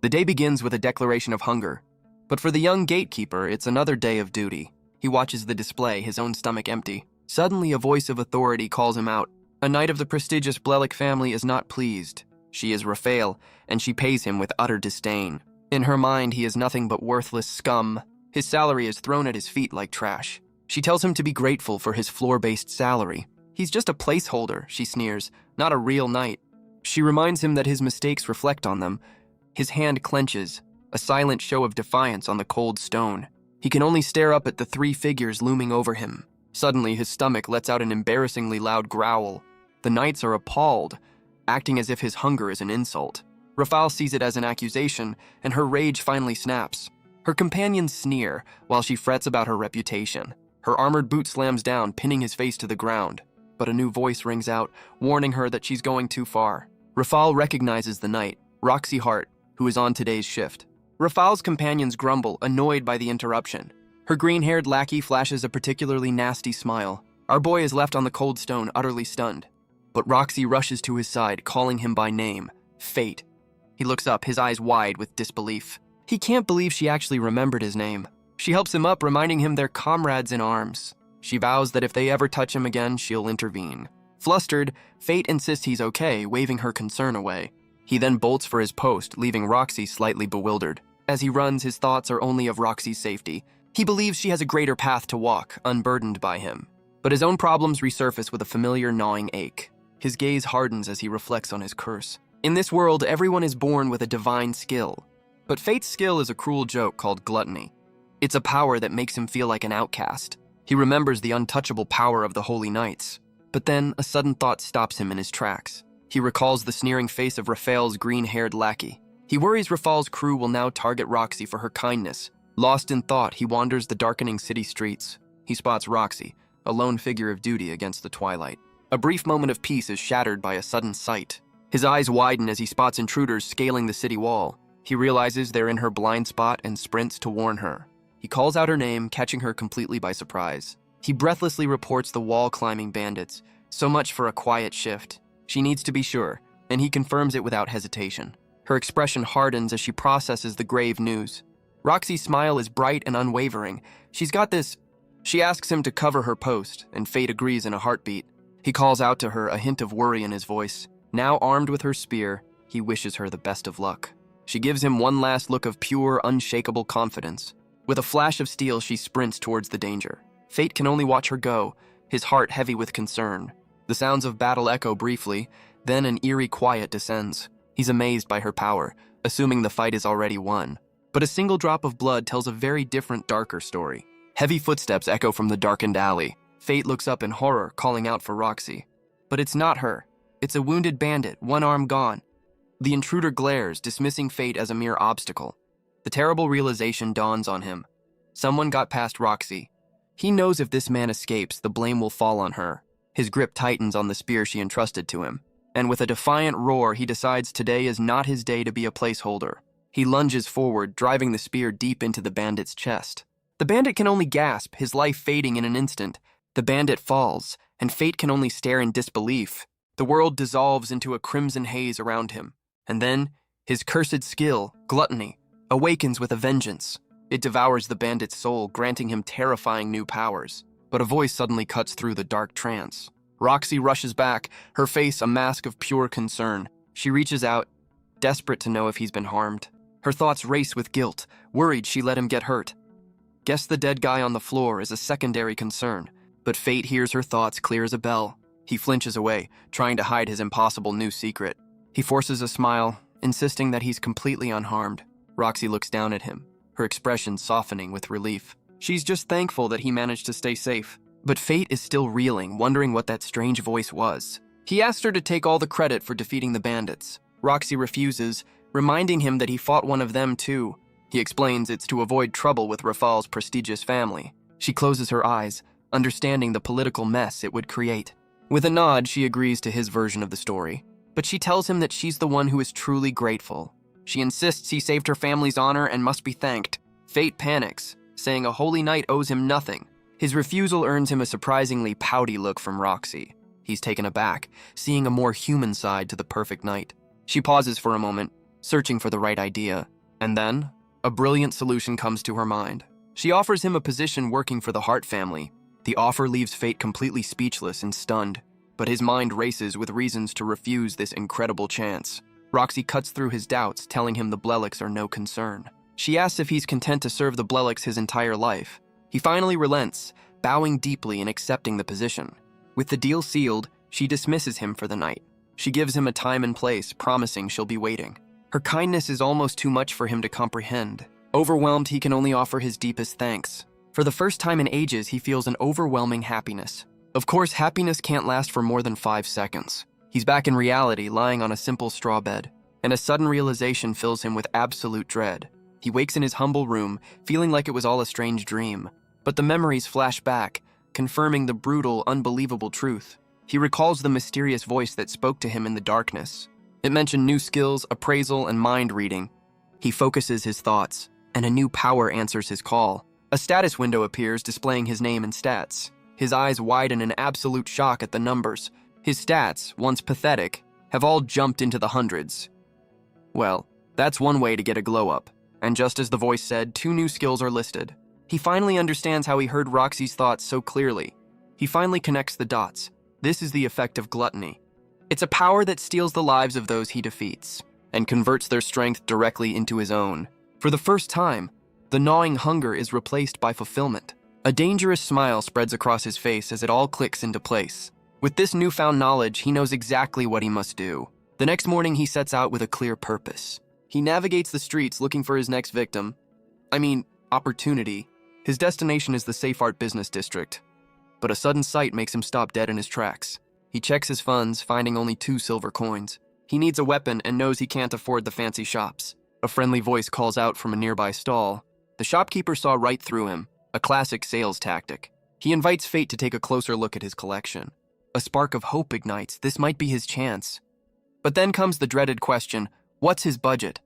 The day begins with a declaration of hunger. But for the young gatekeeper, it's another day of duty. He watches the display, his own stomach empty. Suddenly, a voice of authority calls him out. A knight of the prestigious Blelic family is not pleased. She is Raphael, and she pays him with utter disdain. In her mind, he is nothing but worthless scum. His salary is thrown at his feet like trash. She tells him to be grateful for his floor-based salary. He's just a placeholder, she sneers, not a real knight. She reminds him that his mistakes reflect on them. His hand clenches, a silent show of defiance on the cold stone. He can only stare up at the three figures looming over him. Suddenly, his stomach lets out an embarrassingly loud growl. The knights are appalled, acting as if his hunger is an insult. Raphael sees it as an accusation, and her rage finally snaps. Her companions sneer, while she frets about her reputation. Her armored boot slams down, pinning his face to the ground. But a new voice rings out, warning her that she's going too far. Raphael recognizes the knight, Roxy Hart, who is on today's shift. Raphael's companions grumble, annoyed by the interruption. Her green-haired lackey flashes a particularly nasty smile. Our boy is left on the cold stone, utterly stunned. But Roxy rushes to his side, calling him by name, Fate. He looks up, his eyes wide with disbelief. He can't believe she actually remembered his name. She helps him up, reminding him they're comrades in arms. She vows that if they ever touch him again, she'll intervene. Flustered, Fate insists he's okay, waving her concern away. He then bolts for his post, leaving Roxy slightly bewildered. As he runs, his thoughts are only of Roxy's safety. He believes she has a greater path to walk, unburdened by him. But his own problems resurface with a familiar gnawing ache. His gaze hardens as he reflects on his curse. In this world, everyone is born with a divine skill. But Fate's skill is a cruel joke called gluttony. It's a power that makes him feel like an outcast. He remembers the untouchable power of the Holy Knights. But then, a sudden thought stops him in his tracks. He recalls the sneering face of Raphael's green-haired lackey. He worries Raphael's crew will now target Roxy for her kindness. Lost in thought, he wanders the darkening city streets. He spots Roxy, a lone figure of duty against the twilight. A brief moment of peace is shattered by a sudden sight. His eyes widen as he spots intruders scaling the city wall. He realizes they're in her blind spot and sprints to warn her. He calls out her name, catching her completely by surprise. He breathlessly reports the wall-climbing bandits. So much for a quiet shift. She needs to be sure, and he confirms it without hesitation. Her expression hardens as she processes the grave news. Roxy's smile is bright and unwavering. She's got this. She asks him to cover her post, and Fate agrees in a heartbeat. He calls out to her, a hint of worry in his voice. Now armed with her spear, he wishes her the best of luck. She gives him one last look of pure, unshakable confidence. With a flash of steel, she sprints towards the danger. Fate can only watch her go, his heart heavy with concern. The sounds of battle echo briefly, then an eerie quiet descends. He's amazed by her power, assuming the fight is already won. But a single drop of blood tells a very different, darker story. Heavy footsteps echo from the darkened alley. Fate looks up in horror, calling out for Roxy. But it's not her. It's a wounded bandit, one arm gone. The intruder glares, dismissing Fate as a mere obstacle. The terrible realization dawns on him. Someone got past Roxy. He knows if this man escapes, the blame will fall on her. His grip tightens on the spear she entrusted to him. And with a defiant roar, he decides today is not his day to be a placeholder. He lunges forward, driving the spear deep into the bandit's chest. The bandit can only gasp, his life fading in an instant. The bandit falls, and Fate can only stare in disbelief. The world dissolves into a crimson haze around him. And then, his cursed skill, gluttony, awakens with a vengeance. It devours the bandit's soul, granting him terrifying new powers. But a voice suddenly cuts through the dark trance. Roxy rushes back, her face a mask of pure concern. She reaches out, desperate to know if he's been harmed. Her thoughts race with guilt, worried she let him get hurt. Guess the dead guy on the floor is a secondary concern, but Fate hears her thoughts clear as a bell. He flinches away, trying to hide his impossible new secret. He forces a smile, insisting that he's completely unharmed. Roxy looks down at him, her expression softening with relief. She's just thankful that he managed to stay safe. But Fate is still reeling, wondering what that strange voice was. He asks her to take all the credit for defeating the bandits. Roxy refuses, reminding him that he fought one of them too. He explains it's to avoid trouble with Raphael's prestigious family. She closes her eyes, understanding the political mess it would create. With a nod, she agrees to his version of the story. But she tells him that she's the one who is truly grateful. She insists he saved her family's honor and must be thanked. Fate panics, saying a holy knight owes him nothing. His refusal earns him a surprisingly pouty look from Roxy. He's taken aback, seeing a more human side to the perfect knight. She pauses for a moment, searching for the right idea. And then, a brilliant solution comes to her mind. She offers him a position working for the Hart family. The offer leaves Fate completely speechless and stunned, but his mind races with reasons to refuse this incredible chance. Roxy cuts through his doubts, telling him the Bleliks are no concern. She asks if he's content to serve the Bleliks his entire life. He finally relents, bowing deeply and accepting the position. With the deal sealed, she dismisses him for the night. She gives him a time and place, promising she'll be waiting. Her kindness is almost too much for him to comprehend. Overwhelmed, he can only offer his deepest thanks. For the first time in ages, he feels an overwhelming happiness. Of course, happiness can't last for more than 5 seconds. He's back in reality, lying on a simple straw bed, and a sudden realization fills him with absolute dread. He wakes in his humble room, feeling like it was all a strange dream. But the memories flash back, confirming the brutal, unbelievable truth. He recalls the mysterious voice that spoke to him in the darkness. It mentioned new skills, appraisal, and mind reading. He focuses his thoughts, and a new power answers his call. A status window appears, displaying his name and stats. His eyes widen in absolute shock at the numbers. His stats, once pathetic, have all jumped into the hundreds. Well, that's one way to get a glow-up. And just as the voice said, 2 new skills are listed. He finally understands how he heard Roxy's thoughts so clearly. He finally connects the dots. This is the effect of gluttony. It's a power that steals the lives of those he defeats, and converts their strength directly into his own. For the first time, the gnawing hunger is replaced by fulfillment. A dangerous smile spreads across his face as it all clicks into place. With this newfound knowledge, he knows exactly what he must do. The next morning, he sets out with a clear purpose. He navigates the streets looking for his next victim. Opportunity. His destination is the Safe Art Business District. But a sudden sight makes him stop dead in his tracks. He checks his funds, finding only 2 silver coins. He needs a weapon and knows he can't afford the fancy shops. A friendly voice calls out from a nearby stall. The shopkeeper saw right through him, a classic sales tactic. He invites Fate to take a closer look at his collection. A spark of hope ignites. This might be his chance. But then comes the dreaded question, what's his budget?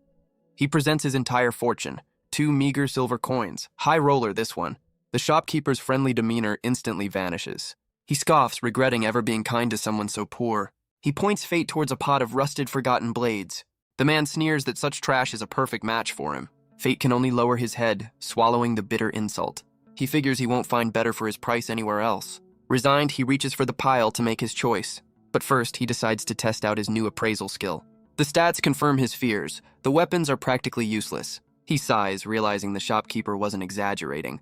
He presents his entire fortune, 2 meager silver coins. High roller, this one. The shopkeeper's friendly demeanor instantly vanishes. He scoffs, regretting ever being kind to someone so poor. He points Fate towards a pot of rusted, forgotten blades. The man sneers that such trash is a perfect match for him. Fate can only lower his head, swallowing the bitter insult. He figures he won't find better for his price anywhere else. Resigned, he reaches for the pile to make his choice. But first, he decides to test out his new appraisal skill. The stats confirm his fears. The weapons are practically useless. He sighs, realizing the shopkeeper wasn't exaggerating.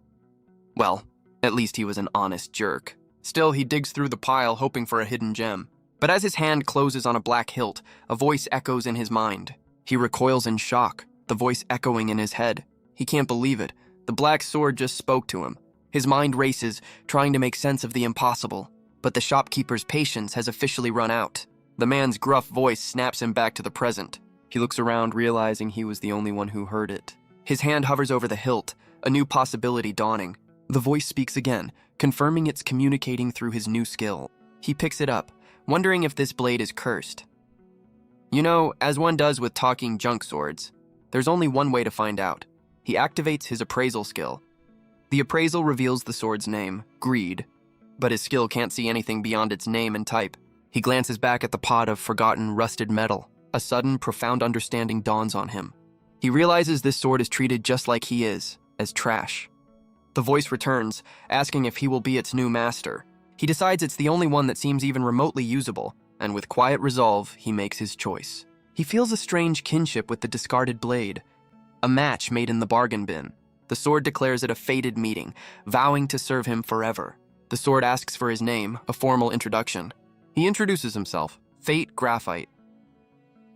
Well, at least he was an honest jerk. Still, he digs through the pile, hoping for a hidden gem. But as his hand closes on a black hilt, a voice echoes in his mind. He recoils in shock, the voice echoing in his head. He can't believe it. The black sword just spoke to him. His mind races, trying to make sense of the impossible. But the shopkeeper's patience has officially run out. The man's gruff voice snaps him back to the present. He looks around, realizing he was the only one who heard it. His hand hovers over the hilt, a new possibility dawning. The voice speaks again, confirming it's communicating through his new skill. He picks it up, wondering if this blade is cursed. You know, as one does with talking junk swords, there's only one way to find out. He activates his appraisal skill. The appraisal reveals the sword's name, Greed, but his skill can't see anything beyond its name and type. He glances back at the pot of forgotten rusted metal. A sudden, profound understanding dawns on him. He realizes this sword is treated just like he is, as trash. The voice returns, asking if he will be its new master. He decides it's the only one that seems even remotely usable, and with quiet resolve, he makes his choice. He feels a strange kinship with the discarded blade, a match made in the bargain bin. The sword declares it a fated meeting, vowing to serve him forever. The sword asks for his name, a formal introduction. He introduces himself, Fate Graphite.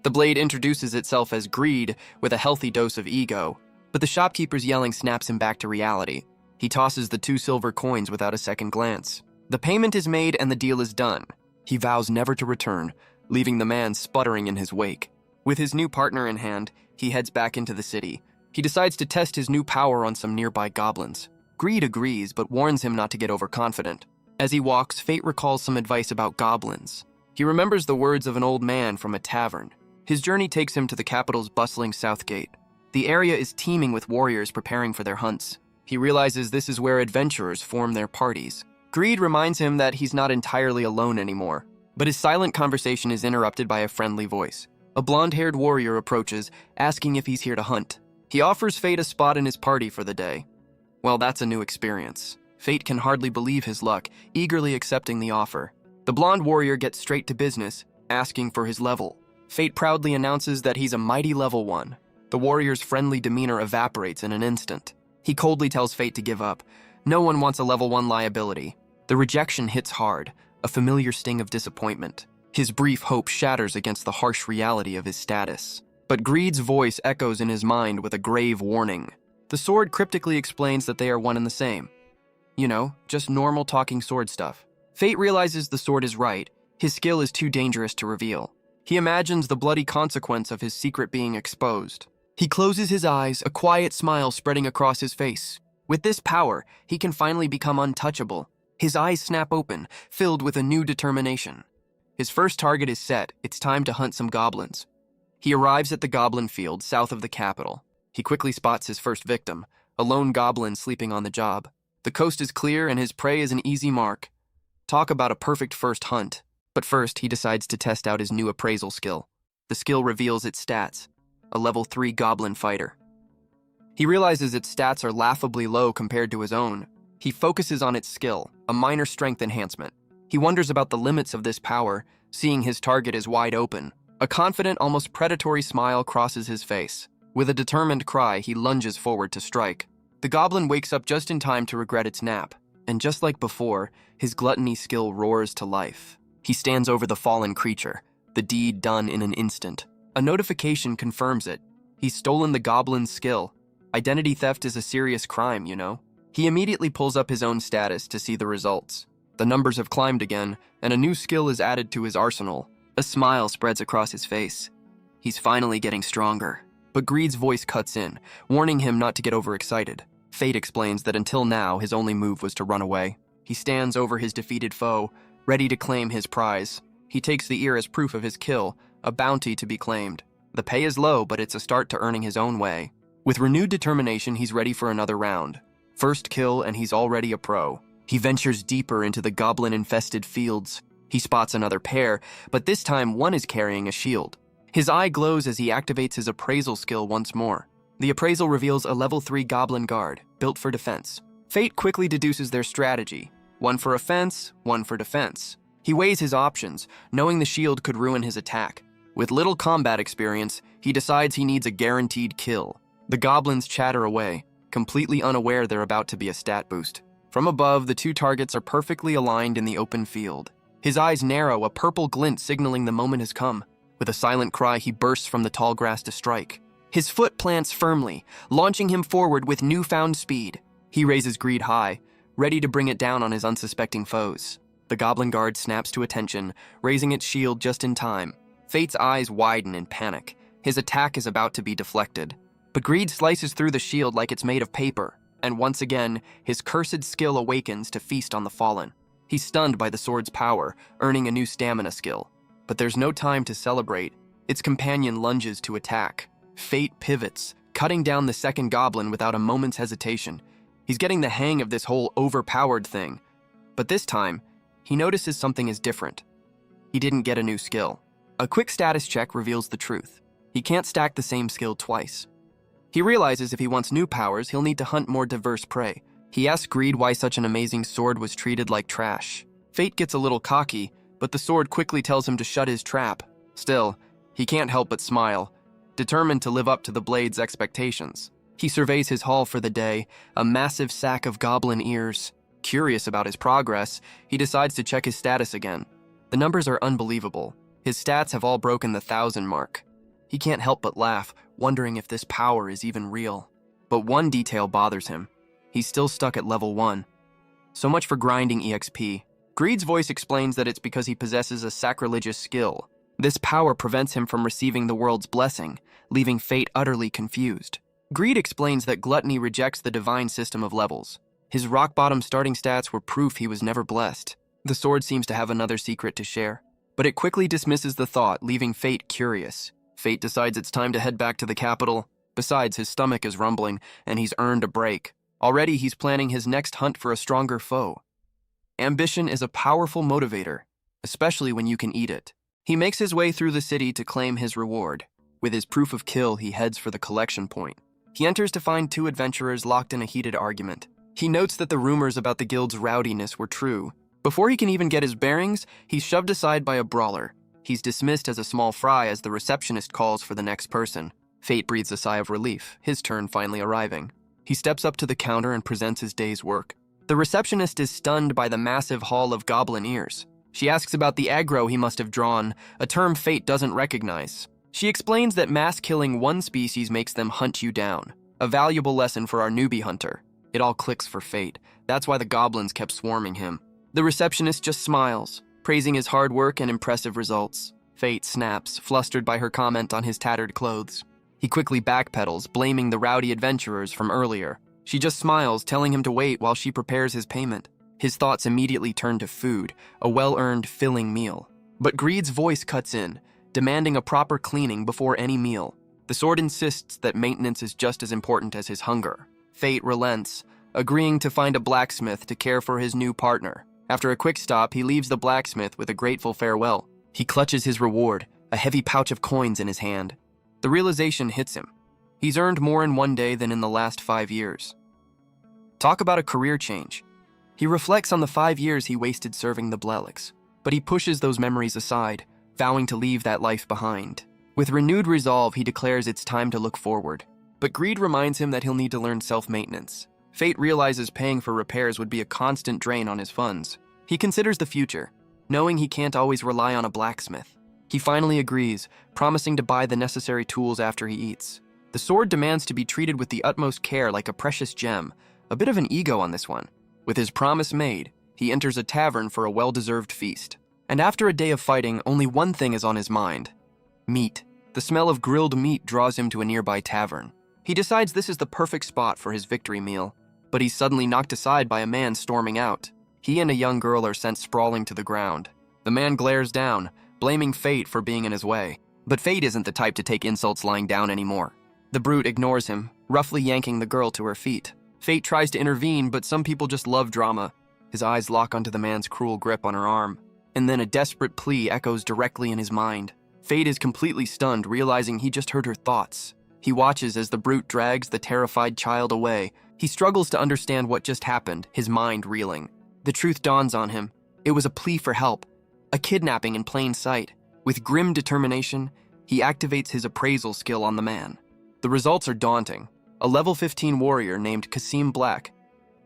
The blade introduces itself as Greed with a healthy dose of ego, but the shopkeeper's yelling snaps him back to reality. He tosses the 2 silver coins without a second glance. The payment is made and the deal is done. He vows never to return, leaving the man sputtering in his wake. With his new partner in hand, he heads back into the city. He decides to test his new power on some nearby goblins. Greed agrees, but warns him not to get overconfident. As he walks, Fate recalls some advice about goblins. He remembers the words of an old man from a tavern. His journey takes him to the capital's bustling south gate. The area is teeming with warriors preparing for their hunts. He realizes this is where adventurers form their parties. Greed reminds him that he's not entirely alone anymore, but his silent conversation is interrupted by a friendly voice. A blonde-haired warrior approaches, asking if he's here to hunt. He offers Fate a spot in his party for the day. Well, that's a new experience. Fate can hardly believe his luck, eagerly accepting the offer. The blonde warrior gets straight to business, asking for his level. Fate proudly announces that he's a mighty level 1. The warrior's friendly demeanor evaporates in an instant. He coldly tells Fate to give up. No one wants a level 1 liability. The rejection hits hard, a familiar sting of disappointment. His brief hope shatters against the harsh reality of his status. But Greed's voice echoes in his mind with a grave warning. The sword cryptically explains that they are one and the same. You know, just normal talking sword stuff. Fate realizes the sword is right. His skill is too dangerous to reveal. He imagines the bloody consequence of his secret being exposed. He closes his eyes, a quiet smile spreading across his face. With this power, he can finally become untouchable. His eyes snap open, filled with a new determination. His first target is set. It's time to hunt some goblins. He arrives at the goblin field south of the capital. He quickly spots his first victim, a lone goblin sleeping on the job. The coast is clear and his prey is an easy mark. Talk about a perfect first hunt. But first, he decides to test out his new appraisal skill. The skill reveals its stats. A level 3 goblin fighter. He realizes its stats are laughably low compared to his own. He focuses on its skill, a minor strength enhancement. He wonders about the limits of this power, seeing his target is wide open. A confident, almost predatory smile crosses his face. With a determined cry, he lunges forward to strike. The goblin wakes up just in time to regret its nap, and just like before, his gluttony skill roars to life. He stands over the fallen creature, the deed done in an instant. A notification confirms it. He's stolen the goblin's skill. Identity theft is a serious crime, you know. He immediately pulls up his own status to see the results. The numbers have climbed again, and a new skill is added to his arsenal. A smile spreads across his face. He's finally getting stronger. But Greed's voice cuts in, warning him not to get overexcited. Fate explains that until now, his only move was to run away. He stands over his defeated foe, ready to claim his prize. He takes the ear as proof of his kill, a bounty to be claimed. The pay is low, but it's a start to earning his own way. With renewed determination, he's ready for another round. First kill, and he's already a pro. He ventures deeper into the goblin-infested fields. He spots another pair, but this time one is carrying a shield. His eye glows as he activates his appraisal skill once more. The appraisal reveals a level 3 goblin guard, built for defense. Fate quickly deduces their strategy. One for offense, one for defense. He weighs his options, knowing the shield could ruin his attack. With little combat experience, he decides he needs a guaranteed kill. The goblins chatter away, completely unaware they're about to be a stat boost. From above, the two targets are perfectly aligned in the open field. His eyes narrow, a purple glint signaling the moment has come. With a silent cry, he bursts from the tall grass to strike. His foot plants firmly, launching him forward with newfound speed. He raises Greed high, ready to bring it down on his unsuspecting foes. The goblin guard snaps to attention, raising its shield just in time. Fate's eyes widen in panic. His attack is about to be deflected. But Greed slices through the shield like it's made of paper, and once again, his cursed skill awakens to feast on the fallen. He's stunned by the sword's power, earning a new stamina skill. But there's no time to celebrate. Its companion lunges to attack. Fate pivots, cutting down the second goblin without a moment's hesitation. He's getting the hang of this whole overpowered thing. But this time, he notices something is different. He didn't get a new skill. A quick status check reveals the truth. He can't stack the same skill twice. He realizes if he wants new powers, he'll need to hunt more diverse prey. He asks Greed why such an amazing sword was treated like trash. Fate gets a little cocky, but the sword quickly tells him to shut his trap. Still, he can't help but smile, determined to live up to the blade's expectations. He surveys his haul for the day, a massive sack of goblin ears. Curious about his progress, he decides to check his status again. The numbers are unbelievable. His stats have all broken the 1,000 mark. He can't help but laugh, wondering if this power is even real. But one detail bothers him. He's still stuck at level 1. So much for grinding EXP. Greed's voice explains that it's because he possesses a sacrilegious skill. This power prevents him from receiving the world's blessing, leaving Fate utterly confused. Greed explains that gluttony rejects the divine system of levels. His rock-bottom starting stats were proof he was never blessed. The sword seems to have another secret to share. But it quickly dismisses the thought, leaving Fate curious. Fate decides it's time to head back to the capital. Besides, his stomach is rumbling, and he's earned a break. Already, he's planning his next hunt for a stronger foe. Ambition is a powerful motivator, especially when you can eat it. He makes his way through the city to claim his reward. With his proof of kill, he heads for the collection point. He enters to find two adventurers locked in a heated argument. He notes that the rumors about the guild's rowdiness were true. Before he can even get his bearings, he's shoved aside by a brawler. He's dismissed as a small fry as the receptionist calls for the next person. Fate breathes a sigh of relief, his turn finally arriving. He steps up to the counter and presents his day's work. The receptionist is stunned by the massive haul of goblin ears. She asks about the aggro he must have drawn, a term Fate doesn't recognize. She explains that mass killing one species makes them hunt you down, a valuable lesson for our newbie hunter. It all clicks for Fate. That's why the goblins kept swarming him. The receptionist just smiles, praising his hard work and impressive results. Fate snaps, flustered by her comment on his tattered clothes. He quickly backpedals, blaming the rowdy adventurers from earlier. She just smiles, telling him to wait while she prepares his payment. His thoughts immediately turn to food, a well-earned, filling meal. But Greed's voice cuts in, demanding a proper cleaning before any meal. The sword insists that maintenance is just as important as his hunger. Fate relents, agreeing to find a blacksmith to care for his new partner. After a quick stop, he leaves the blacksmith with a grateful farewell. He clutches his reward, a heavy pouch of coins in his hand. The realization hits him. He's earned more in one day than in the last 5 years. Talk about a career change. He reflects on the 5 years he wasted serving the Bleliks, but he pushes those memories aside, vowing to leave that life behind. With renewed resolve, he declares it's time to look forward. But Greed reminds him that he'll need to learn self-maintenance. Fate realizes paying for repairs would be a constant drain on his funds. He considers the future, knowing he can't always rely on a blacksmith. He finally agrees, promising to buy the necessary tools after he eats. The sword demands to be treated with the utmost care like a precious gem, a bit of an ego on this one. With his promise made, he enters a tavern for a well-deserved feast. And after a day of fighting, only one thing is on his mind: meat. The smell of grilled meat draws him to a nearby tavern. He decides this is the perfect spot for his victory meal, but he's suddenly knocked aside by a man storming out. He and a young girl are sent sprawling to the ground. The man glares down, blaming Fate for being in his way. But Fate isn't the type to take insults lying down anymore. The brute ignores him, roughly yanking the girl to her feet. Fate tries to intervene, but some people just love drama. His eyes lock onto the man's cruel grip on her arm, and then a desperate plea echoes directly in his mind. Fate is completely stunned, realizing he just heard her thoughts. He watches as the brute drags the terrified child away. He struggles to understand what just happened, his mind reeling. The truth dawns on him. It was a plea for help, a kidnapping in plain sight. With grim determination, he activates his appraisal skill on the man. The results are daunting. A level 15 warrior named Kasim Black.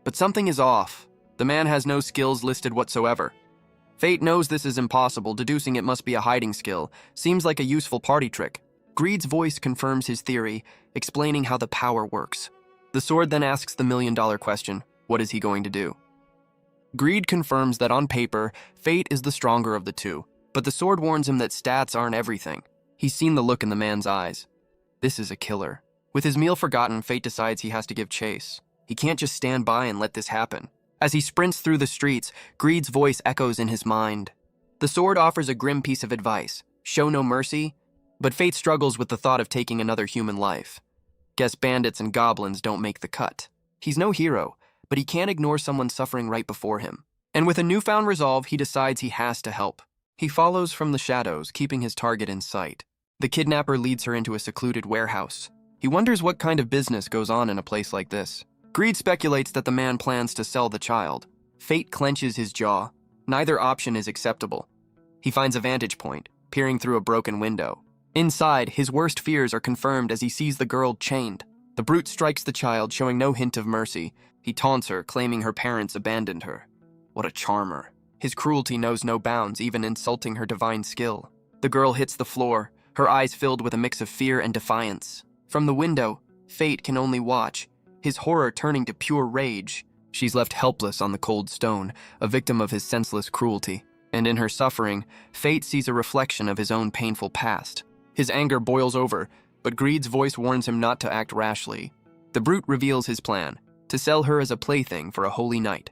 But something is off. The man has no skills listed whatsoever. Fate knows this is impossible, deducing it must be a hiding skill. Seems like a useful party trick. Greed's voice confirms his theory, explaining how the power works. The sword then asks the million-dollar question: what is he going to do? Greed confirms that on paper, Fate is the stronger of the two, but the sword warns him that stats aren't everything. He's seen the look in the man's eyes. This is a killer. With his meal forgotten, Fate decides he has to give chase. He can't just stand by and let this happen. As he sprints through the streets, Greed's voice echoes in his mind. The sword offers a grim piece of advice: show no mercy, but Fate struggles with the thought of taking another human life. Guess bandits and goblins don't make the cut. He's no hero, but he can't ignore someone suffering right before him. And with a newfound resolve, he decides he has to help. He follows from the shadows, keeping his target in sight. The kidnapper leads her into a secluded warehouse. He wonders what kind of business goes on in a place like this. Greed speculates that the man plans to sell the child. Fate clenches his jaw. Neither option is acceptable. He finds a vantage point, peering through a broken window. Inside, his worst fears are confirmed as he sees the girl chained. The brute strikes the child, showing no hint of mercy. He taunts her, claiming her parents abandoned her. What a charmer. His cruelty knows no bounds, even insulting her divine skill. The girl hits the floor, her eyes filled with a mix of fear and defiance. From the window, Fate can only watch, his horror turning to pure rage. She's left helpless on the cold stone, a victim of his senseless cruelty. And in her suffering, Fate sees a reflection of his own painful past. His anger boils over, but Greed's voice warns him not to act rashly. The brute reveals his plan: to sell her as a plaything for a holy night.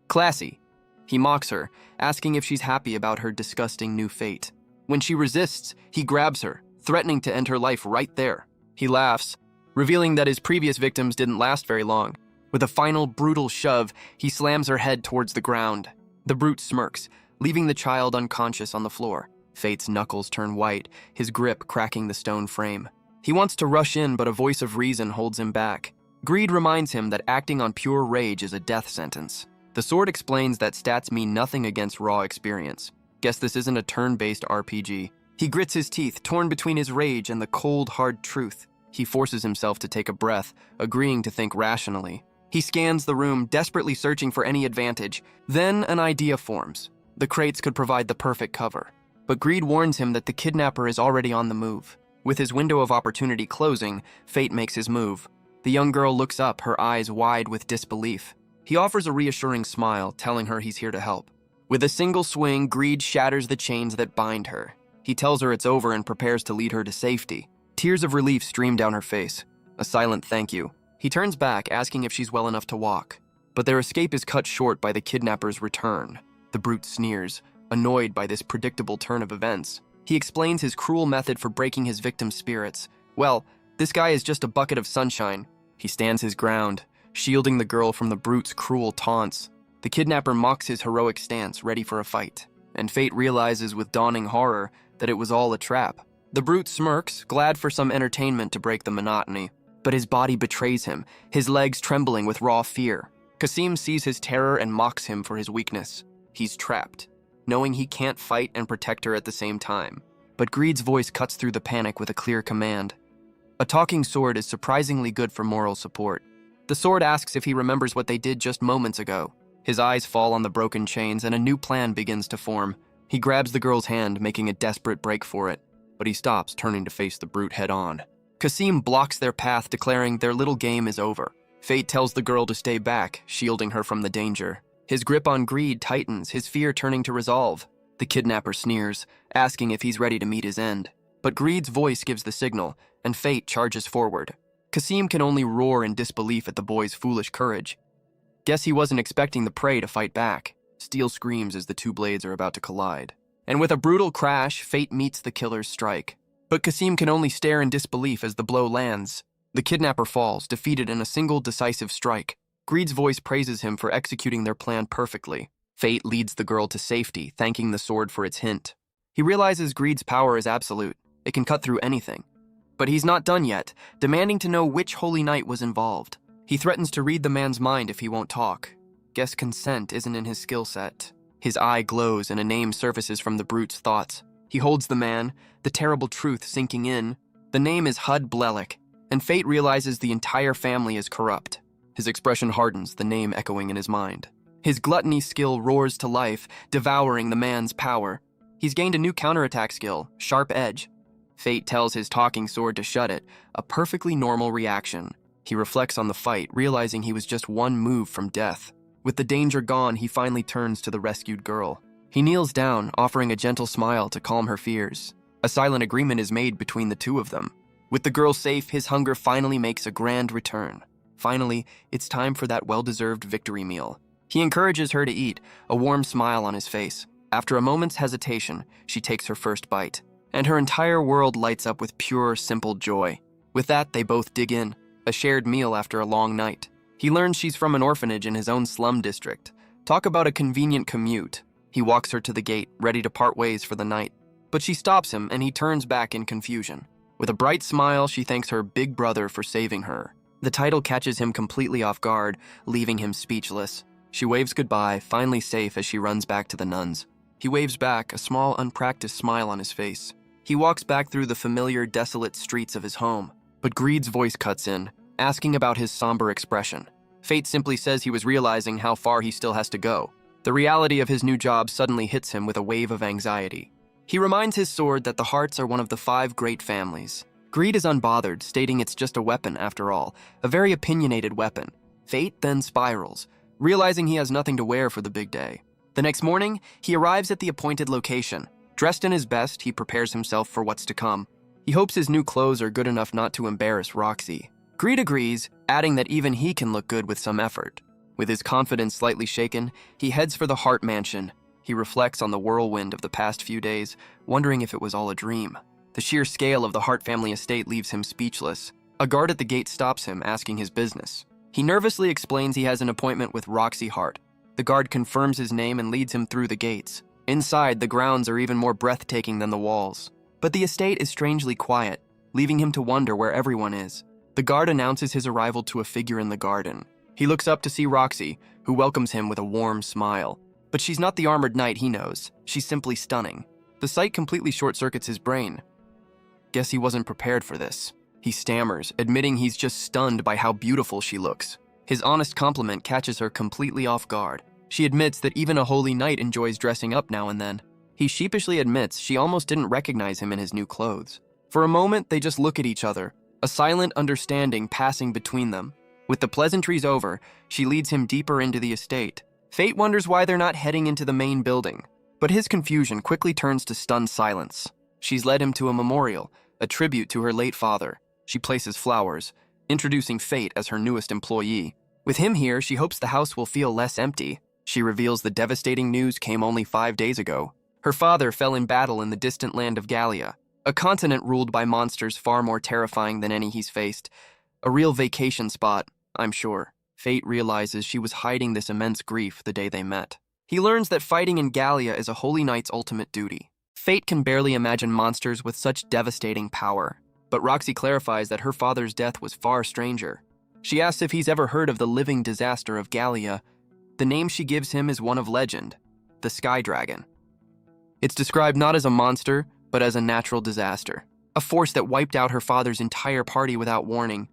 Classy. He mocks her, asking if she's happy about her disgusting new fate. When she resists, he grabs her, threatening to end her life right there. He laughs, revealing that his previous victims didn't last very long. With a final brutal shove, he slams her head towards the ground. The brute smirks, leaving the child unconscious on the floor. Fate's knuckles turn white, his grip cracking the stone frame. He wants to rush in, but a voice of reason holds him back. Greed reminds him that acting on pure rage is a death sentence. The sword explains that stats mean nothing against raw experience. Guess this isn't a turn-based RPG. He grits his teeth, torn between his rage and the cold, hard truth. He forces himself to take a breath, agreeing to think rationally. He scans the room, desperately searching for any advantage. Then an idea forms. The crates could provide the perfect cover. But Greed warns him that the kidnapper is already on the move. With his window of opportunity closing, Fate makes his move. The young girl looks up, her eyes wide with disbelief. He offers a reassuring smile, telling her he's here to help. With a single swing, Greed shatters the chains that bind her. He tells her it's over and prepares to lead her to safety. Tears of relief stream down her face. A silent thank you. He turns back, asking if she's well enough to walk. But their escape is cut short by the kidnapper's return. The brute sneers, annoyed by this predictable turn of events. He explains his cruel method for breaking his victim's spirits. Well, this guy is just a bucket of sunshine. He stands his ground, shielding the girl from the brute's cruel taunts. The kidnapper mocks his heroic stance, ready for a fight. And Fate realizes with dawning horror that it was all a trap. The brute smirks, glad for some entertainment to break the monotony. But his body betrays him, his legs trembling with raw fear. Kasim sees his terror and mocks him for his weakness. He's trapped, knowing he can't fight and protect her at the same time. But Greed's voice cuts through the panic with a clear command. A talking sword is surprisingly good for moral support. The sword asks if he remembers what they did just moments ago. His eyes fall on the broken chains and a new plan begins to form. He grabs the girl's hand, making a desperate break for it. But he stops, turning to face the brute head-on. Kasim blocks their path, declaring their little game is over. Fate tells the girl to stay back, shielding her from the danger. His grip on Greed tightens, his fear turning to resolve. The kidnapper sneers, asking if he's ready to meet his end. But Greed's voice gives the signal, and Fate charges forward. Kasim can only roar in disbelief at the boy's foolish courage. Guess he wasn't expecting the prey to fight back. Steel screams as the two blades are about to collide. And with a brutal crash, Fate meets the killer's strike. But Kasim can only stare in disbelief as the blow lands. The kidnapper falls, defeated in a single decisive strike. Greed's voice praises him for executing their plan perfectly. Fate leads the girl to safety, thanking the sword for its hint. He realizes Greed's power is absolute. It can cut through anything. But he's not done yet, demanding to know which holy knight was involved. He threatens to read the man's mind if he won't talk. Guess consent isn't in his skill set. His eye glows and a name surfaces from the brute's thoughts. He holds the man, the terrible truth sinking in. The name is Hud Blelick, and Fate realizes the entire family is corrupt. His expression hardens, the name echoing in his mind. His gluttony skill roars to life, devouring the man's power. He's gained a new counterattack skill, Sharp Edge. Fate tells his talking sword to shut it, a perfectly normal reaction. He reflects on the fight, realizing he was just one move from death. With the danger gone, he finally turns to the rescued girl. He kneels down, offering a gentle smile to calm her fears. A silent agreement is made between the two of them. With the girl safe, his hunger finally makes a grand return. Finally, it's time for that well-deserved victory meal. He encourages her to eat, a warm smile on his face. After a moment's hesitation, she takes her first bite, and her entire world lights up with pure, simple joy. With that, they both dig in, a shared meal after a long night. He learns she's from an orphanage in his own slum district. Talk about a convenient commute. He walks her to the gate, ready to part ways for the night. But she stops him, and he turns back in confusion. With a bright smile, she thanks her big brother for saving her. The title catches him completely off guard, leaving him speechless. She waves goodbye, finally safe as she runs back to the nuns. He waves back, a small, unpracticed smile on his face. He walks back through the familiar, desolate streets of his home. But Greed's voice cuts in, asking about his somber expression. Fate simply says he was realizing how far he still has to go. The reality of his new job suddenly hits him with a wave of anxiety. He reminds his sword that the hearts are one of the 5 great families. Greed is unbothered, stating it's just a weapon after all, a very opinionated weapon. Fate then spirals, realizing he has nothing to wear for the big day. The next morning, he arrives at the appointed location. Dressed in his best, he prepares himself for what's to come. He hopes his new clothes are good enough not to embarrass Roxy. Greed agrees, adding that even he can look good with some effort. With his confidence slightly shaken, he heads for the Hart Mansion. He reflects on the whirlwind of the past few days, wondering if it was all a dream. The sheer scale of the Hart family estate leaves him speechless. A guard at the gate stops him, asking his business. He nervously explains he has an appointment with Roxy Hart. The guard confirms his name and leads him through the gates. Inside, the grounds are even more breathtaking than the walls. But the estate is strangely quiet. leaving him to wonder where everyone is. The guard announces his arrival to a figure in the garden. He looks up to see Roxy, who welcomes him with a warm smile. But she's not the armored knight he knows. She's simply stunning. The sight completely short-circuits his brain. Guess he wasn't prepared for this. He stammers, admitting he's just stunned by how beautiful she looks. His honest compliment catches her completely off guard. She admits that even a holy knight enjoys dressing up now and then. He sheepishly admits she almost didn't recognize him in his new clothes. For a moment, they just look at each other, a silent understanding passing between them. With the pleasantries over, she leads him deeper into the estate. Fate wonders why they're not heading into the main building, but his confusion quickly turns to stunned silence. She's led him to a memorial, a tribute to her late father. She places flowers, introducing Fate as her newest employee. With him here, she hopes the house will feel less empty. She reveals the devastating news came only 5 days ago. Her father fell in battle in the distant land of Gallia, a continent ruled by monsters far more terrifying than any he's faced. A real vacation spot, I'm sure. Fate realizes she was hiding this immense grief the day they met. He learns that fighting in Gallia is a holy knight's ultimate duty. Fate can barely imagine monsters with such devastating power, but Roxy clarifies that her father's death was far stranger. She asks if he's ever heard of the living disaster of Gallia. The name she gives him is one of legend, the Sky Dragon. It's described not as a monster, but as a natural disaster, a force that wiped out her father's entire party without warning.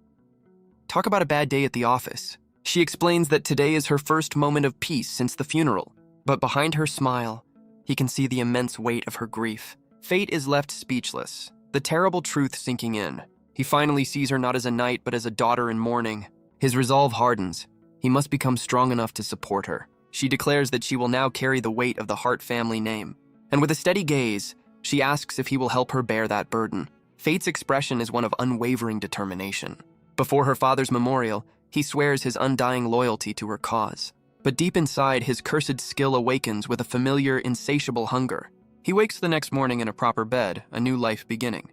Talk about a bad day at the office. She explains that today is her first moment of peace since the funeral, but behind her smile, he can see the immense weight of her grief. Fate is left speechless, the terrible truth sinking in. He finally sees her not as a knight, but as a daughter in mourning. His resolve hardens. He must become strong enough to support her. She declares that she will now carry the weight of the Hart family name. And with a steady gaze, she asks if he will help her bear that burden. Fate's expression is one of unwavering determination. Before her father's memorial, he swears his undying loyalty to her cause. But deep inside, his cursed skill awakens with a familiar, insatiable hunger. He wakes the next morning in a proper bed, a new life beginning.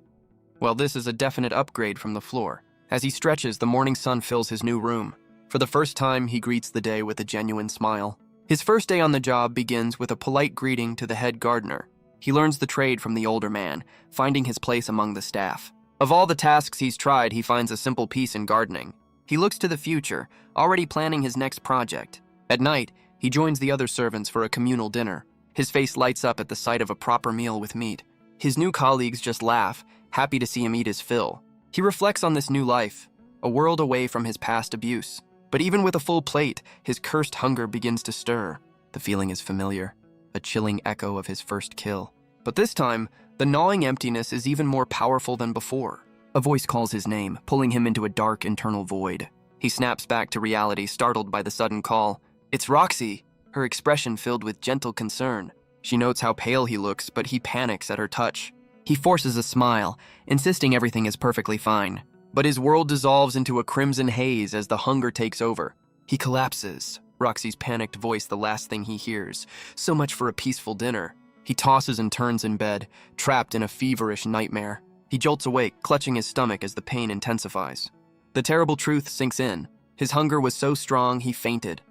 Well, this is a definite upgrade from the floor. As he stretches, the morning sun fills his new room. For the first time, he greets the day with a genuine smile. His first day on the job begins with a polite greeting to the head gardener. He learns the trade from the older man, finding his place among the staff. Of all the tasks he's tried, he finds a simple peace in gardening. He looks to the future, already planning his next project. At night, he joins the other servants for a communal dinner. His face lights up at the sight of a proper meal with meat. His new colleagues just laugh, happy to see him eat his fill. He reflects on this new life, a world away from his past abuse. But even with a full plate, his cursed hunger begins to stir. The feeling is familiar, a chilling echo of his first kill. But this time, the gnawing emptiness is even more powerful than before. A voice calls his name, pulling him into a dark internal void. He snaps back to reality, startled by the sudden call. It's Roxy, her expression filled with gentle concern. She notes how pale he looks, but he panics at her touch. He forces a smile, insisting everything is perfectly fine. But his world dissolves into a crimson haze as the hunger takes over. He collapses, Roxy's panicked voice the last thing he hears. So much for a peaceful dinner. He tosses and turns in bed, trapped in a feverish nightmare. He jolts awake, clutching his stomach as the pain intensifies. The terrible truth sinks in. His hunger was so strong, he fainted.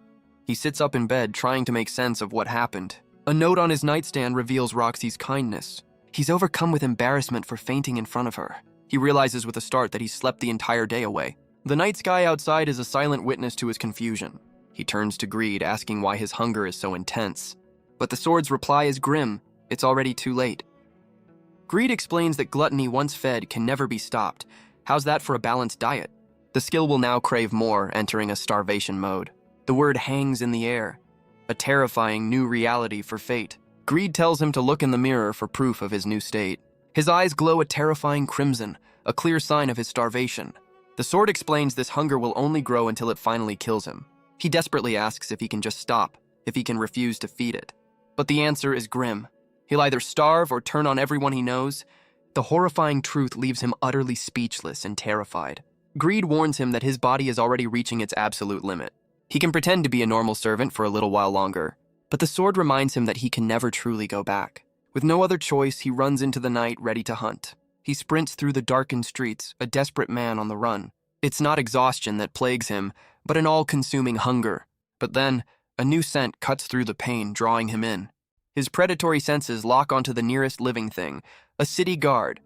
He sits up in bed, trying to make sense of what happened. A note on his nightstand reveals Roxy's kindness. He's overcome with embarrassment for fainting in front of her. He realizes with a start that he slept the entire day away. The night sky outside is a silent witness to his confusion. He turns to Greed, asking why his hunger is so intense. But the sword's reply is grim. It's already too late. Greed explains that gluttony once fed can never be stopped. How's that for a balanced diet? The skill will now crave more, entering a starvation mode. The word hangs in the air, a terrifying new reality for Fate. Greed tells him to look in the mirror for proof of his new state. His eyes glow a terrifying crimson, a clear sign of his starvation. The sword explains this hunger will only grow until it finally kills him. He desperately asks if he can just stop, if he can refuse to feed it. But the answer is grim. He'll either starve or turn on everyone he knows. The horrifying truth leaves him utterly speechless and terrified. Greed warns him that his body is already reaching its absolute limit. He can pretend to be a normal servant for a little while longer, but the sword reminds him that he can never truly go back. With no other choice, he runs into the night, ready to hunt. He sprints through the darkened streets, a desperate man on the run. It's not exhaustion that plagues him, but an all-consuming hunger. But then, a new scent cuts through the pain, drawing him in. His predatory senses lock onto the nearest living thing, a city guard.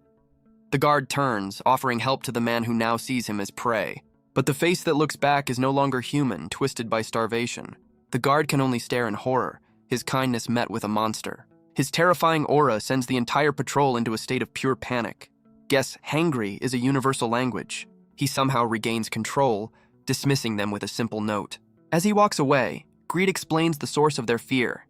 The guard turns, offering help to the man who now sees him as prey. But the face that looks back is no longer human, twisted by starvation. The guard can only stare in horror, his kindness met with a monster. His terrifying aura sends the entire patrol into a state of pure panic. Guess hangry is a universal language. He somehow regains control, dismissing them with a simple note. As he walks away, Greed explains the source of their fear: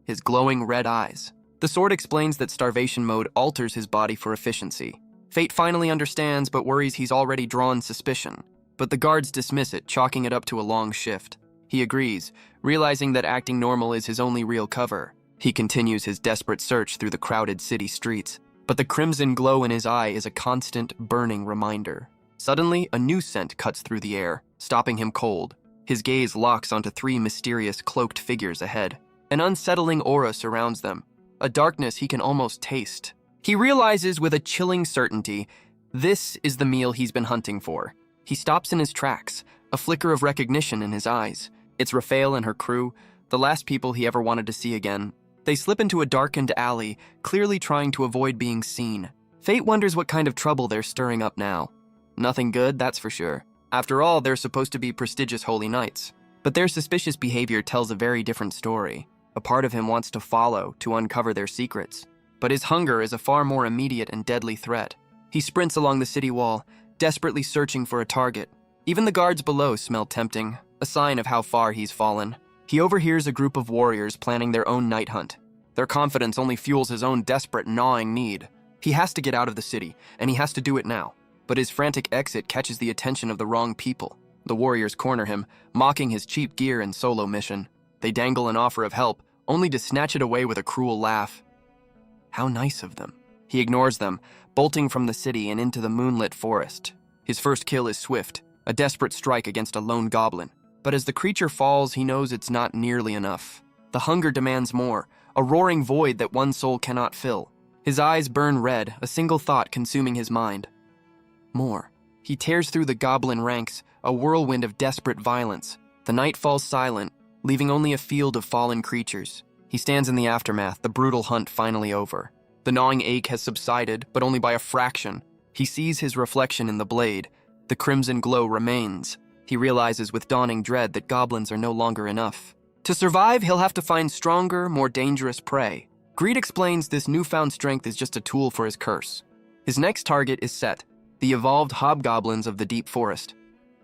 his glowing red eyes. The sword explains that starvation mode alters his body for efficiency. Fate finally understands, but worries he's already drawn suspicion. But the guards dismiss it, chalking it up to a long shift. He agrees, realizing that acting normal is his only real cover. He continues his desperate search through the crowded city streets, but the crimson glow in his eye is a constant, burning reminder. Suddenly, a new scent cuts through the air, stopping him cold. His gaze locks onto three mysterious, cloaked figures ahead. An unsettling aura surrounds them, a darkness he can almost taste. He realizes with a chilling certainty, this is the meal he's been hunting for. He stops in his tracks, a flicker of recognition in his eyes. It's Raphael and her crew, the last people he ever wanted to see again. They slip into a darkened alley, clearly trying to avoid being seen. Fate wonders what kind of trouble they're stirring up now. Nothing good, that's for sure. After all, they're supposed to be prestigious holy knights. But their suspicious behavior tells a very different story. A part of him wants to follow, to uncover their secrets. But his hunger is a far more immediate and deadly threat. He sprints along the city wall, desperately searching for a target. Even the guards below smell tempting, a sign of how far he's fallen. He overhears a group of warriors planning their own night hunt. Their confidence only fuels his own desperate, gnawing need. He has to get out of the city, and he has to do it now. But his frantic exit catches the attention of the wrong people. The warriors corner him, mocking his cheap gear and solo mission. They dangle an offer of help, only to snatch it away with a cruel laugh. How nice of them. He ignores them, bolting from the city and into the moonlit forest. His first kill is swift, a desperate strike against a lone goblin. But as the creature falls, he knows it's not nearly enough. The hunger demands more, a roaring void that one soul cannot fill. His eyes burn red, a single thought consuming his mind. More. He tears through the goblin ranks, a whirlwind of desperate violence. The night falls silent, leaving only a field of fallen creatures. He stands in the aftermath, the brutal hunt finally over. The gnawing ache has subsided, but only by a fraction. He sees his reflection in the blade. The crimson glow remains. He realizes with dawning dread that goblins are no longer enough. To survive, he'll have to find stronger, more dangerous prey. Greed explains this newfound strength is just a tool for his curse. His next target is set, the evolved hobgoblins of the deep forest.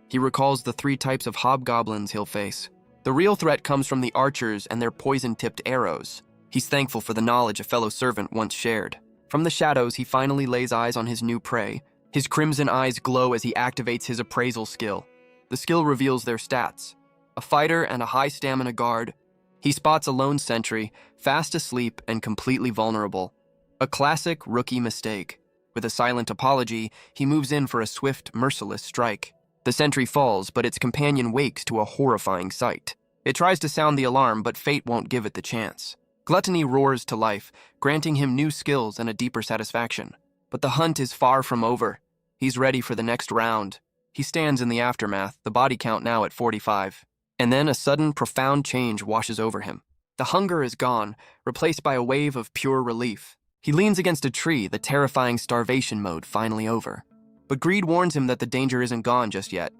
He recalls the 3 types of hobgoblins he'll face. The real threat comes from the archers and their poison-tipped arrows. He's thankful for the knowledge a fellow servant once shared. From the shadows, he finally lays eyes on his new prey. His crimson eyes glow as he activates his appraisal skill. The skill reveals their stats: a fighter and a high stamina guard. He spots a lone sentry, fast asleep and completely vulnerable. A classic rookie mistake. With a silent apology, he moves in for a swift, merciless strike. The sentry falls, but its companion wakes to a horrifying sight. It tries to sound the alarm, but fate won't give it the chance. Gluttony roars to life, granting him new skills and a deeper satisfaction. But the hunt is far from over. He's ready for the next round. He stands in the aftermath, the body count now at 45. And then a sudden, profound change washes over him. The hunger is gone, replaced by a wave of pure relief. He leans against a tree, the terrifying starvation mode finally over. But Greed warns him that the danger isn't gone just yet.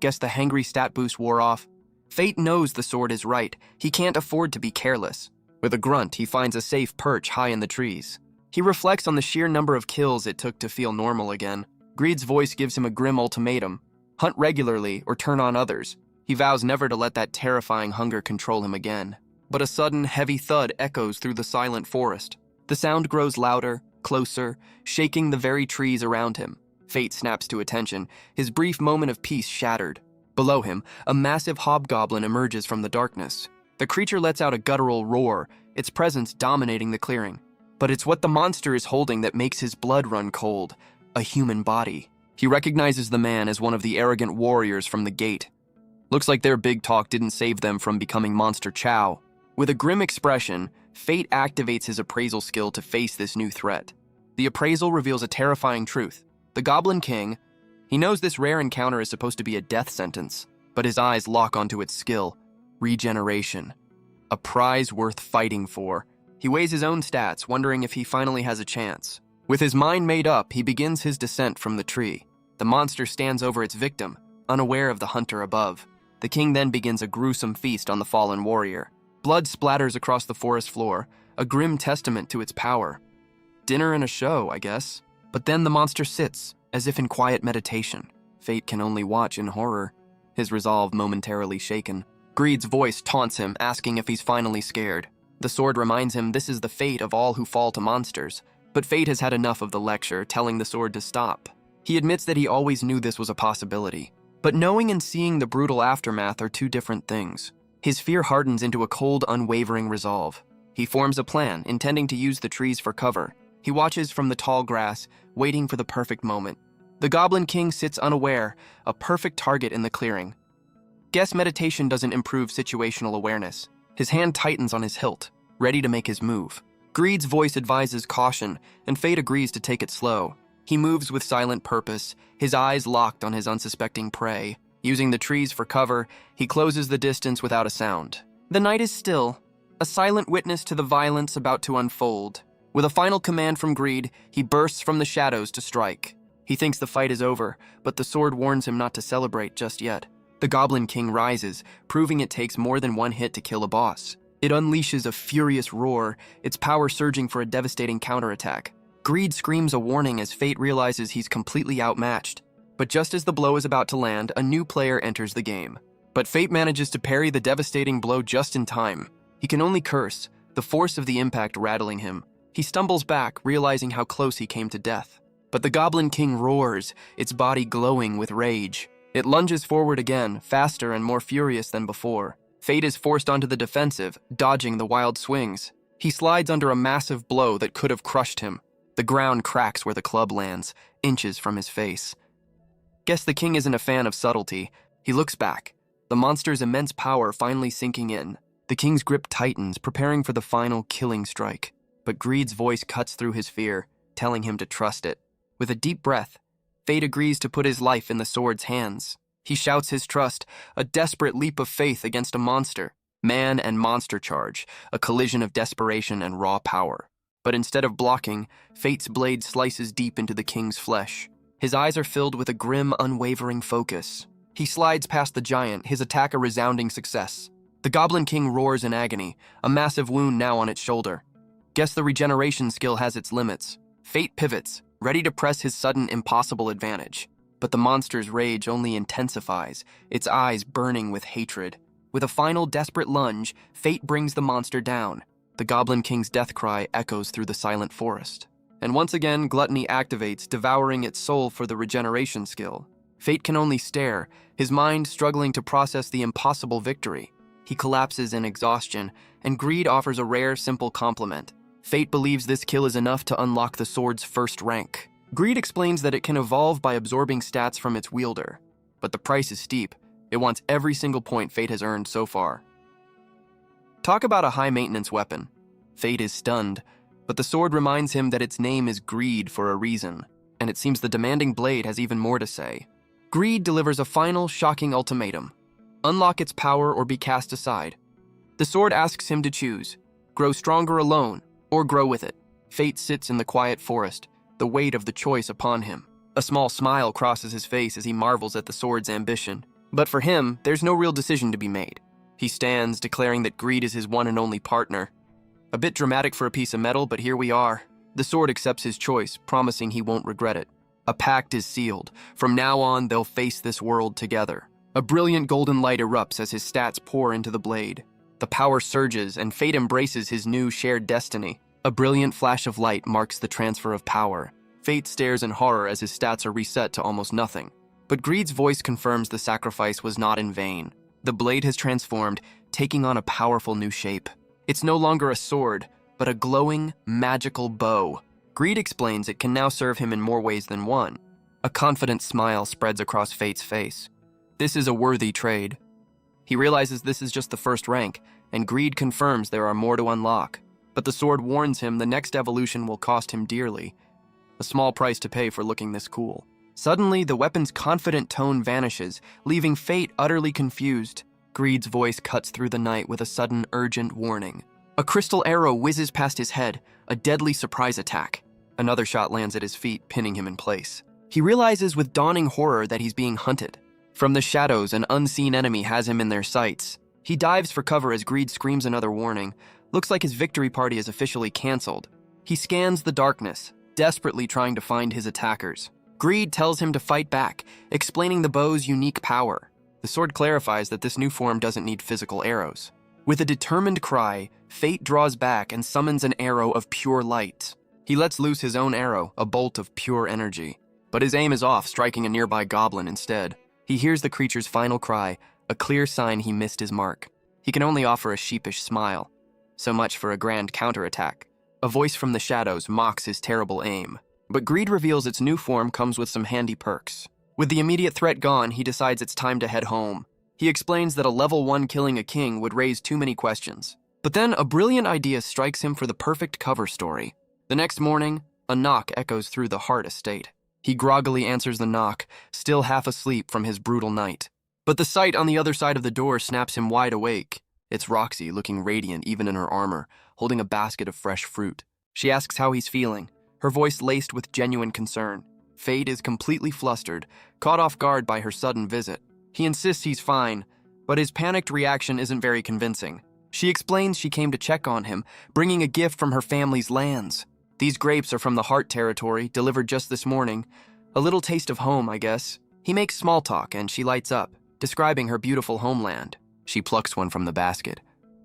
Guess the hangry stat boost wore off? Fate knows the sword is right. He can't afford to be careless. With a grunt, he finds a safe perch high in the trees. He reflects on the sheer number of kills it took to feel normal again. Greed's voice gives him a grim ultimatum: hunt regularly or turn on others. He vows never to let that terrifying hunger control him again. But a sudden, heavy thud echoes through the silent forest. The sound grows louder, closer, shaking the very trees around him. Fate snaps to attention, his brief moment of peace shattered. Below him, a massive hobgoblin emerges from the darkness. The creature lets out a guttural roar, its presence dominating the clearing. But it's what the monster is holding that makes his blood run cold: a human body. He recognizes the man as one of the arrogant warriors from the gate. Looks like their big talk didn't save them from becoming monster chow. With a grim expression, Fate activates his appraisal skill to face this new threat. The appraisal reveals a terrifying truth. The Goblin King, he knows this rare encounter is supposed to be a death sentence, but his eyes lock onto its skill: regeneration. A prize worth fighting for. He weighs his own stats, wondering if he finally has a chance. With his mind made up, he begins his descent from the tree. The monster stands over its victim, unaware of the hunter above. The king then begins a gruesome feast on the fallen warrior. Blood splatters across the forest floor, a grim testament to its power. Dinner and a show, I guess. But then the monster sits, as if in quiet meditation. Fate can only watch in horror, his resolve momentarily shaken. Greed's voice taunts him, asking if he's finally scared. The sword reminds him this is the fate of all who fall to monsters. But Fate has had enough of the lecture, telling the sword to stop. He admits that he always knew this was a possibility. But knowing and seeing the brutal aftermath are two different things. His fear hardens into a cold, unwavering resolve. He forms a plan, intending to use the trees for cover. He watches from the tall grass, waiting for the perfect moment. The Goblin King sits unaware, a perfect target in the clearing. Guess meditation doesn't improve situational awareness. His hand tightens on his hilt, ready to make his move. Greed's voice advises caution, and Fate agrees to take it slow. He moves with silent purpose, his eyes locked on his unsuspecting prey. Using the trees for cover, he closes the distance without a sound. The night is still, a silent witness to the violence about to unfold. With a final command from Greed, he bursts from the shadows to strike. He thinks the fight is over, but the sword warns him not to celebrate just yet. The Goblin King rises, proving it takes more than one hit to kill a boss. It unleashes a furious roar, its power surging for a devastating counterattack. Greed screams a warning as Fate realizes he's completely outmatched. But just as the blow is about to land, a new player enters the game. But Fate manages to parry the devastating blow just in time. He can only curse, the force of the impact rattling him. He stumbles back, realizing how close he came to death. But the Goblin King roars, its body glowing with rage. It lunges forward again, faster and more furious than before. Fate is forced onto the defensive, dodging the wild swings. He slides under a massive blow that could have crushed him. The ground cracks where the club lands, inches from his face. Guess the king isn't a fan of subtlety. He looks back, the monster's immense power finally sinking in. The king's grip tightens, preparing for the final killing strike. But Greed's voice cuts through his fear, telling him to trust it. With a deep breath, Fate agrees to put his life in the sword's hands. He shouts his trust, a desperate leap of faith against a monster. Man and monster charge, a collision of desperation and raw power. But instead of blocking, Fate's blade slices deep into the king's flesh. His eyes are filled with a grim, unwavering focus. He slides past the giant, his attack a resounding success. The Goblin King roars in agony, a massive wound now on its shoulder. Guess the regeneration skill has its limits. Fate pivots, ready to press his sudden, impossible advantage. But the monster's rage only intensifies, its eyes burning with hatred. With a final desperate lunge, Fate brings the monster down. The Goblin King's death cry echoes through the silent forest. And once again, Gluttony activates, devouring its soul for the regeneration skill. Fate can only stare, his mind struggling to process the impossible victory. He collapses in exhaustion, and Greed offers a rare, simple compliment. Fate believes this kill is enough to unlock the sword's first rank. Greed explains that it can evolve by absorbing stats from its wielder. But the price is steep. It wants every single point Fate has earned so far. Talk about a high-maintenance weapon. Fate is stunned, but the sword reminds him that its name is Greed for a reason, and it seems the demanding blade has even more to say. Greed delivers a final, shocking ultimatum. Unlock its power or be cast aside. The sword asks him to choose, grow stronger alone, or grow with it. Fate sits in the quiet forest, the weight of the choice upon him. A small smile crosses his face as he marvels at the sword's ambition. But for him, there's no real decision to be made. He stands, declaring that Greed is his one and only partner. A bit dramatic for a piece of metal, but here we are. The sword accepts his choice, promising he won't regret it. A pact is sealed. From now on, they'll face this world together. A brilliant golden light erupts as his stats pour into the blade. The power surges, and Fate embraces his new shared destiny. A brilliant flash of light marks the transfer of power. Fate stares in horror as his stats are reset to almost nothing. But Greed's voice confirms the sacrifice was not in vain. The blade has transformed, taking on a powerful new shape. It's no longer a sword, but a glowing, magical bow. Greed explains it can now serve him in more ways than one. A confident smile spreads across Fate's face. This is a worthy trade. He realizes this is just the first rank, and Greed confirms there are more to unlock. But the sword warns him the next evolution will cost him dearly. A small price to pay for looking this cool. Suddenly, the weapon's confident tone vanishes, leaving Fate utterly confused. Greed's voice cuts through the night with a sudden, urgent warning. A crystal arrow whizzes past his head, a deadly surprise attack. Another shot lands at his feet, pinning him in place. He realizes with dawning horror that he's being hunted. From the shadows, an unseen enemy has him in their sights. He dives for cover as Greed screams another warning. Looks like his victory party is officially canceled. He scans the darkness, desperately trying to find his attackers. Greed tells him to fight back, explaining the bow's unique power. The sword clarifies that this new form doesn't need physical arrows. With a determined cry, Fate draws back and summons an arrow of pure light. He lets loose his own arrow, a bolt of pure energy. But his aim is off, striking a nearby goblin instead. He hears the creature's final cry, a clear sign he missed his mark. He can only offer a sheepish smile. So much for a grand counterattack. A voice from the shadows mocks his terrible aim. But Greed reveals its new form comes with some handy perks. With the immediate threat gone, he decides it's time to head home. He explains that a level 1 killing a king would raise too many questions. But then a brilliant idea strikes him for the perfect cover story. The next morning, a knock echoes through the Hart estate. He groggily answers the knock, still half asleep from his brutal night. But the sight on the other side of the door snaps him wide awake. It's Roxy, looking radiant even in her armor, holding a basket of fresh fruit. She asks how he's feeling, her voice laced with genuine concern. Fate is completely flustered, caught off guard by her sudden visit. He insists he's fine, but his panicked reaction isn't very convincing. She explains she came to check on him, bringing a gift from her family's lands. These grapes are from the Hart territory, delivered just this morning. A little taste of home, I guess. He makes small talk, and she lights up, describing her beautiful homeland. She plucks one from the basket,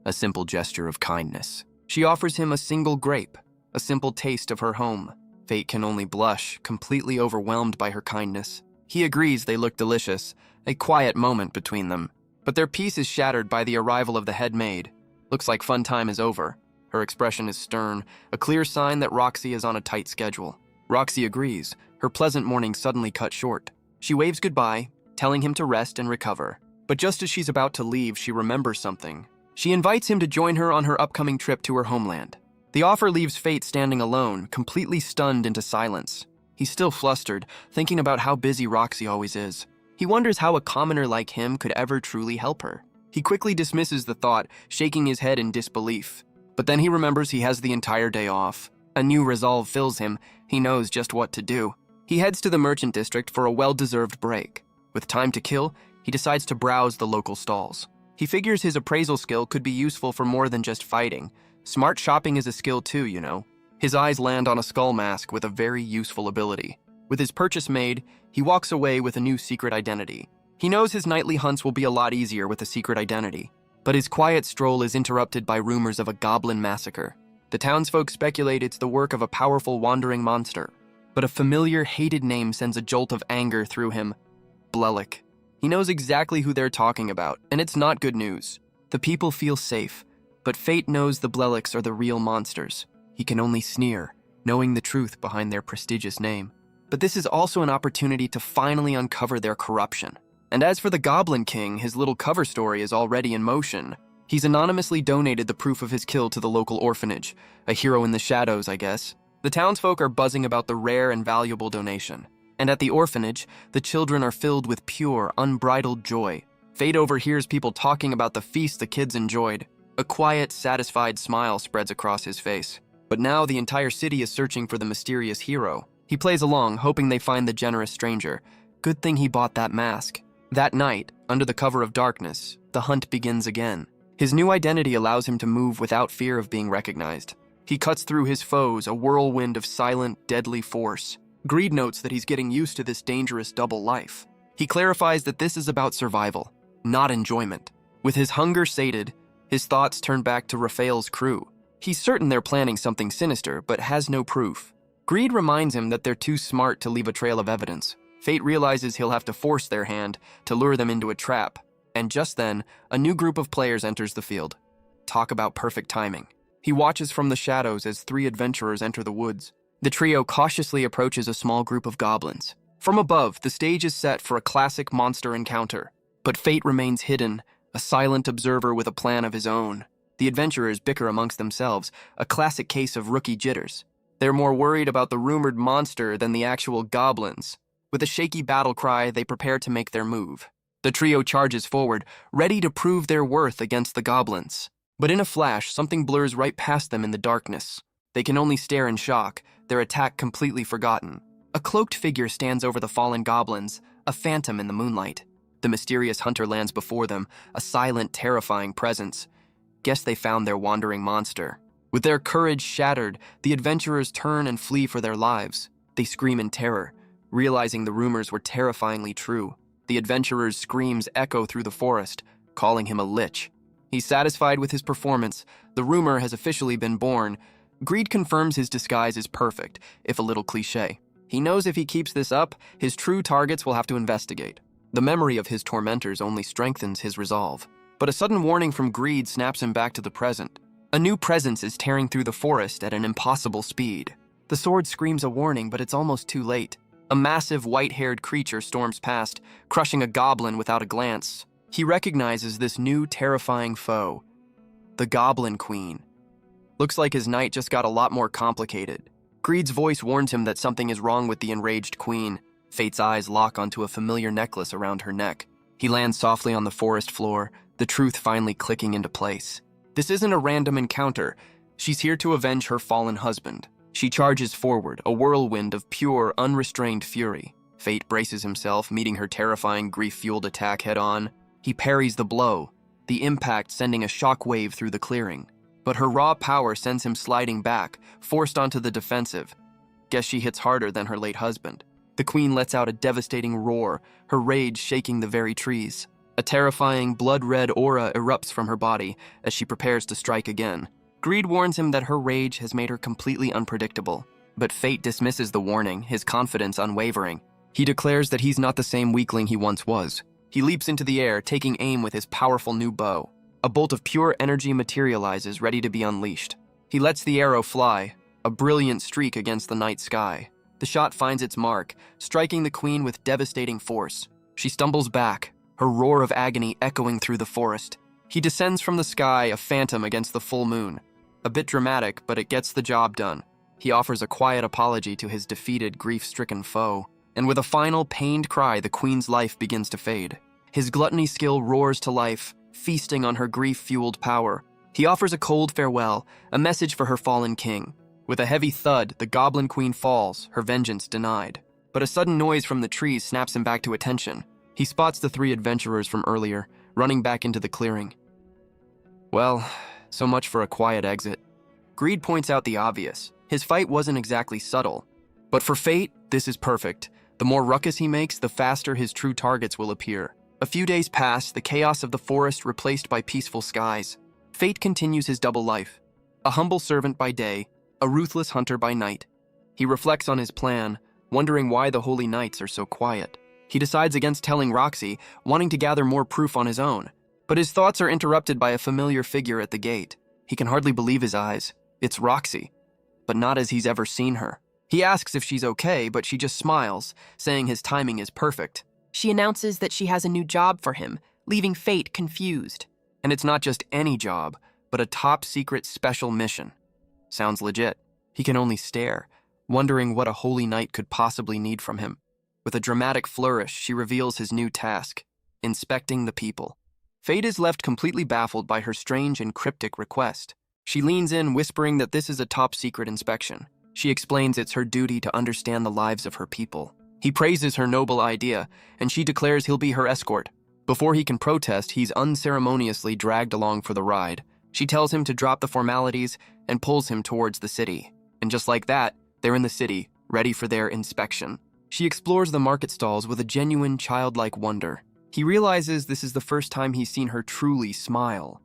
a simple gesture of kindness. She offers him a single grape, a simple taste of her home. Fate can only blush, completely overwhelmed by her kindness. He agrees they look delicious, a quiet moment between them. But their peace is shattered by the arrival of the head maid. Looks like fun time is over. Her expression is stern, a clear sign that Roxy is on a tight schedule. Roxy agrees, her pleasant morning suddenly cut short. She waves goodbye, telling him to rest and recover. But just as she's about to leave, she remembers something. She invites him to join her on her upcoming trip to her homeland. The offer leaves Fate standing alone, completely stunned into silence. He's still flustered, thinking about how busy Roxy always is. He wonders how a commoner like him could ever truly help her. He quickly dismisses the thought, shaking his head in disbelief. But then he remembers he has the entire day off. A new resolve fills him. He knows just what to do. He heads to the merchant district for a well-deserved break. With time to kill, he decides to browse the local stalls. He figures his appraisal skill could be useful for more than just fighting. Smart shopping is a skill too, you know. His eyes land on a skull mask with a very useful ability. With his purchase made, he walks away with a new secret identity. He knows his nightly hunts will be a lot easier with a secret identity. But his quiet stroll is interrupted by rumors of a goblin massacre. The townsfolk speculate it's the work of a powerful wandering monster. But a familiar, hated name sends a jolt of anger through him. Blelik. He knows exactly who they're talking about, and it's not good news. The people feel safe, but Fate knows the Bleliks are the real monsters. He can only sneer, knowing the truth behind their prestigious name. But this is also an opportunity to finally uncover their corruption. And as for the Goblin King, his little cover story is already in motion. He's anonymously donated the proof of his kill to the local orphanage, a hero in the shadows, I guess. The townsfolk are buzzing about the rare and valuable donation. And at the orphanage, the children are filled with pure, unbridled joy. Fate overhears people talking about the feast the kids enjoyed. A quiet, satisfied smile spreads across his face. But now the entire city is searching for the mysterious hero. He plays along, hoping they find the generous stranger. Good thing he bought that mask. That night, under the cover of darkness, the hunt begins again. His new identity allows him to move without fear of being recognized. He cuts through his foes, a whirlwind of silent, deadly force. Greed notes that he's getting used to this dangerous double life. He clarifies that this is about survival, not enjoyment. With his hunger sated, his thoughts turn back to Raphael's crew. He's certain they're planning something sinister, but has no proof. Greed reminds him that they're too smart to leave a trail of evidence. Fate realizes he'll have to force their hand to lure them into a trap. And just then, a new group of players enters the field. Talk about perfect timing. He watches from the shadows as 3 adventurers enter the woods. The trio cautiously approaches a small group of goblins. From above, the stage is set for a classic monster encounter. But Fate remains hidden, a silent observer with a plan of his own. The adventurers bicker amongst themselves, a classic case of rookie jitters. They're more worried about the rumored monster than the actual goblins. With a shaky battle cry, they prepare to make their move. The trio charges forward, ready to prove their worth against the goblins. But in a flash, something blurs right past them in the darkness. They can only stare in shock, their attack completely forgotten. A cloaked figure stands over the fallen goblins, a phantom in the moonlight. The mysterious hunter lands before them, a silent, terrifying presence. Guess they found their wandering monster. With their courage shattered, the adventurers turn and flee for their lives. They scream in terror, realizing the rumors were terrifyingly true. The adventurer's screams echo through the forest, calling him a lich. He's satisfied with his performance. The rumor has officially been born. Greed confirms his disguise is perfect, if a little cliché. He knows if he keeps this up, his true targets will have to investigate. The memory of his tormentors only strengthens his resolve. But a sudden warning from Greed snaps him back to the present. A new presence is tearing through the forest at an impossible speed. The sword screams a warning, but it's almost too late. A massive white-haired creature storms past, crushing a goblin without a glance. He recognizes this new terrifying foe, the Goblin Queen. Looks like his night just got a lot more complicated. Greed's voice warns him that something is wrong with the enraged queen. Fate's eyes lock onto a familiar necklace around her neck. He lands softly on the forest floor, the truth finally clicking into place. This isn't a random encounter. She's here to avenge her fallen husband. She charges forward, a whirlwind of pure, unrestrained fury. Fate braces himself, meeting her terrifying, grief-fueled attack head-on. He parries the blow, the impact sending a shockwave through the clearing. But her raw power sends him sliding back, forced onto the defensive. Guess she hits harder than her late husband. The queen lets out a devastating roar, her rage shaking the very trees. A terrifying, blood-red aura erupts from her body as she prepares to strike again. Greed warns him that her rage has made her completely unpredictable. But fate dismisses the warning, his confidence unwavering. He declares that he's not the same weakling he once was. He leaps into the air, taking aim with his powerful new bow. A bolt of pure energy materializes, ready to be unleashed. He lets the arrow fly, a brilliant streak against the night sky. The shot finds its mark, striking the queen with devastating force. She stumbles back, her roar of agony echoing through the forest. He descends from the sky, a phantom against the full moon. A bit dramatic, but it gets the job done. He offers a quiet apology to his defeated, grief-stricken foe. And with a final, pained cry, the queen's life begins to fade. His gluttony skill roars to life, feasting on her grief-fueled power. He offers a cold farewell, a message for her fallen king. With a heavy thud, the Goblin Queen falls, her vengeance denied. But a sudden noise from the trees snaps him back to attention. He spots the three adventurers from earlier, running back into the clearing. Well, so much for a quiet exit. Greed points out the obvious. His fight wasn't exactly subtle. But for Fate, this is perfect. The more ruckus he makes, the faster his true targets will appear. A few days pass, the chaos of the forest replaced by peaceful skies. Fate continues his double life. A humble servant by day, a ruthless hunter by night. He reflects on his plan, wondering why the Holy Knights are so quiet. He decides against telling Roxy, wanting to gather more proof on his own. But his thoughts are interrupted by a familiar figure at the gate. He can hardly believe his eyes. It's Roxy, but not as he's ever seen her. He asks if she's okay, but she just smiles, saying his timing is perfect. She announces that she has a new job for him, leaving Fate confused. And it's not just any job, but a top-secret special mission. Sounds legit. He can only stare, wondering what a holy knight could possibly need from him. With a dramatic flourish, she reveals his new task, inspecting the people. Fate is left completely baffled by her strange and cryptic request. She leans in, whispering that this is a top-secret inspection. She explains it's her duty to understand the lives of her people. He praises her noble idea, and she declares he'll be her escort. Before he can protest, he's unceremoniously dragged along for the ride. She tells him to drop the formalities and pulls him towards the city. And just like that, they're in the city, ready for their inspection. She explores the market stalls with a genuine childlike wonder. He realizes this is the first time he's seen her truly smile.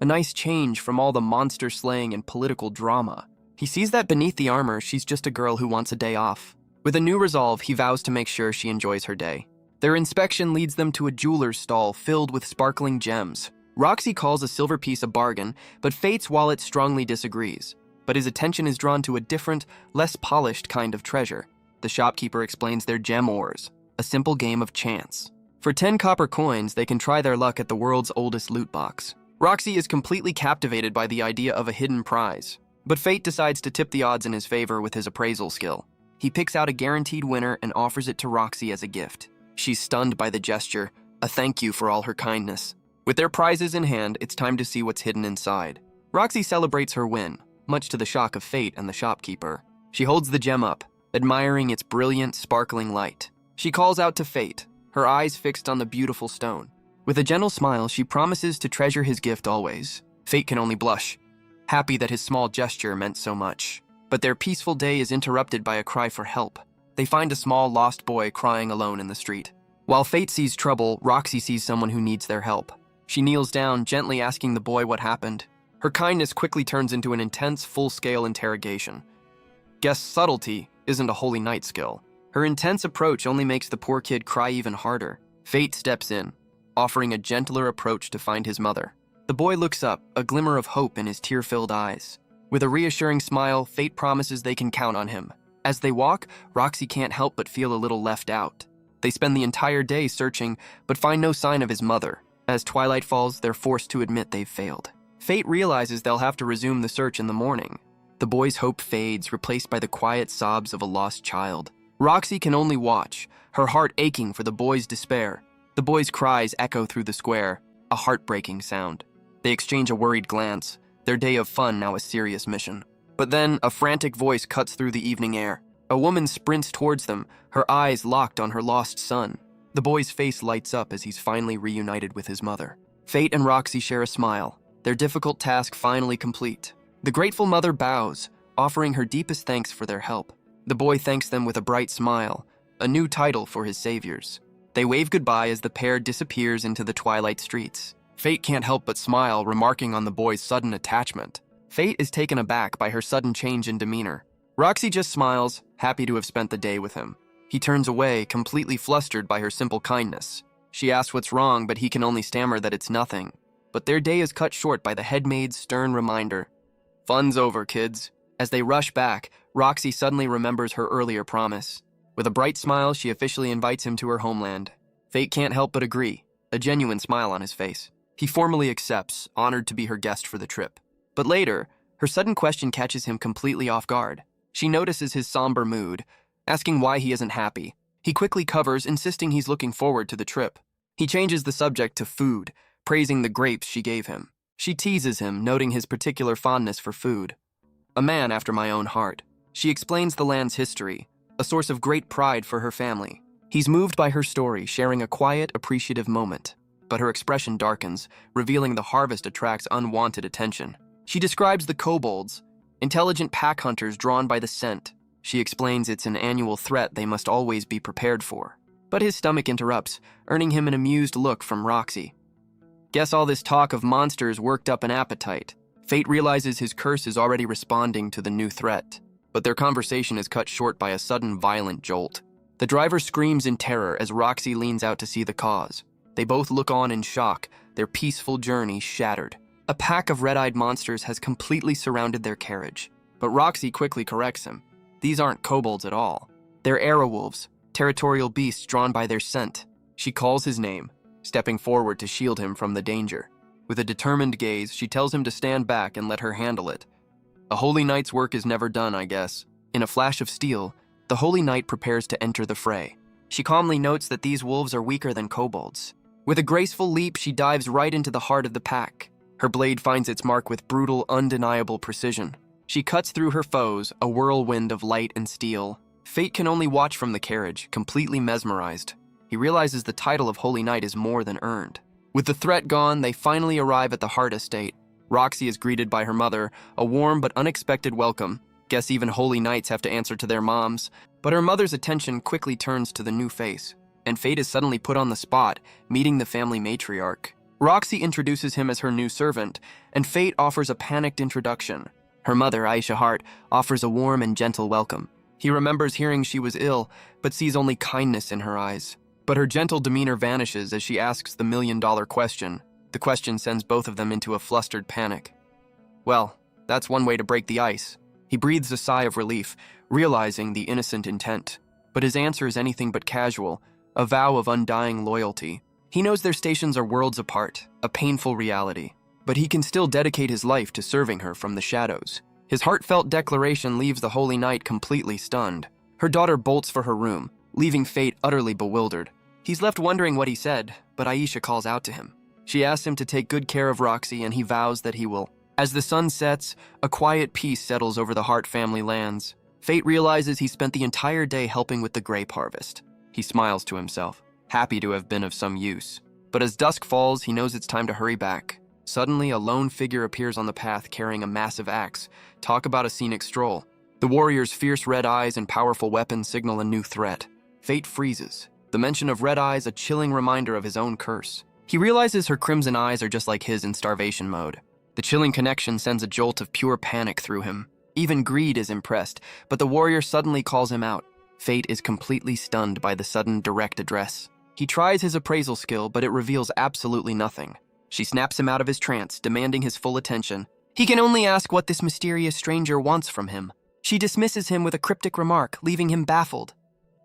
A nice change from all the monster slaying and political drama. He sees that beneath the armor, she's just a girl who wants a day off. With a new resolve, he vows to make sure she enjoys her day. Their inspection leads them to a jeweler's stall filled with sparkling gems. Roxy calls a silver piece a bargain, but Fate's wallet strongly disagrees. But his attention is drawn to a different, less polished kind of treasure. The shopkeeper explains their gem ores, a simple game of chance. For 10 copper coins, they can try their luck at the world's oldest loot box. Roxy is completely captivated by the idea of a hidden prize. But Fate decides to tip the odds in his favor with his appraisal skill. He picks out a guaranteed winner and offers it to Roxy as a gift. She's stunned by the gesture, a thank you for all her kindness. With their prizes in hand, it's time to see what's hidden inside. Roxy celebrates her win, much to the shock of Fate and the shopkeeper. She holds the gem up, admiring its brilliant, sparkling light. She calls out to Fate, her eyes fixed on the beautiful stone. With a gentle smile, she promises to treasure his gift always. Fate can only blush, happy that his small gesture meant so much. But their peaceful day is interrupted by a cry for help. They find a small, lost boy crying alone in the street. While Fate sees trouble, Roxy sees someone who needs their help. She kneels down, gently asking the boy what happened. Her kindness quickly turns into an intense, full-scale interrogation. Guess subtlety isn't a holy knight skill. Her intense approach only makes the poor kid cry even harder. Fate steps in, offering a gentler approach to find his mother. The boy looks up, a glimmer of hope in his tear-filled eyes. With a reassuring smile, Fate promises they can count on him. As they walk, Roxy can't help but feel a little left out. They spend the entire day searching, but find no sign of his mother. As twilight falls, they're forced to admit they've failed. Fate realizes they'll have to resume the search in the morning. The boy's hope fades, replaced by the quiet sobs of a lost child. Roxy can only watch, her heart aching for the boy's despair. The boy's cries echo through the square, a heartbreaking sound. They exchange a worried glance, their day of fun now a serious mission. But then, a frantic voice cuts through the evening air. A woman sprints towards them, her eyes locked on her lost son. The boy's face lights up as he's finally reunited with his mother. Fate and Roxy share a smile, their difficult task finally complete. The grateful mother bows, offering her deepest thanks for their help. The boy thanks them with a bright smile, a new title for his saviors. They wave goodbye as the pair disappears into the twilight streets. Fate can't help but smile, remarking on the boy's sudden attachment. Fate is taken aback by her sudden change in demeanor. Roxy just smiles, happy to have spent the day with him. He turns away, completely flustered by her simple kindness. She asks what's wrong, but he can only stammer that it's nothing. But their day is cut short by the headmaid's stern reminder. Fun's over, kids. As they rush back, Roxy suddenly remembers her earlier promise. With a bright smile, she officially invites him to her homeland. Fate can't help but agree, a genuine smile on his face. He formally accepts, honored to be her guest for the trip. But later, her sudden question catches him completely off guard. She notices his somber mood, asking why he isn't happy. He quickly covers, insisting he's looking forward to the trip. He changes the subject to food, praising the grapes she gave him. She teases him, noting his particular fondness for food. A man after my own heart. She explains the land's history, a source of great pride for her family. He's moved by her story, sharing a quiet, appreciative moment. But her expression darkens, revealing the harvest attracts unwanted attention. She describes the kobolds, intelligent pack hunters drawn by the scent. She explains it's an annual threat they must always be prepared for. But his stomach interrupts, earning him an amused look from Roxy. Guess all this talk of monsters worked up an appetite. Fate realizes his curse is already responding to the new threat. But their conversation is cut short by a sudden violent jolt. The driver screams in terror as Roxy leans out to see the cause. They both look on in shock, their peaceful journey shattered. A pack of red-eyed monsters has completely surrounded their carriage. But Roxy quickly corrects him. These aren't kobolds at all. They're arrowwolves, territorial beasts drawn by their scent. She calls his name, stepping forward to shield him from the danger. With a determined gaze, she tells him to stand back and let her handle it. A holy knight's work is never done, I guess. In a flash of steel, the holy knight prepares to enter the fray. She calmly notes that these wolves are weaker than kobolds. With a graceful leap, she dives right into the heart of the pack. Her blade finds its mark with brutal, undeniable precision. She cuts through her foes, a whirlwind of light and steel. Fate can only watch from the carriage, completely mesmerized. He realizes the title of Holy Knight is more than earned. With the threat gone, they finally arrive at the Heart Estate. Roxy is greeted by her mother, a warm but unexpected welcome. Guess even holy knights have to answer to their moms. But her mother's attention quickly turns to the new face, and Fate is suddenly put on the spot, meeting the family matriarch. Roxy introduces him as her new servant, and Fate offers a panicked introduction. Her mother, Aisha Hart, offers a warm and gentle welcome. He remembers hearing she was ill, but sees only kindness in her eyes. But her gentle demeanor vanishes as she asks the million-dollar question. The question sends both of them into a flustered panic. Well, that's one way to break the ice. He breathes a sigh of relief, realizing the innocent intent. But his answer is anything but casual, a vow of undying loyalty. He knows their stations are worlds apart, a painful reality. But he can still dedicate his life to serving her from the shadows. His heartfelt declaration leaves the Holy Knight completely stunned. Her daughter bolts for her room, leaving Fate utterly bewildered. He's left wondering what he said, but Aisha calls out to him. She asks him to take good care of Roxy, and he vows that he will. As the sun sets, a quiet peace settles over the Hart family lands. Fate realizes he spent the entire day helping with the grape harvest. He smiles to himself, happy to have been of some use. But as dusk falls, he knows it's time to hurry back. Suddenly, a lone figure appears on the path carrying a massive axe. Talk about a scenic stroll. The warrior's fierce red eyes and powerful weapon signal a new threat. Fate freezes. The mention of red eyes a chilling reminder of his own curse. He realizes her crimson eyes are just like his in starvation mode. The chilling connection sends a jolt of pure panic through him. Even greed is impressed, but the warrior suddenly calls him out. Fate is completely stunned by the sudden direct address. He tries his appraisal skill, but it reveals absolutely nothing. She snaps him out of his trance, demanding his full attention. He can only ask what this mysterious stranger wants from him. She dismisses him with a cryptic remark, leaving him baffled.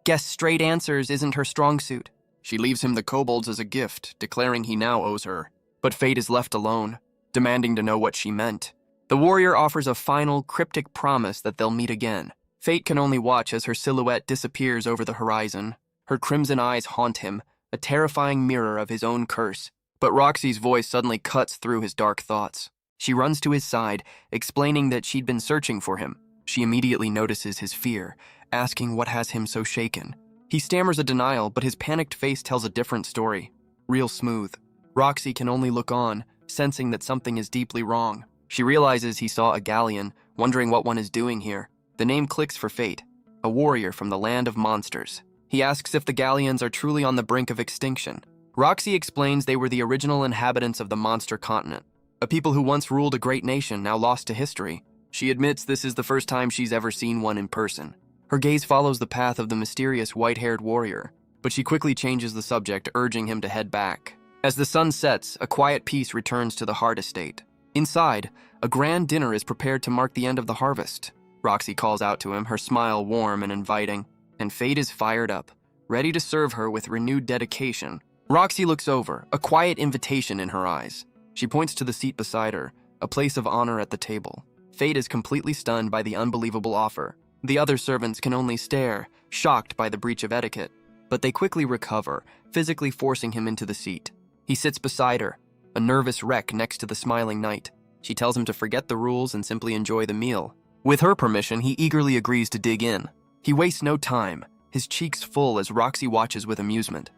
Guess straight answers isn't her strong suit. She leaves him the kobolds as a gift, declaring he now owes her. But Fate is left alone, demanding to know what she meant. The warrior offers a final, cryptic promise that they'll meet again. Fate can only watch as her silhouette disappears over the horizon. Her crimson eyes haunt him, a terrifying mirror of his own curse. But Roxy's voice suddenly cuts through his dark thoughts. She runs to his side, explaining that she'd been searching for him. She immediately notices his fear, asking what has him so shaken. He stammers a denial, but his panicked face tells a different story. Real smooth. Roxy can only look on, sensing that something is deeply wrong. She realizes he saw a galleon, wondering what one is doing here. The name clicks for Fate, a warrior from the land of monsters. He asks if the galleons are truly on the brink of extinction. Roxy explains they were the original inhabitants of the monster continent, a people who once ruled a great nation now lost to history. She admits this is the first time she's ever seen one in person. Her gaze follows the path of the mysterious white-haired warrior, but she quickly changes the subject, urging him to head back. As the sun sets, a quiet peace returns to the Hart estate. Inside, a grand dinner is prepared to mark the end of the harvest. Roxy calls out to him, her smile warm and inviting, and Fate is fired up, ready to serve her with renewed dedication. Roxy looks over, a quiet invitation in her eyes. She points to the seat beside her, a place of honor at the table. Fate is completely stunned by the unbelievable offer. The other servants can only stare, shocked by the breach of etiquette. But they quickly recover, physically forcing him into the seat. He sits beside her, a nervous wreck next to the smiling knight. She tells him to forget the rules and simply enjoy the meal. With her permission, he eagerly agrees to dig in. He wastes no time, his cheeks full as Roxy watches with amusement.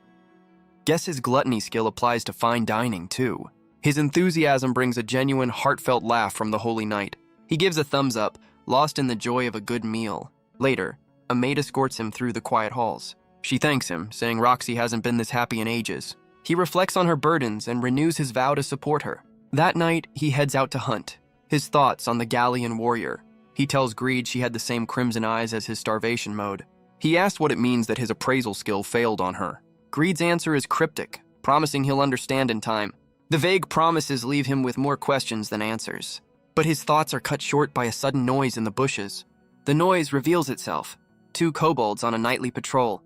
Guess his gluttony skill applies to fine dining, too. His enthusiasm brings a genuine, heartfelt laugh from the holy knight. He gives a thumbs up, lost in the joy of a good meal. Later, a maid escorts him through the quiet halls. She thanks him, saying Roxy hasn't been this happy in ages. He reflects on her burdens and renews his vow to support her. That night, he heads out to hunt. His thoughts on the galleon warrior. He tells Greed she had the same crimson eyes as his starvation mode. He asks what it means that his appraisal skill failed on her. Greed's answer is cryptic, promising he'll understand in time. The vague promises leave him with more questions than answers. But his thoughts are cut short by a sudden noise in the bushes. The noise reveals itself. 2 kobolds on a nightly patrol.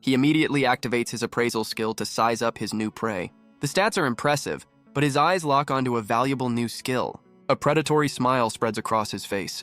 He immediately activates his appraisal skill to size up his new prey. The stats are impressive, but his eyes lock onto a valuable new skill. A predatory smile spreads across his face.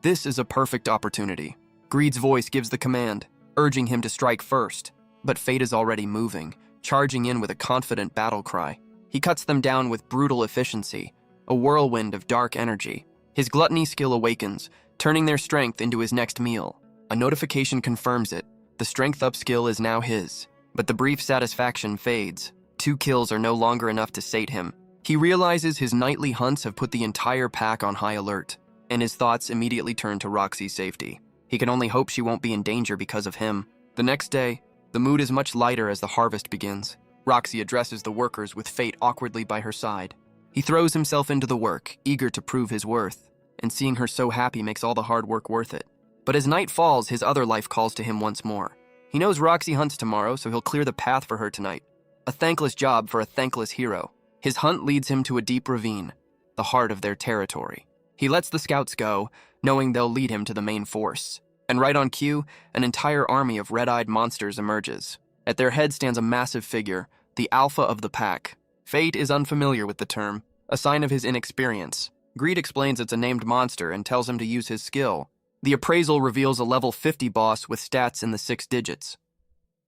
This is a perfect opportunity. Greed's voice gives the command, urging him to strike first. But Fate is already moving, charging in with a confident battle cry. He cuts them down with brutal efficiency, a whirlwind of dark energy. His gluttony skill awakens, turning their strength into his next meal. A notification confirms it. The strength up skill is now his. But the brief satisfaction fades. 2 kills are no longer enough to sate him. He realizes his nightly hunts have put the entire pack on high alert, and his thoughts immediately turn to Roxy's safety. He can only hope she won't be in danger because of him. The next day, the mood is much lighter as the harvest begins. Roxy addresses the workers with Fate awkwardly by her side. He throws himself into the work, eager to prove his worth, and seeing her so happy makes all the hard work worth it. But as night falls, his other life calls to him once more. He knows Roxy hunts tomorrow, so he'll clear the path for her tonight. A thankless job for a thankless hero. His hunt leads him to a deep ravine, the heart of their territory. He lets the scouts go, knowing they'll lead him to the main force. And right on cue, an entire army of red-eyed monsters emerges. At their head stands a massive figure, the alpha of the pack. Fate is unfamiliar with the term, a sign of his inexperience. Greed explains it's a named monster and tells him to use his skill. The appraisal reveals a level 50 boss with stats in the 6 digits.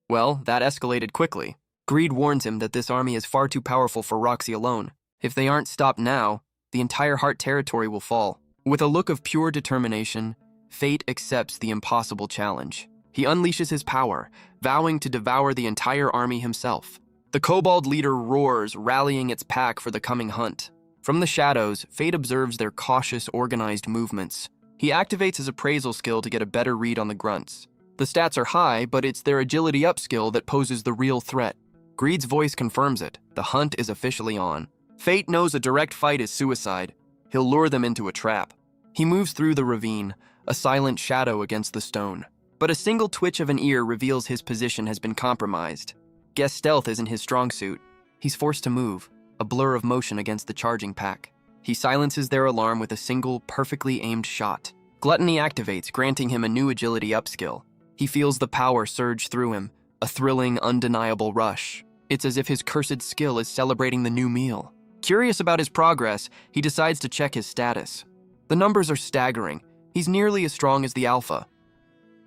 Well, that escalated quickly. Greed warns him that this army is far too powerful for Roxy alone. If they aren't stopped now, The entire heart territory will fall. With a look of pure determination, Fate accepts the impossible challenge. He unleashes his power, vowing to devour the entire army himself. The kobold leader roars, rallying its pack for the coming hunt. From the shadows, Fate observes their cautious, organized movements. He activates his appraisal skill to get a better read on the grunts. The stats are high, but it's their agility up skill that poses the real threat. Greed's voice confirms it. The hunt is officially on. Fate knows a direct fight is suicide. He'll lure them into a trap. He moves through the ravine, a silent shadow against the stone. But a single twitch of an ear reveals his position has been compromised. Guess stealth isn't his strong suit. He's forced to move, a blur of motion against the charging pack. He silences their alarm with a single, perfectly aimed shot. Gluttony activates, granting him a new agility upskill. He feels the power surge through him, a thrilling, undeniable rush. It's as if his cursed skill is celebrating the new meal. Curious about his progress, he decides to check his status. The numbers are staggering. He's nearly as strong as the alpha.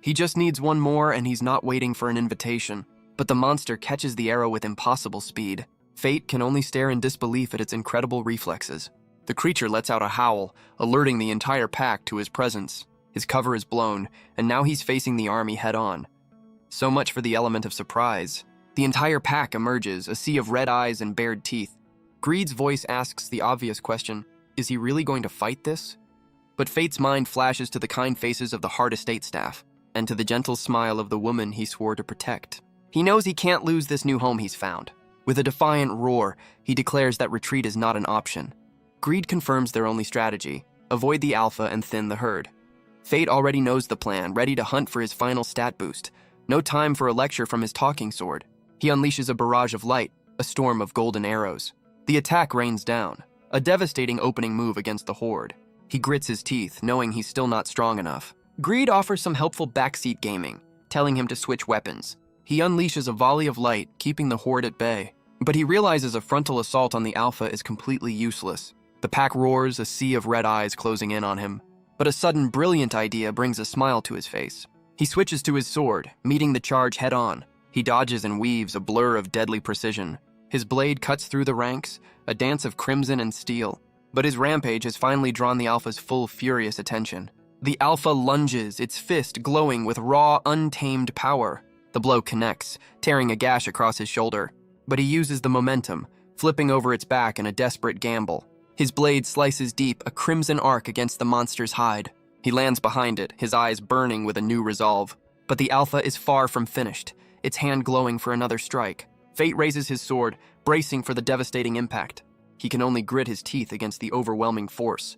He just needs one more and he's not waiting for an invitation. But the monster catches the arrow with impossible speed. Fate can only stare in disbelief at its incredible reflexes. The creature lets out a howl, alerting the entire pack to his presence. His cover is blown, and now he's facing the army head-on. So much for the element of surprise. The entire pack emerges, a sea of red eyes and bared teeth. Greed's voice asks the obvious question, is he really going to fight this? But Fate's mind flashes to the kind faces of the Hard Estate staff, and to the gentle smile of the woman he swore to protect. He knows he can't lose this new home he's found. With a defiant roar, he declares that retreat is not an option. Greed confirms their only strategy, avoid the alpha and thin the herd. Fate already knows the plan, ready to hunt for his final stat boost. No time for a lecture from his talking sword. He unleashes a barrage of light, a storm of golden arrows. The attack rains down, a devastating opening move against the horde. He grits his teeth, knowing he's still not strong enough. Greed offers some helpful backseat gaming, telling him to switch weapons. He unleashes a volley of light, keeping the horde at bay. But he realizes a frontal assault on the alpha is completely useless. The pack roars, a sea of red eyes closing in on him. But a sudden, brilliant idea brings a smile to his face. He switches to his sword, meeting the charge head-on. He dodges and weaves, a blur of deadly precision. His blade cuts through the ranks, a dance of crimson and steel. But his rampage has finally drawn the alpha's full, furious attention. The alpha lunges, its fist glowing with raw, untamed power. The blow connects, tearing a gash across his shoulder. But he uses the momentum, flipping over its back in a desperate gamble. His blade slices deep, a crimson arc against the monster's hide. He lands behind it, his eyes burning with a new resolve. But the alpha is far from finished, its hand glowing for another strike. Fate raises his sword, bracing for the devastating impact. He can only grit his teeth against the overwhelming force.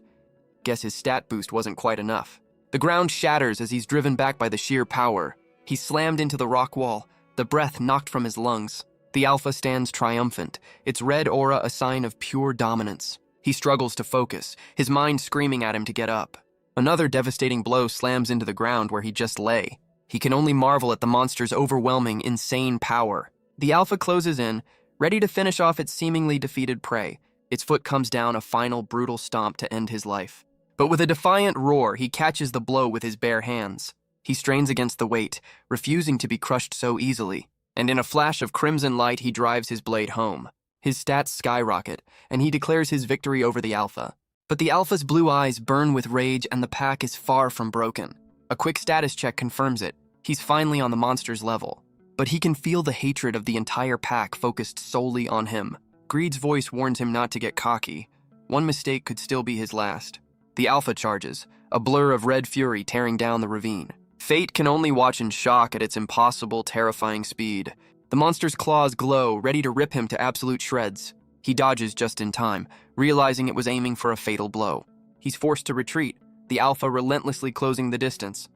Guess his stat boost wasn't quite enough. The ground shatters as he's driven back by the sheer power. He slammed into the rock wall, the breath knocked from his lungs. The alpha stands triumphant, its red aura a sign of pure dominance. He struggles to focus, his mind screaming at him to get up. Another devastating blow slams into the ground where he just lay. He can only marvel at the monster's overwhelming, insane power. The alpha closes in, ready to finish off its seemingly defeated prey. Its foot comes down, a final brutal stomp to end his life. But with a defiant roar, he catches the blow with his bare hands. He strains against the weight, refusing to be crushed so easily. And in a flash of crimson light, he drives his blade home. His stats skyrocket, and he declares his victory over the alpha. But the alpha's blue eyes burn with rage, and the pack is far from broken. A quick status check confirms it. He's finally on the monster's level. But he can feel the hatred of the entire pack focused solely on him. Greed's voice warns him not to get cocky. One mistake could still be his last. The alpha charges, a blur of red fury tearing down the ravine. Fate can only watch in shock at its impossible, terrifying speed. The monster's claws glow, ready to rip him to absolute shreds. He dodges just in time, realizing it was aiming for a fatal blow. He's forced to retreat, the alpha relentlessly closing the distance.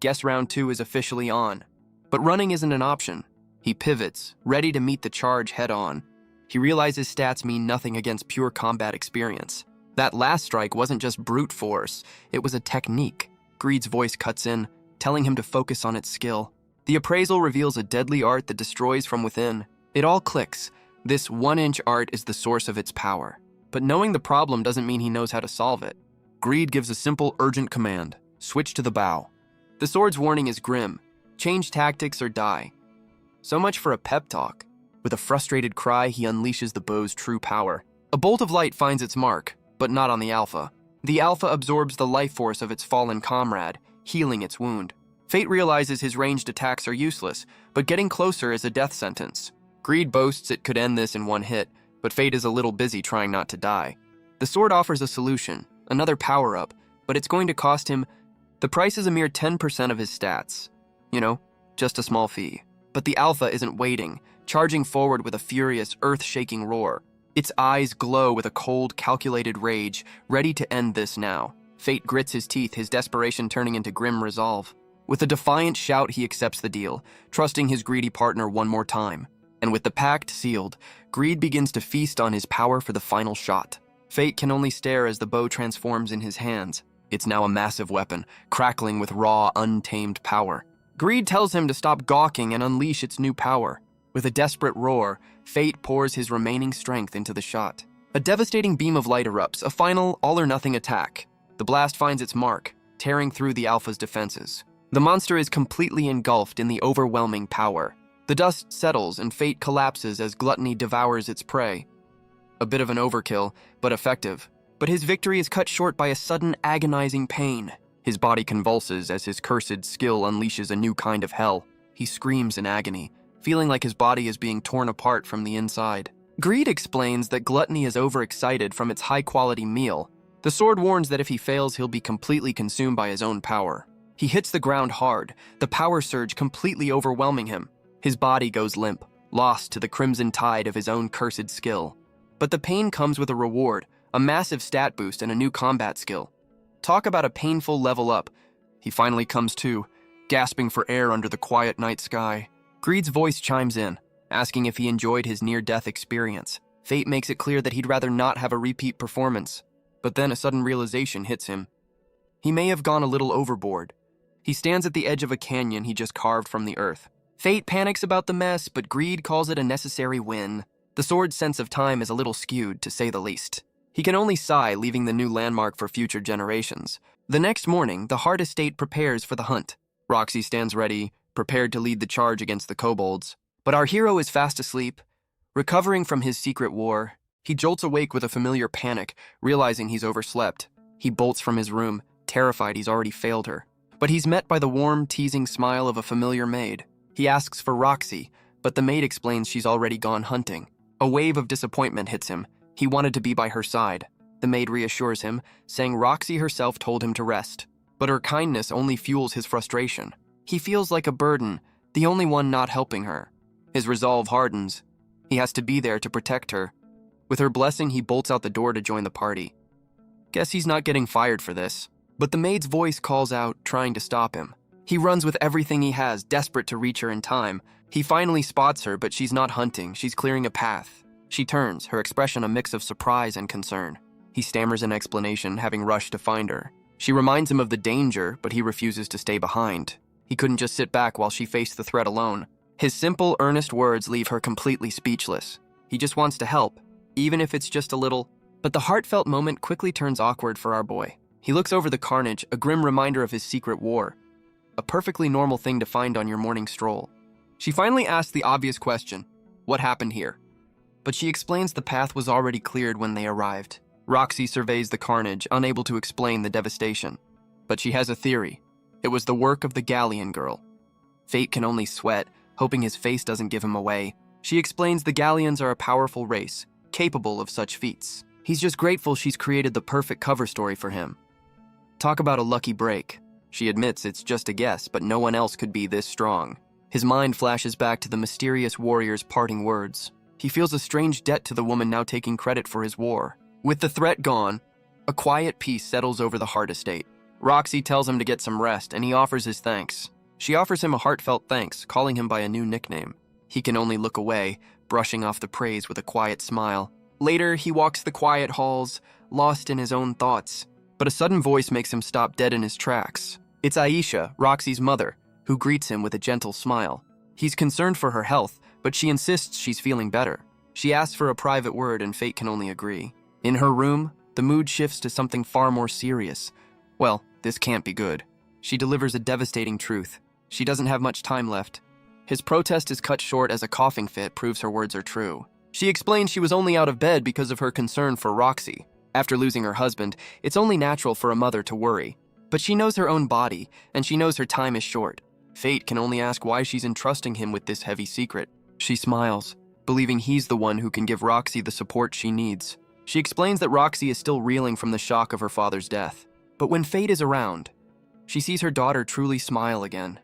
Guess round 2 is officially on. But running isn't an option. He pivots, ready to meet the charge head-on. He realizes stats mean nothing against pure combat experience. That last strike wasn't just brute force, it was a technique. Greed's voice cuts in, telling him to focus on its skill. The appraisal reveals a deadly art that destroys from within. It all clicks. This 1-inch art is the source of its power. But knowing the problem doesn't mean he knows how to solve it. Greed gives a simple, urgent command. Switch to the bow. The sword's warning is grim. Change tactics or die. So much for a pep talk. With a frustrated cry, he unleashes the bow's true power. A bolt of light finds its mark, but not on the Alpha. The Alpha absorbs the life force of its fallen comrade, healing its wound. Fate realizes his ranged attacks are useless, but getting closer is a death sentence. Greed boasts it could end this in one hit, but Fate is a little busy trying not to die. The sword offers a solution, another power-up, but it's going to cost him. The price is a mere 10% of his stats. You know, just a small fee. But the Alpha isn't waiting, charging forward with a furious, earth-shaking roar. Its eyes glow with a cold, calculated rage, ready to end this now. Fate grits his teeth, his desperation turning into grim resolve. With a defiant shout, he accepts the deal, trusting his greedy partner one more time. And with the pact sealed, Greed begins to feast on his power for the final shot. Fate can only stare as the bow transforms in his hands. It's now a massive weapon, crackling with raw, untamed power. Greed tells him to stop gawking and unleash its new power. With a desperate roar, Fate pours his remaining strength into the shot. A devastating beam of light erupts, a final all-or-nothing attack. The blast finds its mark, tearing through the Alpha's defenses. The monster is completely engulfed in the overwhelming power. The dust settles and Fate collapses as Gluttony devours its prey. A bit of an overkill, but effective. But his victory is cut short by a sudden agonizing pain. His body convulses as his cursed skill unleashes a new kind of hell. He screams in agony, feeling like his body is being torn apart from the inside. Greed explains that Gluttony is overexcited from its high-quality meal. The sword warns that if he fails, he'll be completely consumed by his own power. He hits the ground hard, the power surge completely overwhelming him. His body goes limp, lost to the crimson tide of his own cursed skill. But the pain comes with a reward, a massive stat boost and a new combat skill. Talk about a painful level up. He finally comes to, gasping for air under the quiet night sky. Greed's voice chimes in, asking if he enjoyed his near-death experience. Fate makes it clear that he'd rather not have a repeat performance. But then a sudden realization hits him. He may have gone a little overboard. He stands at the edge of a canyon he just carved from the earth. Fate panics about the mess, but Greed calls it a necessary win. The sword's sense of time is a little skewed, to say the least. He can only sigh, leaving the new landmark for future generations. The next morning, the Heart Estate prepares for the hunt. Roxy stands ready, prepared to lead the charge against the kobolds. But our hero is fast asleep. Recovering from his secret war, he jolts awake with a familiar panic, realizing he's overslept. He bolts from his room, terrified he's already failed her. But he's met by the warm, teasing smile of a familiar maid. He asks for Roxy, but the maid explains she's already gone hunting. A wave of disappointment hits him. He wanted to be by her side. The maid reassures him, saying Roxy herself told him to rest. But her kindness only fuels his frustration. He feels like a burden, the only one not helping her. His resolve hardens. He has to be there to protect her. With her blessing, he bolts out the door to join the party. Guess he's not getting fired for this. But the maid's voice calls out, trying to stop him. He runs with everything he has, desperate to reach her in time. He finally spots her, but she's not hunting, she's clearing a path. She turns, her expression a mix of surprise and concern. He stammers an explanation, having rushed to find her. She reminds him of the danger, but he refuses to stay behind. He couldn't just sit back while she faced the threat alone. His simple, earnest words leave her completely speechless. He just wants to help, even if it's just a little. But the heartfelt moment quickly turns awkward for our boy. He looks over the carnage, a grim reminder of his secret war. A perfectly normal thing to find on your morning stroll. She finally asks the obvious question, what happened here? But she explains the path was already cleared when they arrived. Roxy surveys the carnage, unable to explain the devastation. But she has a theory. It was the work of the Galleon girl. Fate can only sweat, hoping his face doesn't give him away. She explains the Galleons are a powerful race, capable of such feats. He's just grateful she's created the perfect cover story for him. Talk about a lucky break. She admits it's just a guess, but no one else could be this strong. His mind flashes back to the mysterious warrior's parting words. He feels a strange debt to the woman now taking credit for his war. With the threat gone, a quiet peace settles over the Heart Estate. Roxy tells him to get some rest, and he offers his thanks. She offers him a heartfelt thanks, calling him by a new nickname. He can only look away, brushing off the praise with a quiet smile. Later, he walks the quiet halls, lost in his own thoughts. But a sudden voice makes him stop dead in his tracks. It's Aisha, Roxy's mother, who greets him with a gentle smile. He's concerned for her health, but she insists she's feeling better. She asks for a private word, and Fate can only agree. In her room, the mood shifts to something far more serious. Well, this can't be good. She delivers a devastating truth. She doesn't have much time left. His protest is cut short as a coughing fit proves her words are true. She explains she was only out of bed because of her concern for Roxy. After losing her husband, it's only natural for a mother to worry. But she knows her own body, and she knows her time is short. Fate can only ask why she's entrusting him with this heavy secret. She smiles, believing he's the one who can give Roxy the support she needs. She explains that Roxy is still reeling from the shock of her father's death. But when Fate is around, she sees her daughter truly smile again.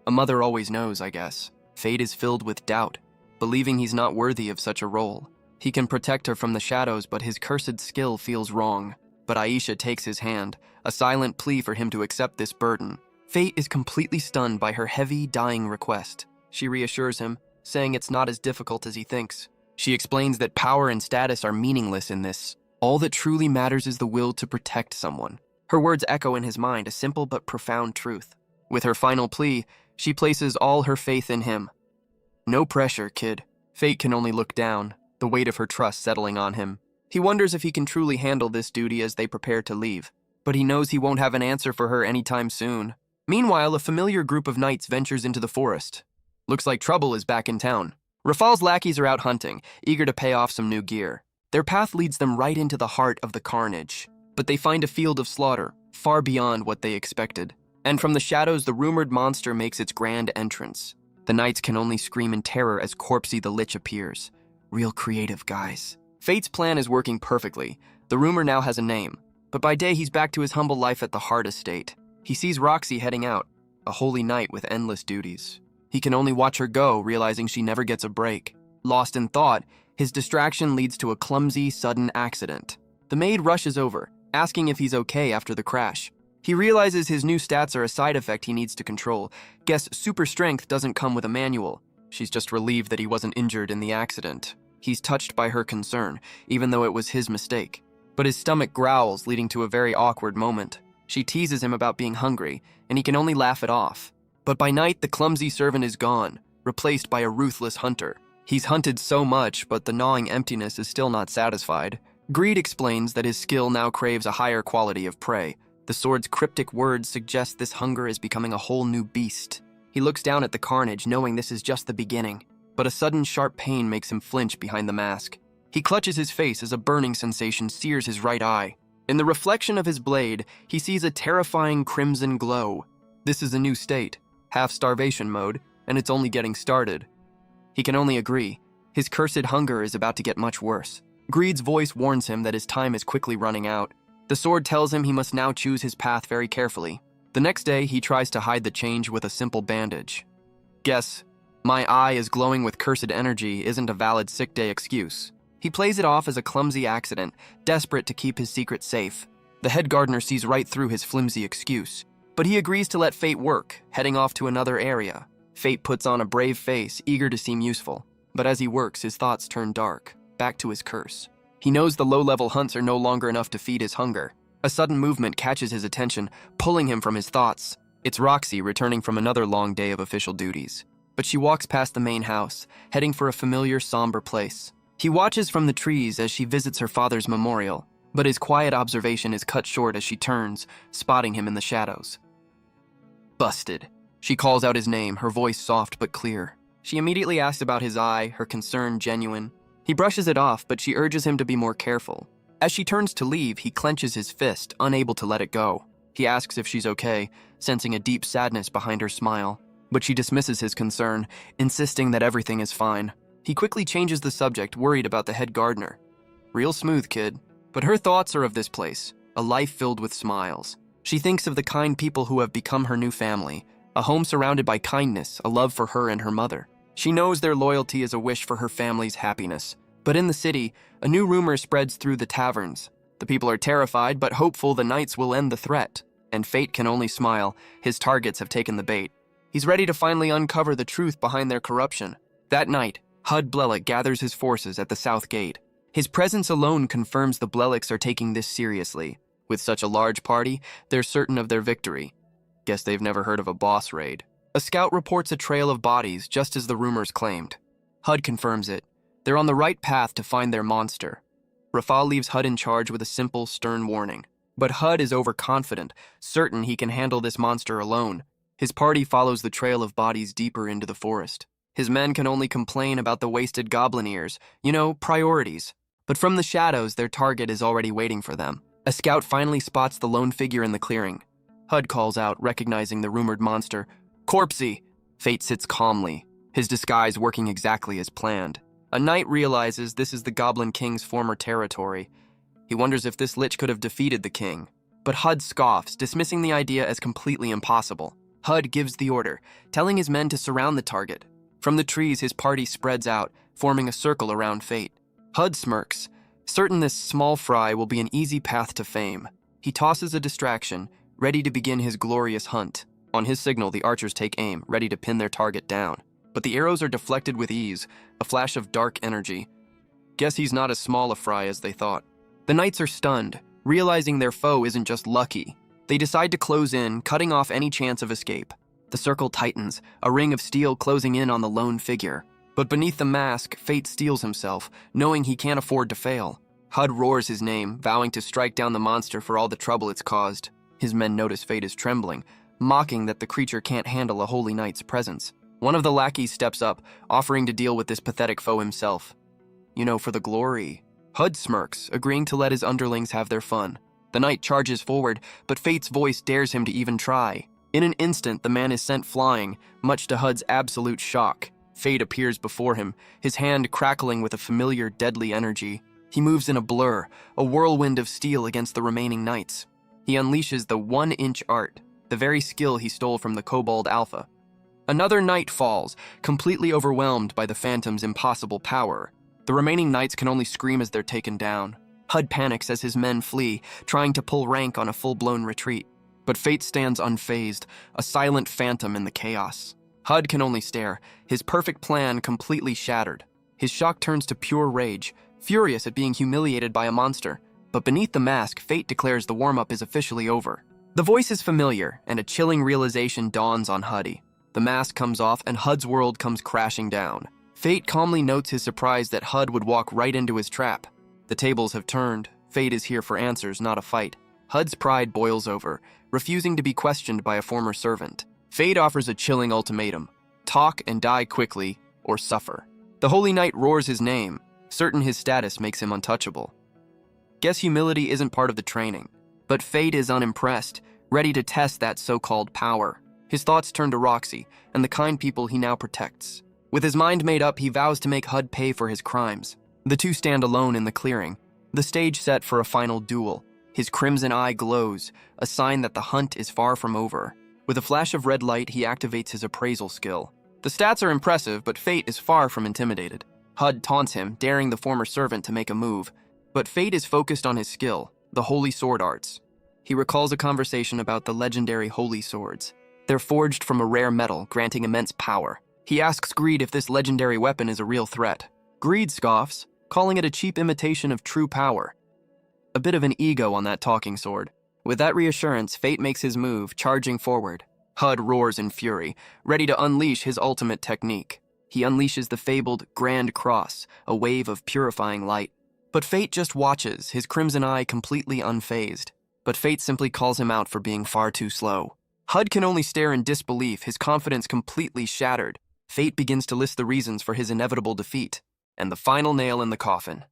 A mother always knows, I guess. Fate is filled with doubt, believing he's not worthy of such a role. He can protect her from the shadows, but his cursed skill feels wrong. But Aisha takes his hand, a silent plea for him to accept this burden. Fate is completely stunned by her heavy, dying request. She reassures him, saying it's not as difficult as he thinks. She explains that power and status are meaningless in this. All that truly matters is the will to protect someone. Her words echo in his mind, a simple but profound truth. With her final plea, she places all her faith in him. No pressure, kid. Fate can only look down, the weight of her trust settling on him. He wonders if he can truly handle this duty as they prepare to leave, but he knows he won't have an answer for her anytime soon. Meanwhile, a familiar group of knights ventures into the forest. Looks like trouble is back in town. Rafal's lackeys are out hunting, eager to pay off some new gear. Their path leads them right into the heart of the carnage, but they find a field of slaughter, far beyond what they expected. And from the shadows, the rumored monster makes its grand entrance. The knights can only scream in terror as Corpsey the Lich appears. Real creative, guys. Fate's plan is working perfectly. The rumor now has a name, but by day he's back to his humble life at the Heart Estate. He sees Roxy heading out, a holy knight with endless duties. He can only watch her go, realizing she never gets a break. Lost in thought, his distraction leads to a clumsy, sudden accident. The maid rushes over, asking if he's okay after the crash. He realizes his new stats are a side effect he needs to control. Guess super strength doesn't come with a manual. She's just relieved that he wasn't injured in the accident. He's touched by her concern, even though it was his mistake. But his stomach growls, leading to a very awkward moment. She teases him about being hungry, and he can only laugh it off. But by night, the clumsy servant is gone, replaced by a ruthless hunter. He's hunted so much, but the gnawing emptiness is still not satisfied. Greed explains that his skill now craves a higher quality of prey. The sword's cryptic words suggest this hunger is becoming a whole new beast. He looks down at the carnage, knowing this is just the beginning. But a sudden sharp pain makes him flinch behind the mask. He clutches his face as a burning sensation sears his right eye. In the reflection of his blade, he sees a terrifying crimson glow. This is a new state, half starvation mode, and it's only getting started. He can only agree. His cursed hunger is about to get much worse. Greed's voice warns him that his time is quickly running out. The sword tells him he must now choose his path very carefully. The next day, he tries to hide the change with a simple bandage. Guess, my eye is glowing with cursed energy isn't a valid sick day excuse. He plays it off as a clumsy accident, desperate to keep his secret safe. The head gardener sees right through his flimsy excuse, but he agrees to let fate work, heading off to another area. Fate puts on a brave face, eager to seem useful, but as he works, his thoughts turn dark, back to his curse. He knows the low-level hunts are no longer enough to feed his hunger. A sudden movement catches his attention, pulling him from his thoughts. It's Roxy returning from another long day of official duties. But she walks past the main house, heading for a familiar, somber place. He watches from the trees as she visits her father's memorial, but his quiet observation is cut short as she turns, spotting him in the shadows. Busted. She calls out his name, her voice soft but clear. She immediately asks about his eye, her concern genuine. He brushes it off, but she urges him to be more careful. As she turns to leave, he clenches his fist, unable to let it go. He asks if she's okay, sensing a deep sadness behind her smile. But she dismisses his concern, insisting that everything is fine. He quickly changes the subject, worried about the head gardener. Real smooth, kid. But her thoughts are of this place, a life filled with smiles. She thinks of the kind people who have become her new family, a home surrounded by kindness, a love for her and her mother. She knows their loyalty is a wish for her family's happiness. But in the city, a new rumor spreads through the taverns. The people are terrified, but hopeful the knights will end the threat. And fate can only smile. His targets have taken the bait. He's ready to finally uncover the truth behind their corruption. That night, Hud Blelick gathers his forces at the south gate. His presence alone confirms the Blelicks are taking this seriously. With such a large party, they're certain of their victory. Guess they've never heard of a boss raid. A scout reports a trail of bodies, just as the rumors claimed. Hud confirms it. They're on the right path to find their monster. Rafal leaves Hud in charge with a simple, stern warning. But Hud is overconfident, certain he can handle this monster alone. His party follows the trail of bodies deeper into the forest. His men can only complain about the wasted goblin ears, priorities. But from the shadows, their target is already waiting for them. A scout finally spots the lone figure in the clearing. Hud calls out, recognizing the rumored monster. "Corpsey!" Fate sits calmly, his disguise working exactly as planned. A knight realizes this is the Goblin King's former territory. He wonders if this lich could have defeated the king. But Hud scoffs, dismissing the idea as completely impossible. Hud gives the order, telling his men to surround the target. From the trees, his party spreads out, forming a circle around Fate. Hud smirks, certain this small fry will be an easy path to fame. He tosses a distraction, ready to begin his glorious hunt. On his signal, the archers take aim, ready to pin their target down. But the arrows are deflected with ease, a flash of dark energy. Guess he's not as small a fry as they thought. The knights are stunned, realizing their foe isn't just lucky. They decide to close in, cutting off any chance of escape. The circle tightens, a ring of steel closing in on the lone figure. But beneath the mask, Fate steels himself, knowing he can't afford to fail. Hud roars his name, vowing to strike down the monster for all the trouble it's caused. His men notice Fate is trembling, mocking that the creature can't handle a holy knight's presence. One of the lackeys steps up, offering to deal with this pathetic foe himself. "You know, for the glory." Hud smirks, agreeing to let his underlings have their fun. The knight charges forward, but Fate's voice dares him to even try. In an instant, the man is sent flying, much to Hud's absolute shock. Fate appears before him, his hand crackling with a familiar, deadly energy. He moves in a blur, a whirlwind of steel against the remaining knights. He unleashes the 1-inch art, the very skill he stole from the Kobold Alpha. Another knight falls, completely overwhelmed by the Phantom's impossible power. The remaining knights can only scream as they're taken down. Hud panics as his men flee, trying to pull rank on a full-blown retreat. But Fate stands unfazed, a silent phantom in the chaos. Hud can only stare, his perfect plan completely shattered. His shock turns to pure rage, furious at being humiliated by a monster. But beneath the mask, Fate declares the warm-up is officially over. The voice is familiar, and a chilling realization dawns on Huddy. The mask comes off, and Hud's world comes crashing down. Fate calmly notes his surprise that Hud would walk right into his trap. The tables have turned. Fate is here for answers, not a fight. Hud's pride boils over, refusing to be questioned by a former servant. Fate offers a chilling ultimatum: talk and die quickly, or suffer. The Holy Knight roars his name, certain his status makes him untouchable. Guess humility isn't part of the training. But Fate is unimpressed, ready to test that so-called power. His thoughts turn to Roxy, and the kind people he now protects. With his mind made up, he vows to make Hud pay for his crimes. The two stand alone in the clearing, the stage set for a final duel. His crimson eye glows, a sign that the hunt is far from over. With a flash of red light, he activates his appraisal skill. The stats are impressive, but Fate is far from intimidated. Hud taunts him, daring the former servant to make a move. But Fate is focused on his skill, the holy sword arts. He recalls a conversation about the legendary holy swords. They're forged from a rare metal, granting immense power. He asks Greed if this legendary weapon is a real threat. Greed scoffs, calling it a cheap imitation of true power. A bit of an ego on that talking sword. With that reassurance, Fate makes his move, charging forward. Hud roars in fury, ready to unleash his ultimate technique. He unleashes the fabled Grand Cross, a wave of purifying light. But Fate just watches, his crimson eye completely unfazed. But Fate simply calls him out for being far too slow. Hud can only stare in disbelief, his confidence completely shattered. Fate begins to list the reasons for his inevitable defeat, and the final nail in the coffin.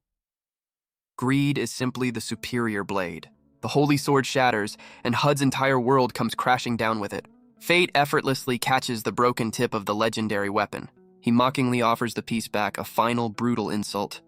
Greed is simply the superior blade. The holy sword shatters, and Hud's entire world comes crashing down with it. Fate effortlessly catches the broken tip of the legendary weapon. He mockingly offers the piece back, a final brutal insult.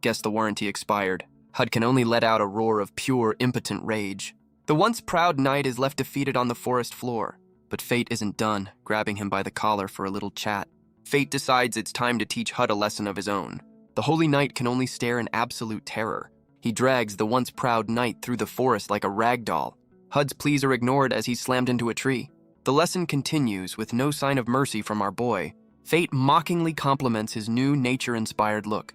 Guess the warranty expired. Hud can only let out a roar of pure, impotent rage. The once proud knight is left defeated on the forest floor. But Fate isn't done, grabbing him by the collar for a little chat. Fate decides it's time to teach Hud a lesson of his own. The holy knight can only stare in absolute terror. He drags the once proud knight through the forest like a rag doll. Hud's pleas are ignored as he's slammed into a tree. The lesson continues with no sign of mercy from our boy. Fate mockingly compliments his new nature-inspired look.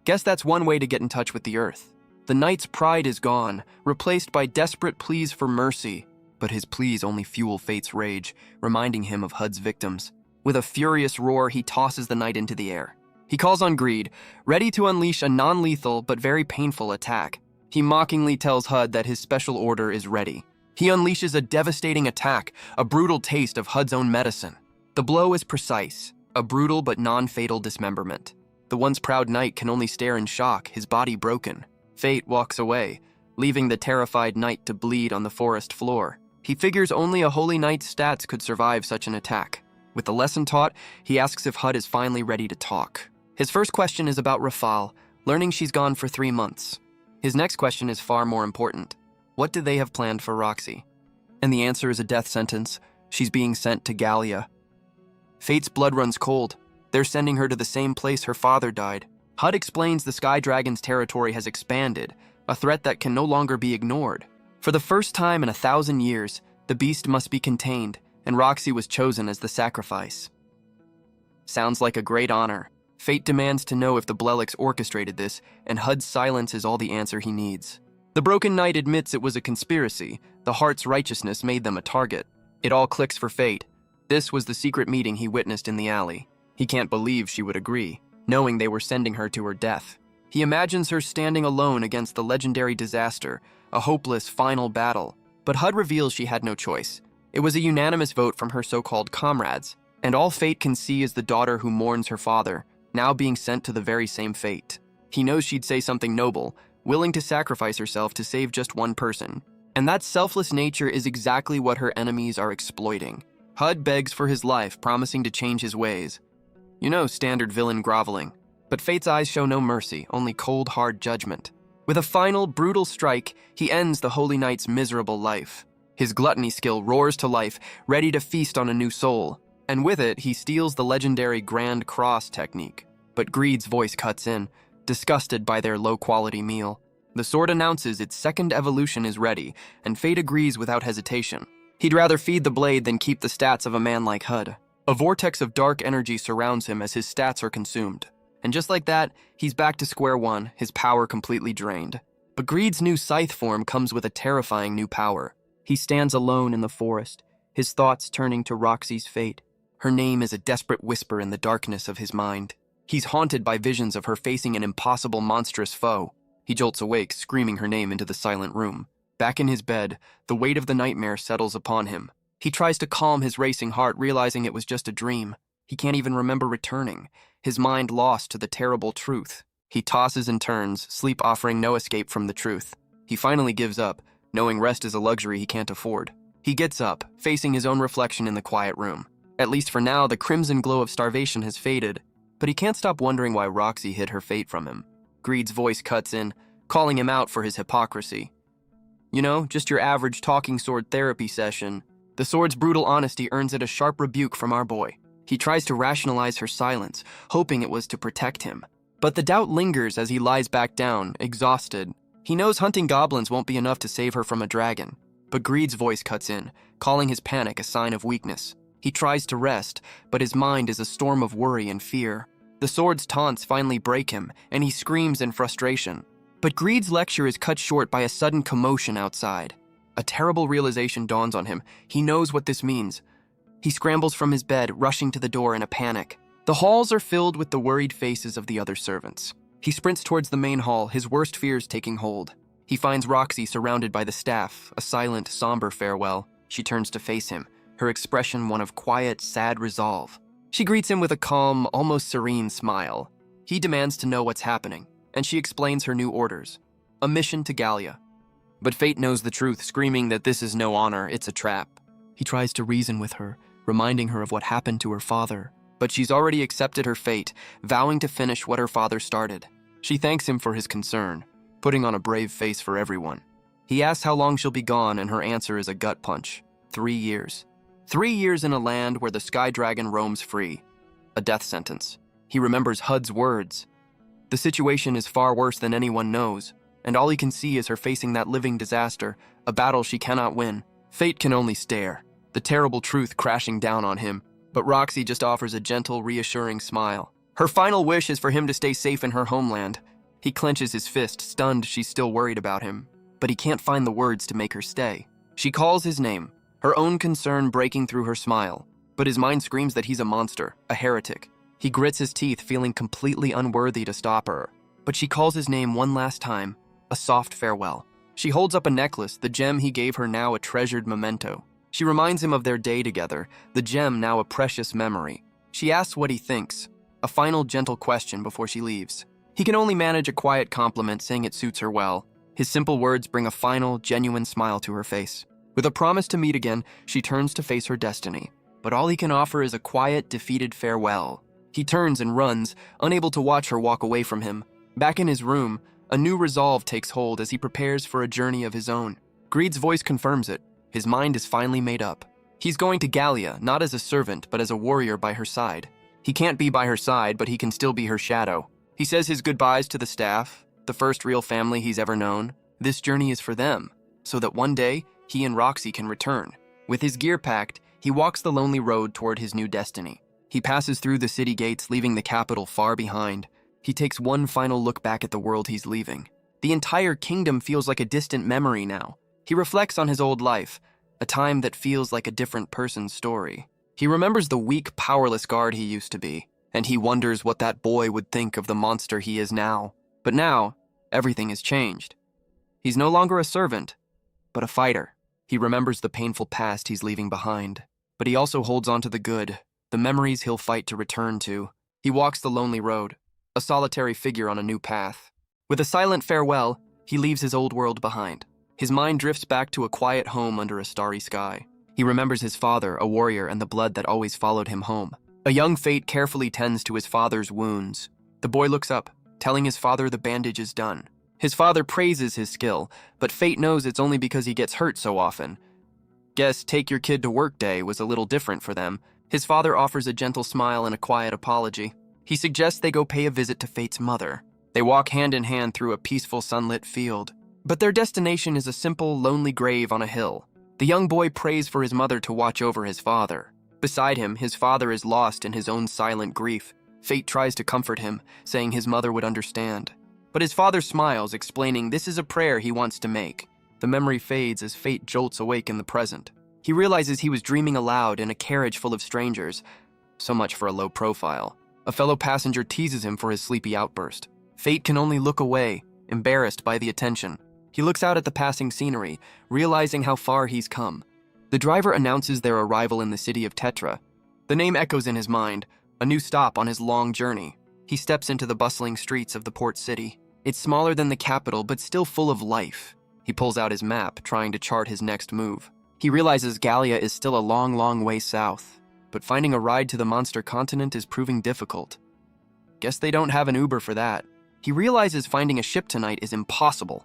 Guess that's one way to get in touch with the earth. The knight's pride is gone, replaced by desperate pleas for mercy. But his pleas only fuel Fate's rage, reminding him of Hud's victims. With a furious roar, he tosses the knight into the air. He calls on Greed, ready to unleash a non-lethal but very painful attack. He mockingly tells Hud that his special order is ready. He unleashes a devastating attack, a brutal taste of Hud's own medicine. The blow is precise, a brutal but non-fatal dismemberment. The once proud knight can only stare in shock, his body broken. Fate walks away, leaving the terrified knight to bleed on the forest floor. He figures only a holy knight's stats could survive such an attack. With the lesson taught, he asks if Hud is finally ready to talk. His first question is about Rafal, learning she's gone for 3 months. His next question is far more important. What do they have planned for Roxy? And the answer is a death sentence. She's being sent to Gallia. Fate's blood runs cold. They're sending her to the same place her father died. Hud explains the Sky Dragon's territory has expanded, a threat that can no longer be ignored. For the first time in 1,000 years, the beast must be contained, and Roxy was chosen as the sacrifice. Sounds like a great honor. Fate demands to know if the Bleliks orchestrated this, and Hud's silence is all the answer he needs. The Broken Knight admits it was a conspiracy. The heart's righteousness made them a target. It all clicks for Fate. This was the secret meeting he witnessed in the alley. He can't believe she would agree, knowing they were sending her to her death. He imagines her standing alone against the legendary disaster, a hopeless final battle. But Hud reveals she had no choice. It was a unanimous vote from her so-called comrades, and all Fate can see is the daughter who mourns her father, now being sent to the very same fate. He knows she'd say something noble, willing to sacrifice herself to save just one person. And that selfless nature is exactly what her enemies are exploiting. Hud begs for his life, promising to change his ways. You know, standard villain groveling. But Fate's eyes show no mercy, only cold, hard judgment. With a final, brutal strike, he ends the Holy Knight's miserable life. His gluttony skill roars to life, ready to feast on a new soul. And with it, he steals the legendary Grand Cross technique. But Greed's voice cuts in, disgusted by their low-quality meal. The sword announces its second evolution is ready, and Fate agrees without hesitation. He'd rather feed the blade than keep the stats of a man like Hud. A vortex of dark energy surrounds him as his stats are consumed. And just like that, he's back to square one, his power completely drained. But Greed's new scythe form comes with a terrifying new power. He stands alone in the forest, his thoughts turning to Roxy's fate. Her name is a desperate whisper in the darkness of his mind. He's haunted by visions of her facing an impossible, monstrous foe. He jolts awake, screaming her name into the silent room. Back in his bed, the weight of the nightmare settles upon him. He tries to calm his racing heart, realizing it was just a dream. He can't even remember returning, his mind lost to the terrible truth. He tosses and turns, sleep offering no escape from the truth. He finally gives up, knowing rest is a luxury he can't afford. He gets up, facing his own reflection in the quiet room. At least for now, the crimson glow of starvation has faded, but he can't stop wondering why Roxy hid her fate from him. Greed's voice cuts in, calling him out for his hypocrisy. You know, just your average talking sword therapy session. The sword's brutal honesty earns it a sharp rebuke from our boy. He tries to rationalize her silence, hoping it was to protect him. But the doubt lingers as he lies back down, exhausted. He knows hunting goblins won't be enough to save her from a dragon. But Greed's voice cuts in, calling his panic a sign of weakness. He tries to rest, but his mind is a storm of worry and fear. The sword's taunts finally break him, and he screams in frustration. But Greed's lecture is cut short by a sudden commotion outside. A terrible realization dawns on him. He knows what this means. He scrambles from his bed, rushing to the door in a panic. The halls are filled with the worried faces of the other servants. He sprints towards the main hall, his worst fears taking hold. He finds Roxy surrounded by the staff, a silent, somber farewell. She turns to face him, her expression one of quiet, sad resolve. She greets him with a calm, almost serene smile. He demands to know what's happening, and she explains her new orders. A mission to Gallia. But Fate knows the truth, screaming that this is no honor, it's a trap. He tries to reason with her, reminding her of what happened to her father. But she's already accepted her fate, vowing to finish what her father started. She thanks him for his concern, putting on a brave face for everyone. He asks how long she'll be gone, and her answer is a gut punch. 3 years. 3 years in a land where the Sky Dragon roams free. A death sentence. He remembers Hud's words. The situation is far worse than anyone knows, and all he can see is her facing that living disaster, a battle she cannot win. Fate can only stare, the terrible truth crashing down on him. But Roxy just offers a gentle, reassuring smile. Her final wish is for him to stay safe in her homeland. He clenches his fist, stunned she's still worried about him. But he can't find the words to make her stay. She calls his name, her own concern breaking through her smile. But his mind screams that he's a monster, a heretic. He grits his teeth, feeling completely unworthy to stop her. But she calls his name one last time, a soft farewell. She holds up a necklace, the gem he gave her now a treasured memento. She reminds him of their day together, the gem now a precious memory. She asks what he thinks. a final gentle question before she leaves. He can only manage a quiet compliment, saying it suits her well. His simple words bring a final, genuine smile to her face. With a promise to meet again, she turns to face her destiny. But all he can offer is a quiet, defeated farewell. He turns and runs, unable to watch her walk away from him. Back in his room, a new resolve takes hold as he prepares for a journey of his own. Greed's voice confirms it. His mind is finally made up. He's going to Gallia, not as a servant, but as a warrior by her side. He can't be by her side, but he can still be her shadow. He says his goodbyes to the staff, the first real family he's ever known. This journey is for them, so that one day, he and Roxy can return. With his gear packed, he walks the lonely road toward his new destiny. He passes through the city gates, leaving the capital far behind. He takes one final look back at the world he's leaving. The entire kingdom feels like a distant memory now. He reflects on his old life, a time that feels like a different person's story. He remembers the weak, powerless guard he used to be, and he wonders what that boy would think of the monster he is now. But now, everything has changed. He's no longer a servant, but a fighter. He remembers the painful past he's leaving behind, but he also holds on to the good, the memories he'll fight to return to. He walks the lonely road, a solitary figure on a new path. With a silent farewell, he leaves his old world behind. His mind drifts back to a quiet home under a starry sky. He remembers his father, a warrior, and the blood that always followed him home. A young Fate carefully tends to his father's wounds. The boy looks up, telling his father the bandage is done. His father praises his skill, but Fate knows it's only because he gets hurt so often. Guess take your kid to work day was a little different for them. His father offers a gentle smile and a quiet apology. He suggests they go pay a visit to Fate's mother. They walk hand in hand through a peaceful sunlit field. But their destination is a simple, lonely grave on a hill. The young boy prays for his mother to watch over his father. Beside him, his father is lost in his own silent grief. Fate tries to comfort him, saying his mother would understand. But his father smiles, explaining this is a prayer he wants to make. The memory fades as Fate jolts awake in the present. He realizes he was dreaming aloud in a carriage full of strangers. So much for a low profile. A fellow passenger teases him for his sleepy outburst. Fate can only look away, embarrassed by the attention. He looks out at the passing scenery, realizing how far he's come. The driver announces their arrival in the city of Tetra. The name echoes in his mind, a new stop on his long journey. He steps into the bustling streets of the port city. It's smaller than the capital, but still full of life. He pulls out his map, trying to chart his next move. He realizes Gallia is still a long, long way south, but finding a ride to the monster continent is proving difficult. Guess they don't have an Uber for that. He realizes finding a ship tonight is impossible.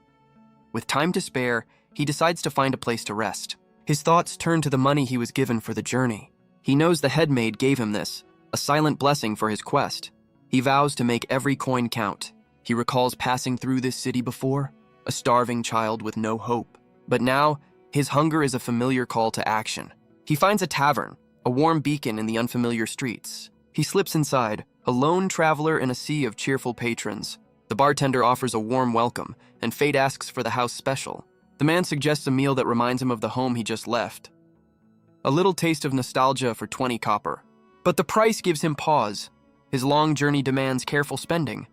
With time to spare, he decides to find a place to rest. His thoughts turn to the money he was given for the journey. He knows the headmaid gave him this, a silent blessing for his quest. He vows to make every coin count. He recalls passing through this city before, a starving child with no hope. But now, his hunger is a familiar call to action. He finds a tavern, a warm beacon in the unfamiliar streets. He slips inside, a lone traveler in a sea of cheerful patrons. The bartender offers a warm welcome, and Fate asks for the house special. The man suggests a meal that reminds him of the home he just left. A little taste of nostalgia for 20 copper. But the price gives him pause. His long journey demands careful spending.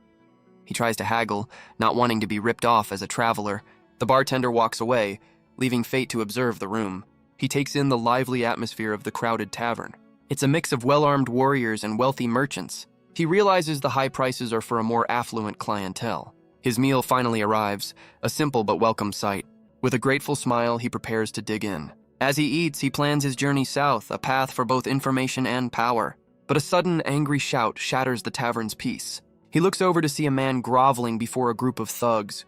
He tries to haggle, not wanting to be ripped off as a traveler. The bartender walks away, leaving Fate to observe the room. He takes in the lively atmosphere of the crowded tavern. It's a mix of well-armed warriors and wealthy merchants. He realizes the high prices are for a more affluent clientele. His meal finally arrives, a simple but welcome sight. With a grateful smile, he prepares to dig in. As he eats, he plans his journey south, a path for both information and power. But a sudden, angry shout shatters the tavern's peace. He looks over to see a man groveling before a group of thugs.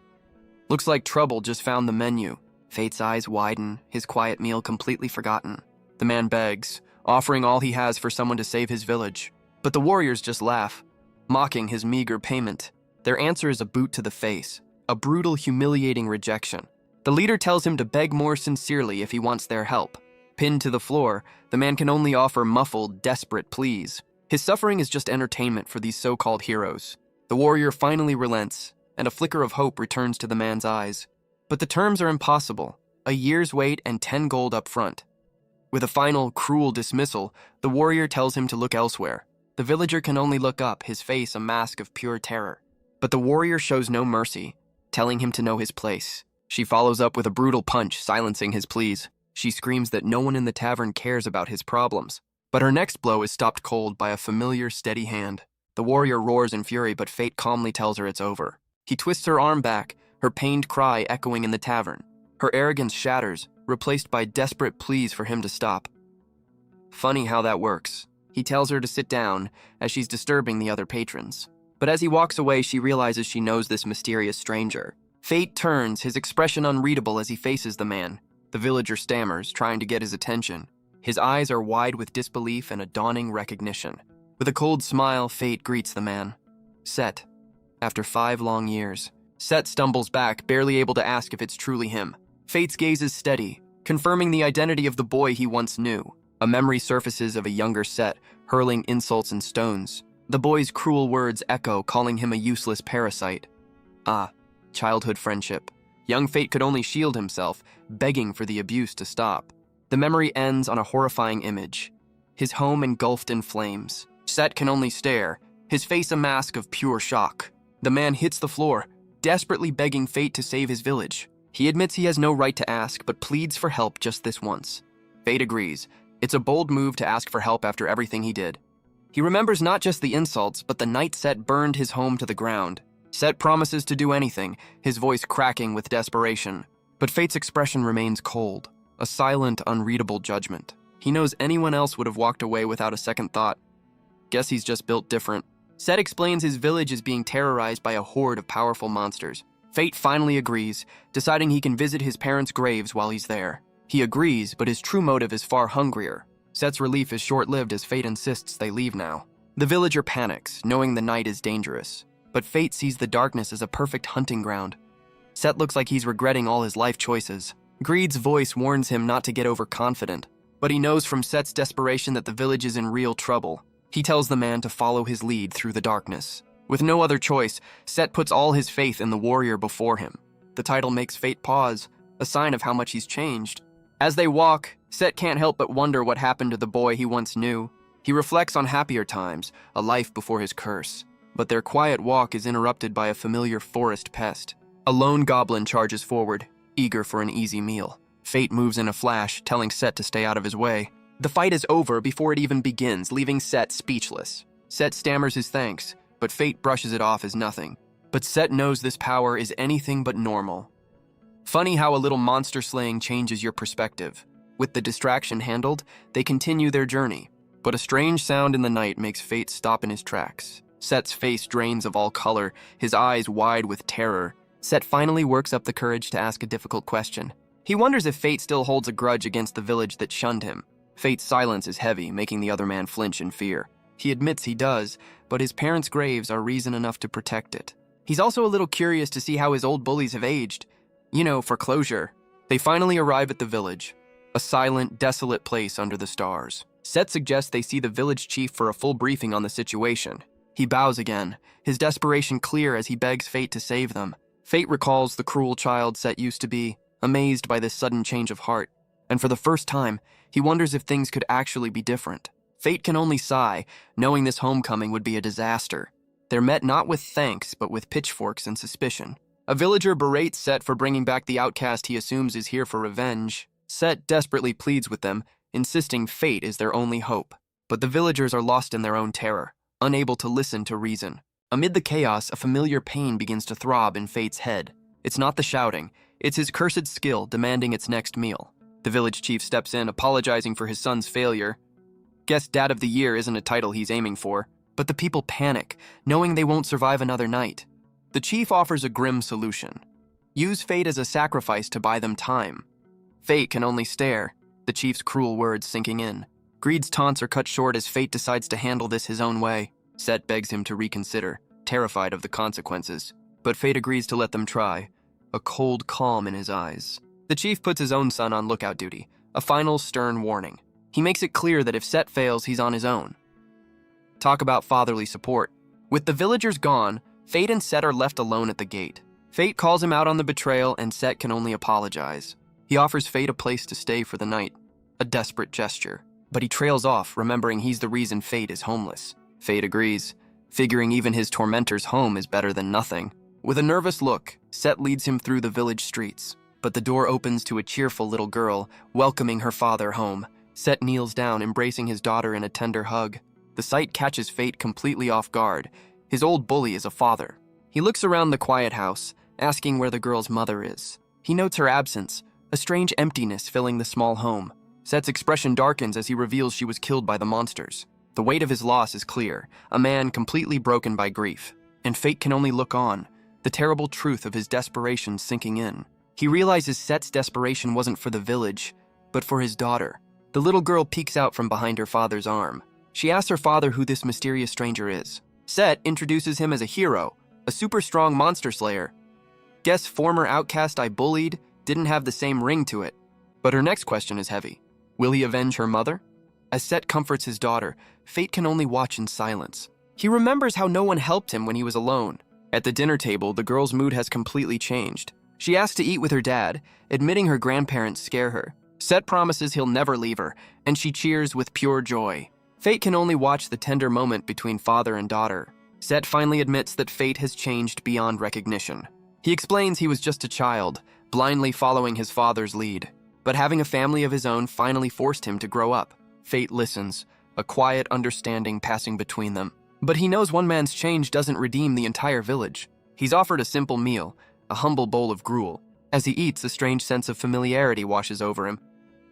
Looks like trouble just found the menu. Fate's eyes widen, his quiet meal completely forgotten. The man begs, offering all he has for someone to save his village. But the warriors just laugh, mocking his meager payment. Their answer is a boot to the face, a brutal, humiliating rejection. The leader tells him to beg more sincerely if he wants their help. Pinned to the floor, the man can only offer muffled, desperate pleas. His suffering is just entertainment for these so-called heroes. The warrior finally relents, and a flicker of hope returns to the man's eyes. But the terms are impossible, a year's wait and 10 gold up front. With a final, cruel dismissal, the warrior tells him to look elsewhere. The villager can only look up, his face a mask of pure terror. But the warrior shows no mercy, telling him to know his place. She follows up with a brutal punch, silencing his pleas. She screams that no one in the tavern cares about his problems. But her next blow is stopped cold by a familiar, steady hand. The warrior roars in fury, but fate calmly tells her it's over. He twists her arm back, her pained cry echoing in the tavern. Her arrogance shatters, replaced by desperate pleas for him to stop. Funny how that works. He tells her to sit down, as she's disturbing the other patrons. But as he walks away, she realizes she knows this mysterious stranger. Fate turns, his expression unreadable as he faces the man. The villager stammers, trying to get his attention. His eyes are wide with disbelief and a dawning recognition. With a cold smile, Fate greets the man. Set. After 5 long years. Set stumbles back, barely able to ask if it's truly him. Fate's gaze is steady, confirming the identity of the boy he once knew. A memory surfaces of a younger Set, hurling insults and stones. The boy's cruel words echo, calling him a useless parasite. Ah, childhood friendship. Young Fate could only shield himself, begging for the abuse to stop. The memory ends on a horrifying image. His home engulfed in flames. Set can only stare, his face a mask of pure shock. The man hits the floor, desperately begging Fate to save his village. He admits he has no right to ask, but pleads for help just this once. Fate agrees. It's a bold move to ask for help after everything he did. He remembers not just the insults, but the night Set burned his home to the ground. Set promises to do anything, his voice cracking with desperation. But Fate's expression remains cold, a silent, unreadable judgment. He knows anyone else would have walked away without a second thought. Guess he's just built different. Set explains his village is being terrorized by a horde of powerful monsters. Fate finally agrees, deciding he can visit his parents' graves while he's there. He agrees, but his true motive is far hungrier. Set's relief is short-lived as Fate insists they leave now. The villager panics, knowing the night is dangerous. But Fate sees the darkness as a perfect hunting ground. Set looks like he's regretting all his life choices. Greed's voice warns him not to get overconfident, but he knows from Set's desperation that the village is in real trouble. He tells the man to follow his lead through the darkness. With no other choice, Set puts all his faith in the warrior before him. The title makes Fate pause, a sign of how much he's changed. As they walk, Set can't help but wonder what happened to the boy he once knew. He reflects on happier times, a life before his curse. But their quiet walk is interrupted by a familiar forest pest. A lone goblin charges forward, eager for an easy meal. Fate moves in a flash, telling Set to stay out of his way. The fight is over before it even begins, leaving Set speechless. Set stammers his thanks, but Fate brushes it off as nothing. But Set knows this power is anything but normal. Funny how a little monster slaying changes your perspective. With the distraction handled, they continue their journey. But a strange sound in the night makes Fate stop in his tracks. Set's face drains of all color, his eyes wide with terror. Set finally works up the courage to ask a difficult question. He wonders if Fate still holds a grudge against the village that shunned him. Fate's silence is heavy, making the other man flinch in fear. He admits he does, but his parents' graves are reason enough to protect it. He's also a little curious to see how his old bullies have aged. You know, for closure. They finally arrive at the village, a silent, desolate place under the stars. Set suggests they see the village chief for a full briefing on the situation. He bows again, his desperation clear as he begs Fate to save them. Fate recalls the cruel child Set used to be, amazed by this sudden change of heart. And for the first time, he wonders if things could actually be different. Fate can only sigh, knowing this homecoming would be a disaster. They're met not with thanks, but with pitchforks and suspicion. A villager berates Set for bringing back the outcast he assumes is here for revenge. Set desperately pleads with them, insisting Fate is their only hope. But the villagers are lost in their own terror, unable to listen to reason. Amid the chaos, a familiar pain begins to throb in Fate's head. It's not the shouting, it's his cursed skill demanding its next meal. The village chief steps in, apologizing for his son's failure. Guess Dad of the Year isn't a title he's aiming for, but the people panic, knowing they won't survive another night. The chief offers a grim solution. Use Fate as a sacrifice to buy them time. Fate can only stare, the chief's cruel words sinking in. Greed's taunts are cut short as Fate decides to handle this his own way. Set begs him to reconsider, terrified of the consequences. But Fate agrees to let them try, a cold calm in his eyes. The chief puts his own son on lookout duty, a final stern warning. He makes it clear that if Set fails, he's on his own. Talk about fatherly support. With the villagers gone, Fate and Set are left alone at the gate. Fate calls him out on the betrayal, and Set can only apologize. He offers Fate a place to stay for the night, a desperate gesture. But he trails off, remembering he's the reason Fate is homeless. Fate agrees, figuring even his tormentor's home is better than nothing. With a nervous look, Set leads him through the village streets. But the door opens to a cheerful little girl, welcoming her father home. Set kneels down, embracing his daughter in a tender hug. The The sight catches Fate completely off guard. His old bully is a father. He looks around the quiet house, asking where the girl's mother is. He notes her absence, a strange emptiness filling the small home. Set's expression darkens as he reveals she was killed by the monsters. The weight of his loss is clear, a man completely broken by grief. And Fate can only look on, the terrible truth of his desperation sinking in. He realizes Set's desperation wasn't for the village, but for his daughter. The little girl peeks out from behind her father's arm. She asks her father who this mysterious stranger is. Set introduces him as a hero, a super strong monster slayer. Guess former outcast I bullied didn't have the same ring to it. But her next question is heavy. Will he avenge her mother? As Set comforts his daughter, Fate can only watch in silence. He remembers how no one helped him when he was alone. At the dinner table, the girl's mood has completely changed. She asks to eat with her dad, admitting her grandparents scare her. Set promises he'll never leave her, and she cheers with pure joy. Fate can only watch the tender moment between father and daughter. Set finally admits that Fate has changed beyond recognition. He explains he was just a child, blindly following his father's lead. But having a family of his own finally forced him to grow up. Fate listens, a quiet understanding passing between them. But he knows one man's change doesn't redeem the entire village. He's offered a simple meal, a humble bowl of gruel. As he eats, a strange sense of familiarity washes over him.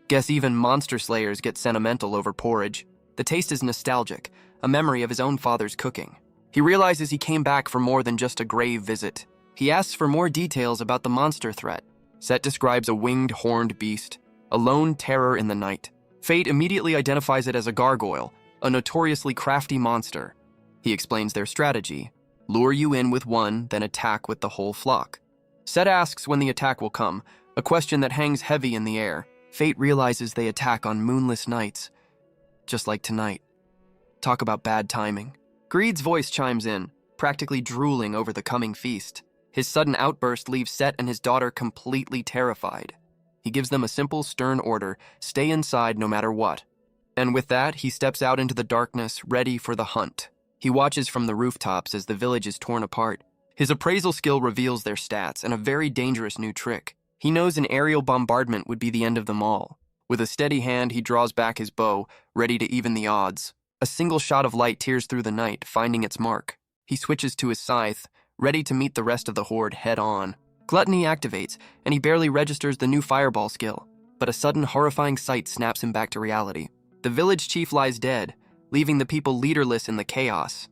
Guess even monster slayers get sentimental over porridge. The taste is nostalgic, a memory of his own father's cooking. He realizes he came back for more than just a grave visit. He asks for more details about the monster threat. Set describes a winged, horned beast, a lone terror in the night. Fate immediately identifies it as a gargoyle, a notoriously crafty monster. He explains their strategy. Lure you in with one, then attack with the whole flock. Set asks when the attack will come, a question that hangs heavy in the air. Fate realizes they attack on moonless nights, just like tonight. Talk about bad timing. Greed's voice chimes in, practically drooling over the coming feast. His sudden outburst leaves Set and his daughter completely terrified. He gives them a simple, stern order, stay inside no matter what. And with that, he steps out into the darkness, ready for the hunt. He watches from the rooftops as the village is torn apart. His appraisal skill reveals their stats and a very dangerous new trick. He knows an aerial bombardment would be the end of them all. With a steady hand, he draws back his bow, ready to even the odds. A single shot of light tears through the night, finding its mark. He switches to his scythe, ready to meet the rest of the horde head-on. Gluttony activates, and he barely registers the new fireball skill. But a sudden horrifying sight snaps him back to reality. The village chief lies dead, leaving the people leaderless in the chaos.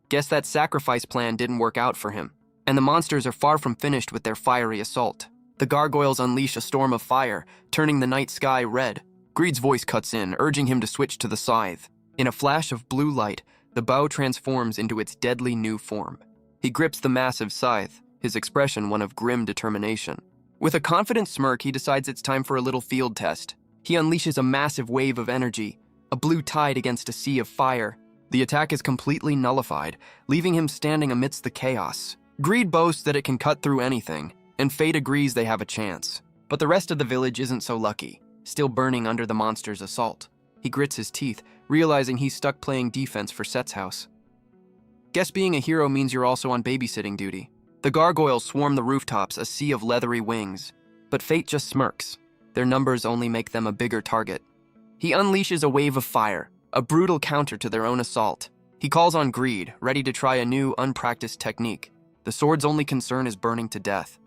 Guess that sacrifice plan didn't work out for him, and the monsters are far from finished with their fiery assault. The gargoyles unleash a storm of fire, turning the night sky red. Greed's voice cuts in, urging him to switch to the scythe. In a flash of blue light, the bow transforms into its deadly new form. He grips the massive scythe, his expression one of grim determination. With a confident smirk, he decides it's time for a little field test. He unleashes a massive wave of energy, a blue tide against a sea of fire. The attack is completely nullified, leaving him standing amidst the chaos. Greed boasts that it can cut through anything, and Fate agrees they have a chance. But the rest of the village isn't so lucky, still burning under the monster's assault. He grits his teeth, realizing he's stuck playing defense for Set's house. Guess being a hero means you're also on babysitting duty. The gargoyles swarm the rooftops, a sea of leathery wings. But Fate just smirks. Their numbers only make them a bigger target. He unleashes a wave of fire, a brutal counter to their own assault. He calls on Greed, ready to try a new, unpracticed technique. The sword's only concern is burning to death.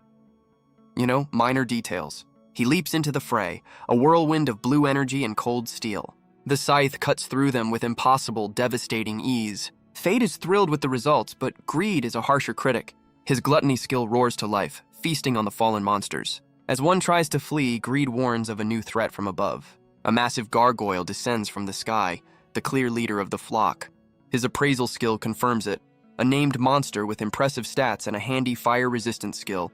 Minor details. He leaps into the fray, a whirlwind of blue energy and cold steel. The scythe cuts through them with impossible, devastating ease. Fate is thrilled with the results, but Greed is a harsher critic. His gluttony skill roars to life, feasting on the fallen monsters. As one tries to flee, Greed warns of a new threat from above. A massive gargoyle descends from the sky, the clear leader of the flock. His appraisal skill confirms it, a named monster with impressive stats and a handy fire-resistant skill.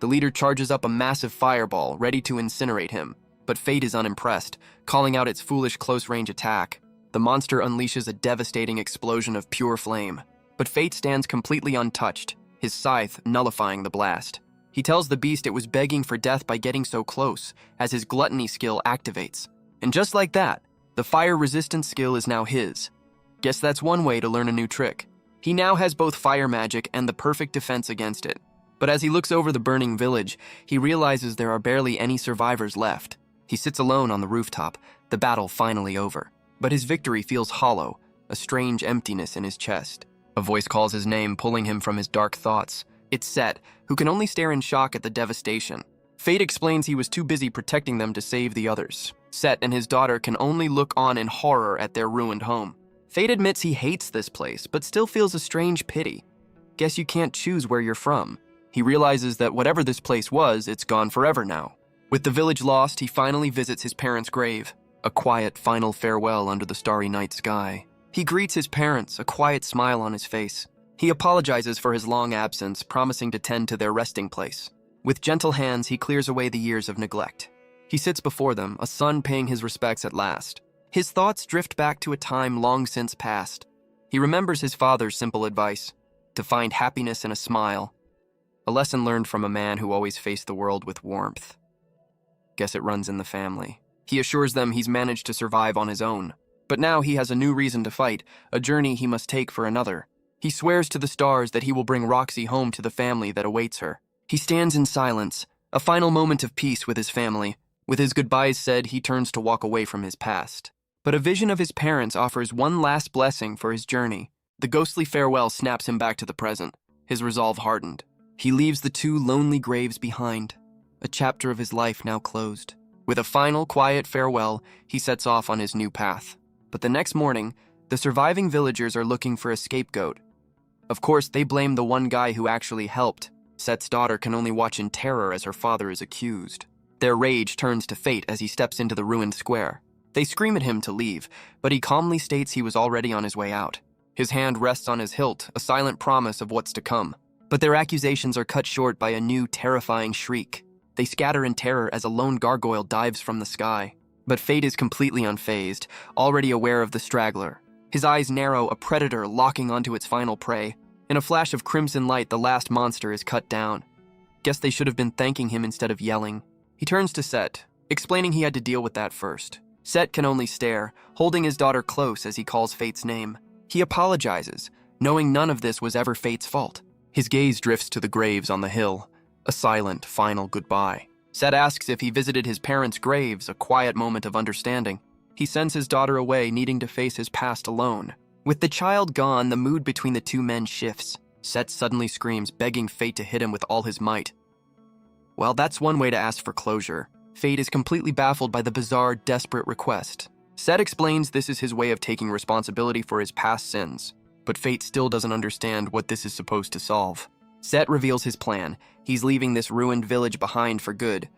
The leader charges up a massive fireball, ready to incinerate him. But Fate is unimpressed, calling out its foolish close-range attack. The monster unleashes a devastating explosion of pure flame. But Fate stands completely untouched, his scythe nullifying the blast. He tells the beast it was begging for death by getting so close, as his gluttony skill activates. And just like that, the fire-resistant skill is now his. Guess that's one way to learn a new trick. He now has both fire magic and the perfect defense against it. But as he looks over the burning village, he realizes there are barely any survivors left. He sits alone on the rooftop, the battle finally over. But his victory feels hollow, a strange emptiness in his chest. A voice calls his name, pulling him from his dark thoughts. It's Set, who can only stare in shock at the devastation. Fate explains he was too busy protecting them to save the others. Set and his daughter can only look on in horror at their ruined home. Fate admits he hates this place, but still feels a strange pity. Guess you can't choose where you're from. He realizes that whatever this place was, it's gone forever now. With the village lost, he finally visits his parents' grave. A quiet final farewell under the starry night sky. He greets his parents, a quiet smile on his face. He apologizes for his long absence, promising to tend to their resting place. With gentle hands, he clears away the years of neglect. He sits before them, a son paying his respects at last. His thoughts drift back to a time long since past. He remembers his father's simple advice, to find happiness in a smile. A lesson learned from a man who always faced the world with warmth. Guess it runs in the family. He assures them he's managed to survive on his own. But now he has a new reason to fight, a journey he must take for another. He swears to the stars that he will bring Roxy home to the family that awaits her. He stands in silence, a final moment of peace with his family. With his goodbyes said, he turns to walk away from his past. But a vision of his parents offers one last blessing for his journey. The ghostly farewell snaps him back to the present, his resolve hardened. He leaves the two lonely graves behind, a chapter of his life now closed. With a final, quiet farewell, he sets off on his new path. But the next morning, the surviving villagers are looking for a scapegoat. Of course, they blame the one guy who actually helped. Set's daughter can only watch in terror as her father is accused. Their rage turns to Fate as he steps into the ruined square. They scream at him to leave, but he calmly states he was already on his way out. His hand rests on his hilt, a silent promise of what's to come. But their accusations are cut short by a new, terrifying shriek. They scatter in terror as a lone gargoyle dives from the sky. But Fate is completely unfazed, already aware of the straggler. His eyes narrow, a predator locking onto its final prey. In a flash of crimson light, the last monster is cut down. Guess they should have been thanking him instead of yelling. He turns to Set, explaining he had to deal with that first. Set can only stare, holding his daughter close as he calls Fate's name. He apologizes, knowing none of this was ever Fate's fault. His gaze drifts to the graves on the hill, a silent, final goodbye. Set asks if he visited his parents' graves, a quiet moment of understanding. He sends his daughter away, needing to face his past alone. With the child gone, the mood between the two men shifts. Set suddenly screams, begging Fate to hit him with all his might. Well, that's one way to ask for closure. Fate is completely baffled by the bizarre, desperate request. Set explains this is his way of taking responsibility for his past sins, but Fate still doesn't understand what this is supposed to solve. Set reveals his plan. He's leaving this ruined village behind for good.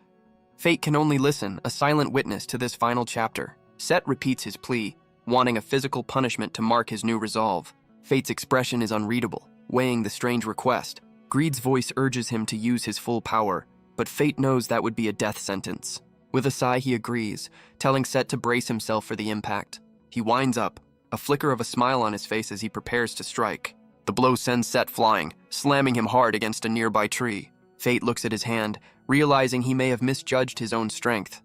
Fate can only listen, a silent witness to this final chapter. Set repeats his plea, wanting a physical punishment to mark his new resolve. Fate's expression is unreadable, weighing the strange request. Greed's voice urges him to use his full power, but Fate knows that would be a death sentence. With a sigh, he agrees, telling Set to brace himself for the impact. He winds up, a flicker of a smile on his face as he prepares to strike. The blow sends Set flying, slamming him hard against a nearby tree. Fate looks at his hand, realizing he may have misjudged his own strength.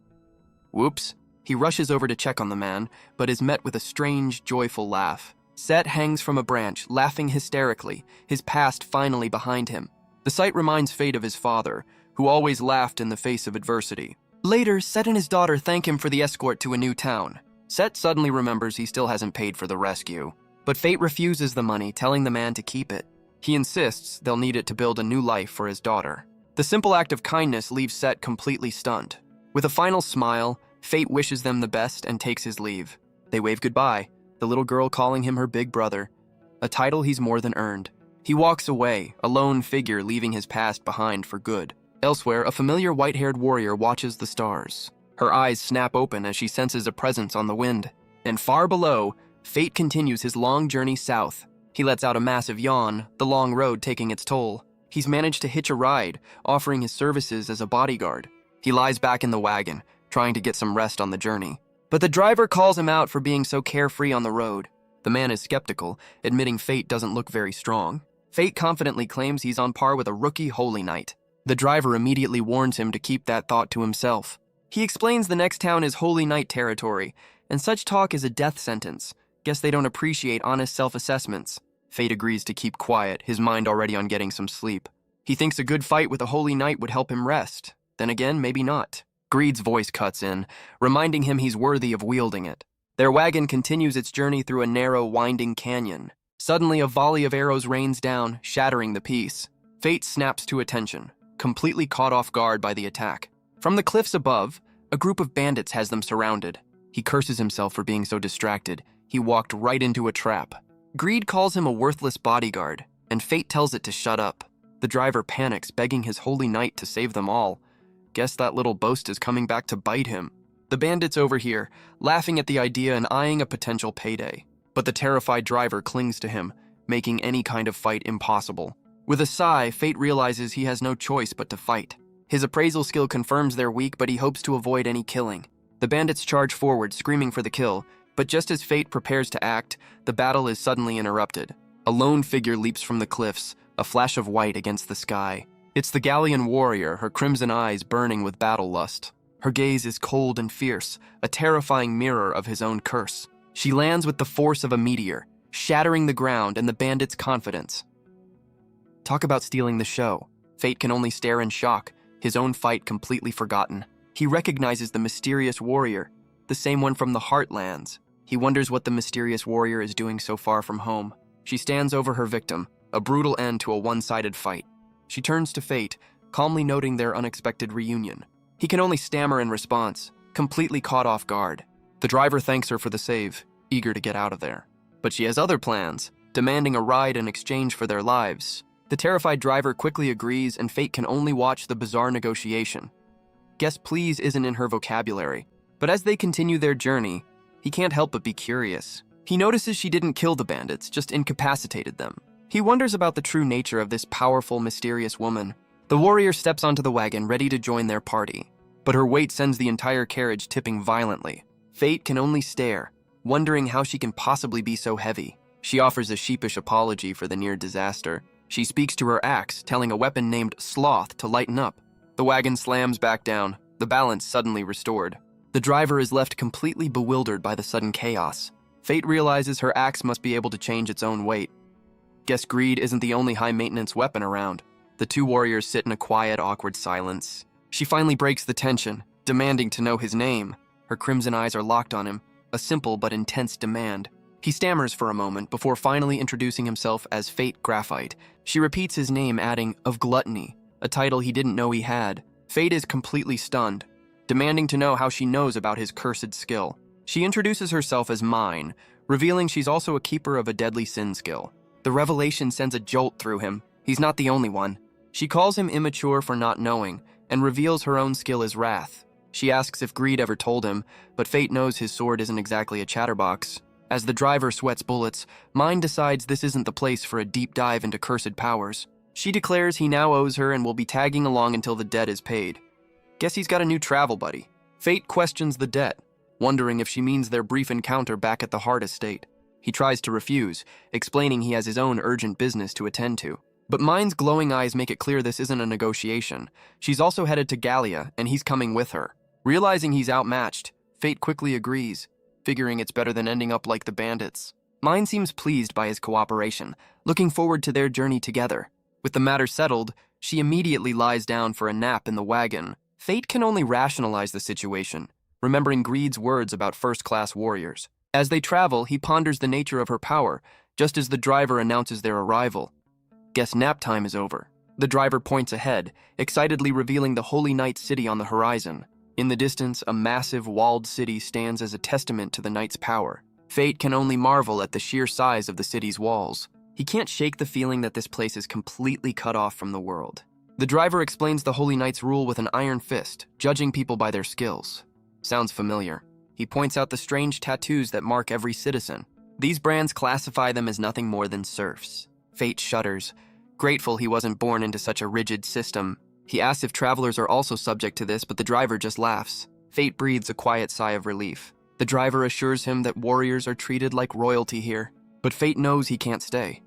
Whoops. He rushes over to check on the man, but is met with a strange, joyful laugh. Set hangs from a branch, laughing hysterically, his past finally behind him. The sight reminds Fate of his father, who always laughed in the face of adversity. Later, Set and his daughter thank him for the escort to a new town. Set suddenly remembers he still hasn't paid for the rescue. But Fate refuses the money, telling the man to keep it. He insists they'll need it to build a new life for his daughter. The simple act of kindness leaves Set completely stunned. With a final smile, Fate wishes them the best and takes his leave. They wave goodbye, the little girl calling him her big brother, a title he's more than earned. He walks away, a lone figure leaving his past behind for good. Elsewhere, a familiar white-haired warrior watches the stars. Her eyes snap open as she senses a presence on the wind. And far below, Fate continues his long journey south. He lets out a massive yawn, the long road taking its toll. He's managed to hitch a ride, offering his services as a bodyguard. He lies back in the wagon, trying to get some rest on the journey. But the driver calls him out for being so carefree on the road. The man is skeptical, admitting Fate doesn't look very strong. Fate confidently claims he's on par with a rookie holy knight. The driver immediately warns him to keep that thought to himself. He explains the next town is holy knight territory, and such talk is a death sentence. Guess they don't appreciate honest self-assessments. Fate agrees to keep quiet, his mind already on getting some sleep. He thinks a good fight with a holy knight would help him rest. Then again, maybe not. Greed's voice cuts in, reminding him he's worthy of wielding it. Their wagon continues its journey through a narrow, winding canyon. Suddenly, a volley of arrows rains down, shattering the peace. Fate snaps to attention, completely caught off guard by the attack. From the cliffs above, a group of bandits has them surrounded. He curses himself for being so distracted. He walked right into a trap. Greed calls him a worthless bodyguard, and Fate tells it to shut up. The driver panics, begging his holy knight to save them all. Guess that little boast is coming back to bite him. The bandits overhear, laughing at the idea and eyeing a potential payday. But the terrified driver clings to him, making any kind of fight impossible. With a sigh, Fate realizes he has no choice but to fight. His appraisal skill confirms they're weak, but he hopes to avoid any killing. The bandits charge forward, screaming for the kill, but just as Fate prepares to act, the battle is suddenly interrupted. A lone figure leaps from the cliffs, a flash of white against the sky. It's the Gallian warrior, her crimson eyes burning with battle lust. Her gaze is cold and fierce, a terrifying mirror of his own curse. She lands with the force of a meteor, shattering the ground and the bandits' confidence. Talk about stealing the show. Fate can only stare in shock, his own fight completely forgotten. He recognizes the mysterious warrior, the same one from the Heartlands. He wonders what the mysterious warrior is doing so far from home. She stands over her victim, a brutal end to a one-sided fight. She turns to Fate, calmly noting their unexpected reunion. He can only stammer in response, completely caught off guard. The driver thanks her for the save, eager to get out of there. But she has other plans, demanding a ride in exchange for their lives. The terrified driver quickly agrees, and Fate can only watch the bizarre negotiation. Guess please isn't in her vocabulary, but as they continue their journey, he can't help but be curious. He notices she didn't kill the bandits, just incapacitated them. He wonders about the true nature of this powerful, mysterious woman. The warrior steps onto the wagon, ready to join their party, but her weight sends the entire carriage tipping violently. Fate can only stare, wondering how she can possibly be so heavy. She offers a sheepish apology for the near disaster. She speaks to her axe, telling a weapon named Sloth to lighten up. The wagon slams back down, the balance suddenly restored. The driver is left completely bewildered by the sudden chaos. Fate realizes her axe must be able to change its own weight. Guess greed isn't the only high-maintenance weapon around. The two warriors sit in a quiet, awkward silence. She finally breaks the tension, demanding to know his name. Her crimson eyes are locked on him, a simple but intense demand. He stammers for a moment before finally introducing himself as Fate Graphite. She repeats his name, adding, of gluttony, a title he didn't know he had. Fate is completely stunned, demanding to know how she knows about his cursed skill. She introduces herself as Mine, revealing she's also a keeper of a deadly sin skill. The revelation sends a jolt through him. He's not the only one. She calls him immature for not knowing, and reveals her own skill is Wrath. She asks if Greed ever told him, but Fate knows his sword isn't exactly a chatterbox. As the driver sweats bullets, Mine decides this isn't the place for a deep dive into cursed powers. She declares he now owes her and will be tagging along until the debt is paid. Guess he's got a new travel buddy. Fate questions the debt, wondering if she means their brief encounter back at the Heart Estate. He tries to refuse, explaining he has his own urgent business to attend to. But Mine's glowing eyes make it clear this isn't a negotiation. She's also headed to Gallia, and he's coming with her. Realizing he's outmatched, Fate quickly agrees, figuring it's better than ending up like the bandits. Mine seems pleased by his cooperation, looking forward to their journey together. With the matter settled, she immediately lies down for a nap in the wagon. Fate can only rationalize the situation, remembering Greed's words about first-class warriors. As they travel, he ponders the nature of her power, just as the driver announces their arrival. Guess nap time is over. The driver points ahead, excitedly revealing the Holy Knight's city on the horizon. In the distance, a massive, walled city stands as a testament to the Knight's power. Fate can only marvel at the sheer size of the city's walls. He can't shake the feeling that this place is completely cut off from the world. The driver explains the Holy Knight's rule with an iron fist, judging people by their skills. Sounds familiar. He points out the strange tattoos that mark every citizen. These brands classify them as nothing more than serfs. Fate shudders, grateful he wasn't born into such a rigid system. He asks if travelers are also subject to this, but the driver just laughs. Fate breathes a quiet sigh of relief. The driver assures him that warriors are treated like royalty here, but Fate knows he can't stay.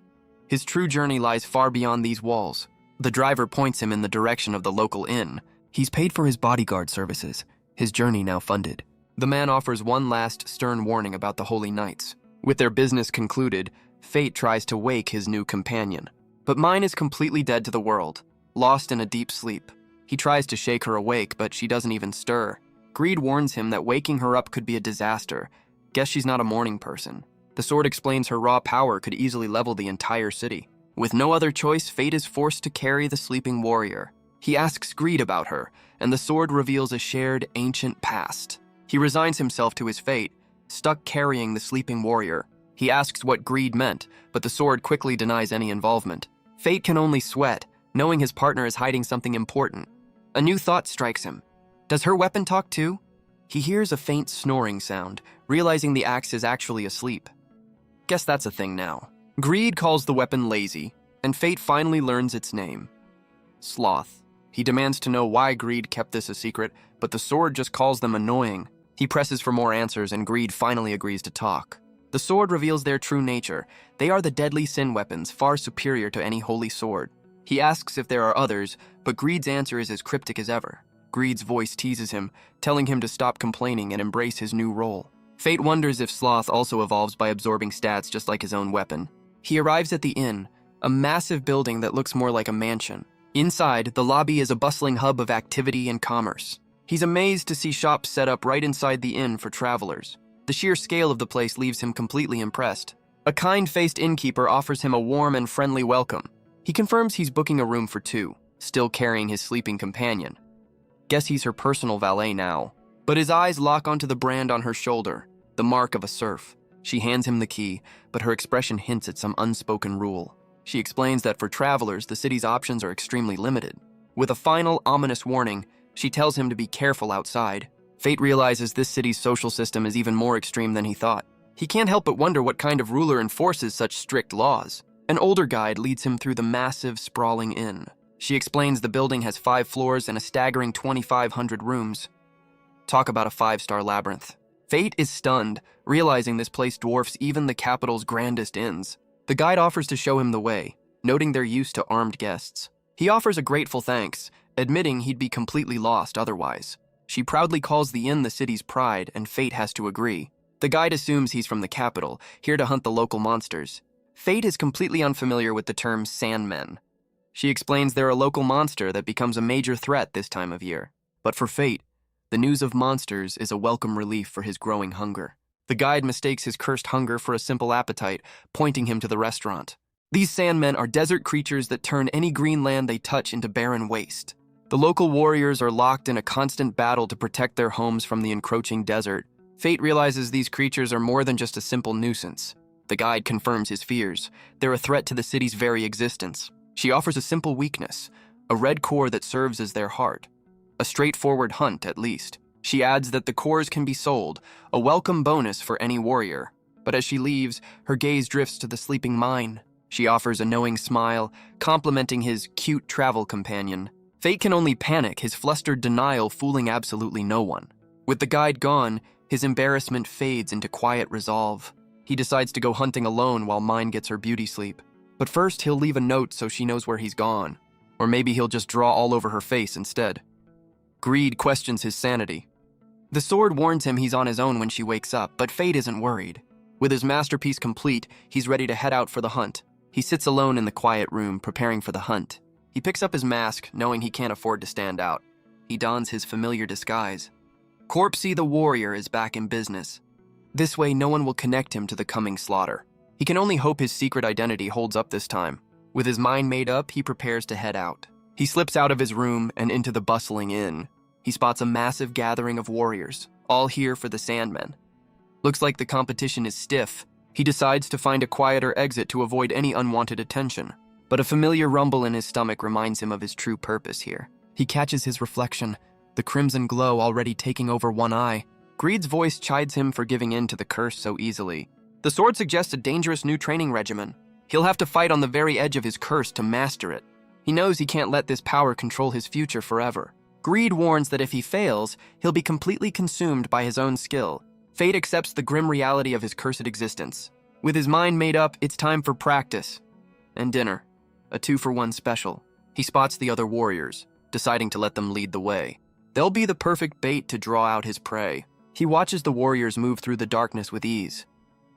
His true journey lies far beyond these walls. The driver points him in the direction of the local inn. He's paid for his bodyguard services, his journey now funded. The man offers one last stern warning about the Holy Knights. With their business concluded, Fate tries to wake his new companion. But Mine is completely dead to the world, lost in a deep sleep. He tries to shake her awake, but she doesn't even stir. Greed warns him that waking her up could be a disaster, Guess she's not a morning person. The sword explains her raw power could easily level the entire city. With no other choice, Fate is forced to carry the sleeping warrior. He asks Greed about her, and the sword reveals a shared ancient past. He resigns himself to his fate, stuck carrying the sleeping warrior. He asks what Greed meant, but the sword quickly denies any involvement. Fate can only sweat, knowing his partner is hiding something important. A new thought strikes him. Does her weapon talk too? He hears a faint snoring sound, realizing the axe is actually asleep. Guess that's a thing now. Greed calls the weapon lazy, and Fate finally learns its name. Sloth. He demands to know why Greed kept this a secret, but the sword just calls them annoying. He presses for more answers, and Greed finally agrees to talk. The sword reveals their true nature. They are the deadly sin weapons, far superior to any holy sword. He asks if there are others, but Greed's answer is as cryptic as ever. Greed's voice teases him, telling him to stop complaining and embrace his new role. Fate wonders if Sloth also evolves by absorbing stats just like his own weapon. He arrives at the inn, a massive building that looks more like a mansion. Inside, the lobby is a bustling hub of activity and commerce. He's amazed to see shops set up right inside the inn for travelers. The sheer scale of the place leaves him completely impressed. A kind-faced innkeeper offers him a warm and friendly welcome. He confirms he's booking a room for two, still carrying his sleeping companion. Guess he's her personal valet now. But his eyes lock onto the brand on her shoulder, the mark of a serf. She hands him the key, but her expression hints at some unspoken rule. She explains that for travelers, the city's options are extremely limited. With a final, ominous warning, she tells him to be careful outside. Fate realizes this city's social system is even more extreme than he thought. He can't help but wonder what kind of ruler enforces such strict laws. An older guide leads him through the massive, sprawling inn. She explains the building has 5 floors and a staggering 2,500 rooms. Talk about a 5-star labyrinth. Fate is stunned, realizing this place dwarfs even the capital's grandest inns. The guide offers to show him the way, noting they're used to armed guests. He offers a grateful thanks, admitting he'd be completely lost otherwise. She proudly calls the inn the city's pride, and Fate has to agree. The guide assumes he's from the capital, here to hunt the local monsters. Fate is completely unfamiliar with the term Sandmen. She explains they're a local monster that becomes a major threat this time of year. But for Fate, the news of monsters is a welcome relief for his growing hunger. The guide mistakes his cursed hunger for a simple appetite, pointing him to the restaurant. These Sandmen are desert creatures that turn any green land they touch into barren waste. The local warriors are locked in a constant battle to protect their homes from the encroaching desert. Fate realizes these creatures are more than just a simple nuisance. The guide confirms his fears. They're a threat to the city's very existence. She offers a simple weakness, a red core that serves as their heart. A straightforward hunt, at least. She adds that the cores can be sold, a welcome bonus for any warrior. But as she leaves, her gaze drifts to the sleeping mine. She offers a knowing smile, complimenting his cute travel companion. Fate can only panic, his flustered denial fooling absolutely no one. With the guide gone, his embarrassment fades into quiet resolve. He decides to go hunting alone while Mine gets her beauty sleep. But first, he'll leave a note so she knows where he's gone. Or maybe he'll just draw all over her face instead. Greed questions his sanity. The sword warns him he's on his own when she wakes up, but Fate isn't worried. With his masterpiece complete, he's ready to head out for the hunt. He sits alone in the quiet room, preparing for the hunt. He picks up his mask, knowing he can't afford to stand out. He dons his familiar disguise. Corpsey the warrior is back in business. This way, no one will connect him to the coming slaughter. He can only hope his secret identity holds up this time. With his mind made up, he prepares to head out. He slips out of his room and into the bustling inn. He spots a massive gathering of warriors, all here for the Sandmen. Looks like the competition is stiff. He decides to find a quieter exit to avoid any unwanted attention. But a familiar rumble in his stomach reminds him of his true purpose here. He catches his reflection, the crimson glow already taking over one eye. Greed's voice chides him for giving in to the curse so easily. The sword suggests a dangerous new training regimen. He'll have to fight on the very edge of his curse to master it. He knows he can't let this power control his future forever. Greed warns that if he fails, he'll be completely consumed by his own skill. Fate accepts the grim reality of his cursed existence. With his mind made up, it's time for practice. And dinner. A 2-for-1 special. He spots the other warriors, deciding to let them lead the way. They'll be the perfect bait to draw out his prey. He watches the warriors move through the darkness with ease.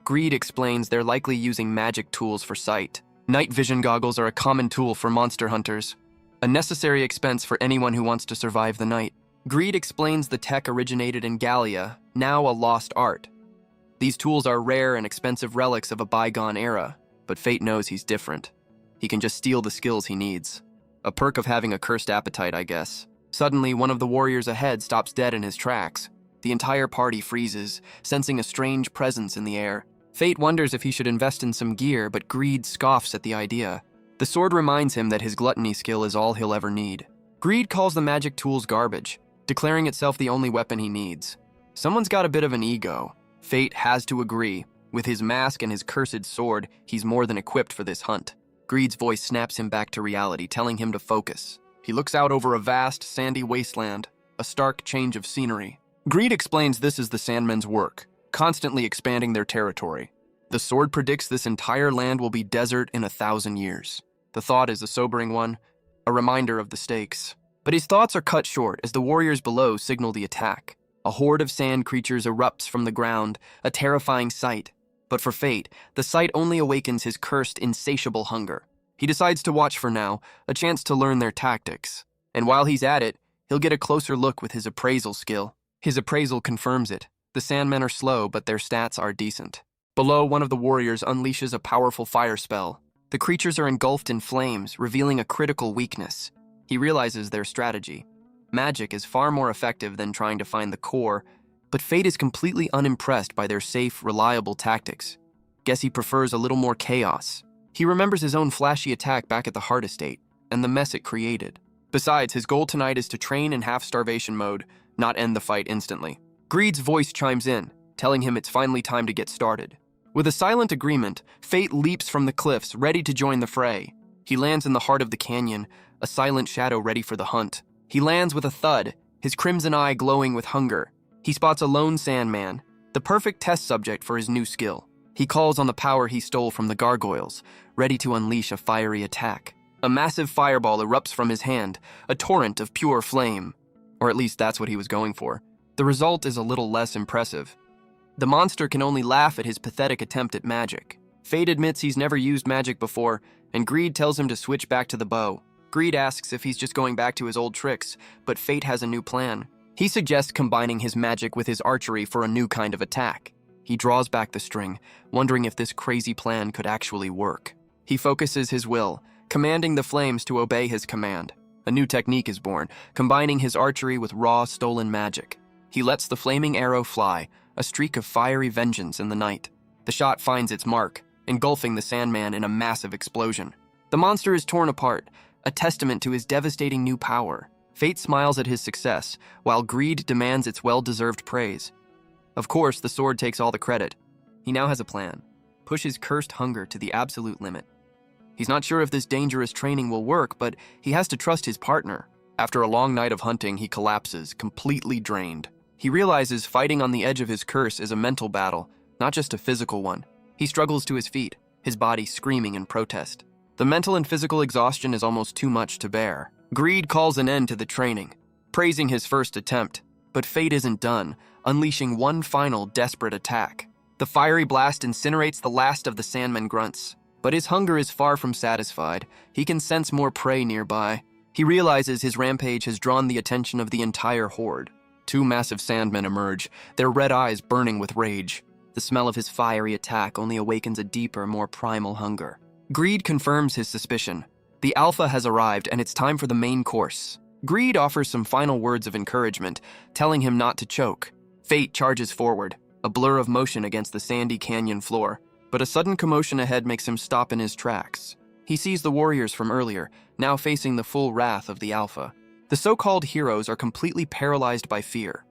Greed explains they're likely using magic tools for sight. Night vision goggles are a common tool for monster hunters, a necessary expense for anyone who wants to survive the night. Greed explains the tech originated in Gallia, now a lost art. These tools are rare and expensive relics of a bygone era, but Fate knows he's different. He can just steal the skills he needs. A perk of having a cursed appetite, I guess. Suddenly, one of the warriors ahead stops dead in his tracks. The entire party freezes, sensing a strange presence in the air. Fate wonders if he should invest in some gear, but Greed scoffs at the idea. The sword reminds him that his gluttony skill is all he'll ever need. Greed calls the magic tools garbage, declaring itself the only weapon he needs. Someone's got a bit of an ego. Fate has to agree. With his mask and his cursed sword, he's more than equipped for this hunt. Greed's voice snaps him back to reality, telling him to focus. He looks out over a vast, sandy wasteland, a stark change of scenery. Greed explains this is the Sandmen's work, constantly expanding their territory. The sword predicts this entire land will be desert in 1,000 years. The thought is a sobering one, a reminder of the stakes. But his thoughts are cut short as the warriors below signal the attack. A horde of sand creatures erupts from the ground, a terrifying sight. But for Fate, the sight only awakens his cursed, insatiable hunger. He decides to watch for now, a chance to learn their tactics. And while he's at it, he'll get a closer look with his appraisal skill. His appraisal confirms it. The Sandmen are slow, but their stats are decent. Below, one of the warriors unleashes a powerful fire spell. The creatures are engulfed in flames, revealing a critical weakness. He realizes their strategy. Magic is far more effective than trying to find the core, but Fate is completely unimpressed by their safe, reliable tactics. Guess he prefers a little more chaos. He remembers his own flashy attack back at the Heart Estate, and the mess it created. Besides, his goal tonight is to train in half-starvation mode, not end the fight instantly. Greed's voice chimes in, telling him it's finally time to get started. With a silent agreement, Fate leaps from the cliffs, ready to join the fray. He lands in the heart of the canyon, a silent shadow ready for the hunt. He lands with a thud, his crimson eye glowing with hunger. He spots a lone Sandman, the perfect test subject for his new skill. He calls on the power he stole from the gargoyles, ready to unleash a fiery attack. A massive fireball erupts from his hand, a torrent of pure flame. Or at least that's what he was going for. The result is a little less impressive. The monster can only laugh at his pathetic attempt at magic. Fate admits he's never used magic before, and Greed tells him to switch back to the bow. Greed asks if he's just going back to his old tricks, but Fate has a new plan. He suggests combining his magic with his archery for a new kind of attack. He draws back the string, wondering if this crazy plan could actually work. He focuses his will, commanding the flames to obey his command. A new technique is born, combining his archery with raw, stolen magic. He lets the flaming arrow fly, a streak of fiery vengeance in the night. The shot finds its mark, engulfing the Sandman in a massive explosion. The monster is torn apart, a testament to his devastating new power. Fate smiles at his success, while Greed demands its well-deserved praise. Of course, the sword takes all the credit. He now has a plan. Push his cursed hunger to the absolute limit. He's not sure if this dangerous training will work, but he has to trust his partner. After a long night of hunting, he collapses, completely drained. He realizes fighting on the edge of his curse is a mental battle, not just a physical one. He struggles to his feet, his body screaming in protest. The mental and physical exhaustion is almost too much to bear. Greed calls an end to the training, praising his first attempt. But Fate isn't done, unleashing one final desperate attack. The fiery blast incinerates the last of the Sandman grunts. But his hunger is far from satisfied. He can sense more prey nearby. He realizes his rampage has drawn the attention of the entire horde. Two massive Sandmen emerge, their red eyes burning with rage. The smell of his fiery attack only awakens a deeper, more primal hunger. Greed confirms his suspicion. The Alpha has arrived, and it's time for the main course. Greed offers some final words of encouragement, telling him not to choke. Fate charges forward, a blur of motion against the sandy canyon floor. But a sudden commotion ahead makes him stop in his tracks. He sees the warriors from earlier, now facing the full wrath of the Alpha. The so-called heroes are completely paralyzed by fear.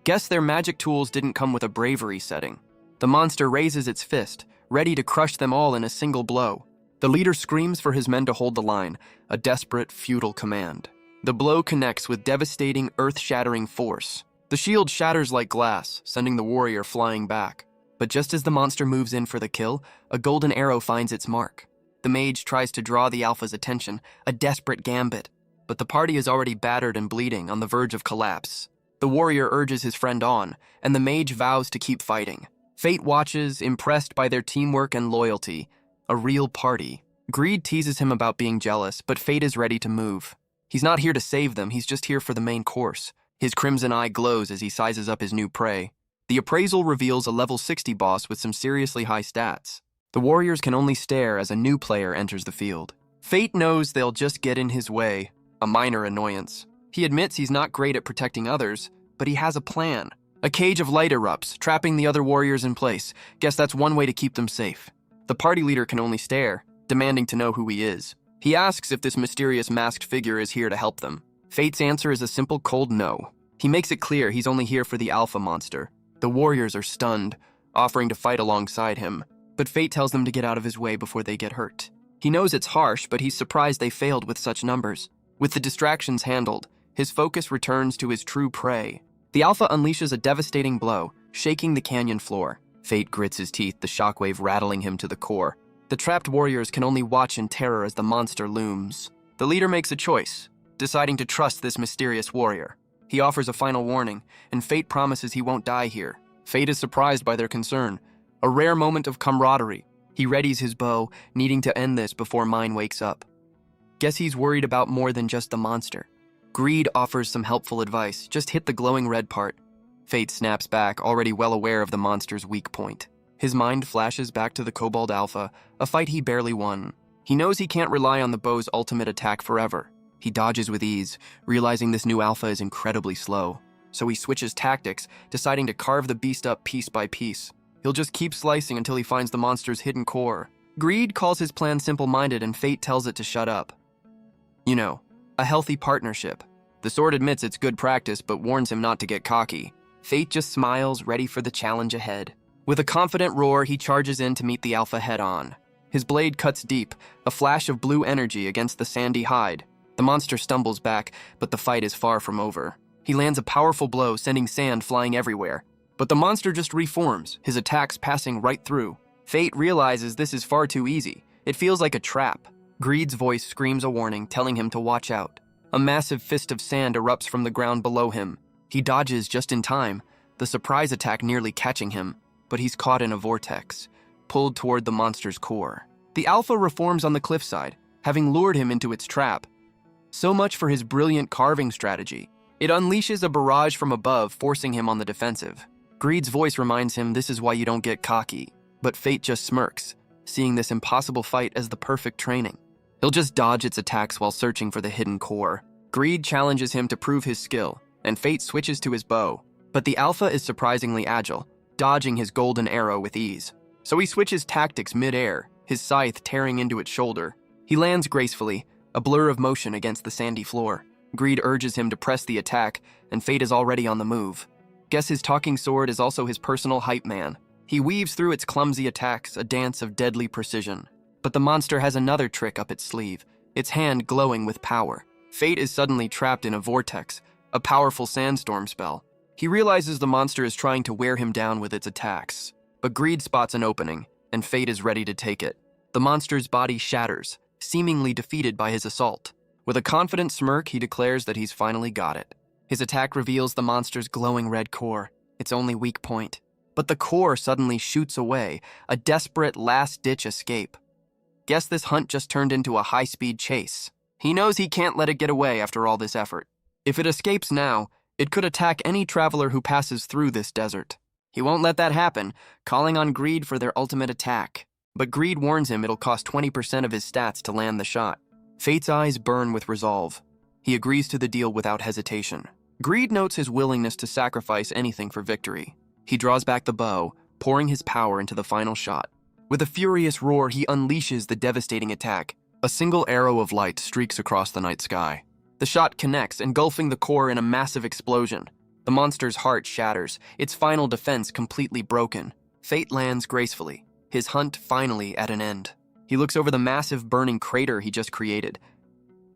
Guess their magic tools didn't come with a bravery setting. The monster raises its fist, ready to crush them all in a single blow. The leader screams for his men to hold the line, a desperate, futile command. The blow connects with devastating, earth-shattering force. The shield shatters like glass, sending the warrior flying back. But just as the monster moves in for the kill, a golden arrow finds its mark. The mage tries to draw the Alpha's attention, a desperate gambit. But the party is already battered and bleeding, on the verge of collapse. The warrior urges his friend on, and the mage vows to keep fighting. Fate watches, impressed by their teamwork and loyalty. A real party. Greed teases him about being jealous, but Fate is ready to move. He's not here to save them, he's just here for the main course. His crimson eye glows as he sizes up his new prey. The appraisal reveals a level 60 boss with some seriously high stats. The warriors can only stare as a new player enters the field. Fate knows they'll just get in his way, a minor annoyance. He admits he's not great at protecting others, but he has a plan. A cage of light erupts, trapping the other warriors in place. Guess that's one way to keep them safe. The party leader can only stare, demanding to know who he is. He asks if this mysterious masked figure is here to help them. Fate's answer is a simple cold no. He makes it clear he's only here for the alpha monster. The warriors are stunned, offering to fight alongside him, but Fate tells them to get out of his way before they get hurt. He knows it's harsh, but he's surprised they failed with such numbers. With the distractions handled, his focus returns to his true prey. The alpha unleashes a devastating blow, shaking the canyon floor. Fate grits his teeth, the shockwave rattling him to the core. The trapped warriors can only watch in terror as the monster looms. The leader makes a choice, deciding to trust this mysterious warrior. He offers a final warning, and Fate promises he won't die here. Fate is surprised by their concern. A rare moment of camaraderie. He readies his bow, needing to end this before Mine wakes up. Guess he's worried about more than just the monster. Greed offers some helpful advice. Just hit the glowing red part. Fate snaps back, already well aware of the monster's weak point. His mind flashes back to the Kobold Alpha, a fight he barely won. He knows he can't rely on the bow's ultimate attack forever. He dodges with ease, realizing this new alpha is incredibly slow. So he switches tactics, deciding to carve the beast up piece by piece. He'll just keep slicing until he finds the monster's hidden core. Greed calls his plan simple-minded, and Fate tells it to shut up. You know, a healthy partnership. The sword admits it's good practice, but warns him not to get cocky. Fate just smiles, ready for the challenge ahead. With a confident roar, he charges in to meet the alpha head-on. His blade cuts deep, a flash of blue energy against the sandy hide. The monster stumbles back, but the fight is far from over. He lands a powerful blow, sending sand flying everywhere. But the monster just reforms, his attacks passing right through. Fate realizes this is far too easy. It feels like a trap. Greed's voice screams a warning, telling him to watch out. A massive fist of sand erupts from the ground below him. He dodges just in time, the surprise attack nearly catching him, but he's caught in a vortex, pulled toward the monster's core. The alpha reforms on the cliffside, having lured him into its trap. So much for his brilliant carving strategy. It unleashes a barrage from above, forcing him on the defensive. Greed's voice reminds him this is why you don't get cocky, but Fate just smirks, seeing this impossible fight as the perfect training. He'll just dodge its attacks while searching for the hidden core. Greed challenges him to prove his skill, and Fate switches to his bow. But the alpha is surprisingly agile, dodging his golden arrow with ease. So he switches tactics mid-air, his scythe tearing into its shoulder. He lands gracefully, a blur of motion against the sandy floor. Greed urges him to press the attack, and Fate is already on the move. Guess his talking sword is also his personal hype man. He weaves through its clumsy attacks, a dance of deadly precision. But the monster has another trick up its sleeve, its hand glowing with power. Fate is suddenly trapped in a vortex, a powerful sandstorm spell. He realizes the monster is trying to wear him down with its attacks. But Greed spots an opening, and Fate is ready to take it. The monster's body shatters, seemingly defeated by his assault. With a confident smirk, he declares that he's finally got it. His attack reveals the monster's glowing red core, its only weak point. But the core suddenly shoots away, a desperate last-ditch escape. Guess this hunt just turned into a high-speed chase. He knows he can't let it get away after all this effort. If it escapes now, it could attack any traveler who passes through this desert. He won't let that happen, calling on Greed for their ultimate attack. But Greed warns him it'll cost 20% of his stats to land the shot. Fate's eyes burn with resolve. He agrees to the deal without hesitation. Greed notes his willingness to sacrifice anything for victory. He draws back the bow, pouring his power into the final shot. With a furious roar, he unleashes the devastating attack. A single arrow of light streaks across the night sky. The shot connects, engulfing the core in a massive explosion. The monster's heart shatters, its final defense completely broken. Fate lands gracefully, his hunt finally at an end. He looks over the massive burning crater he just created.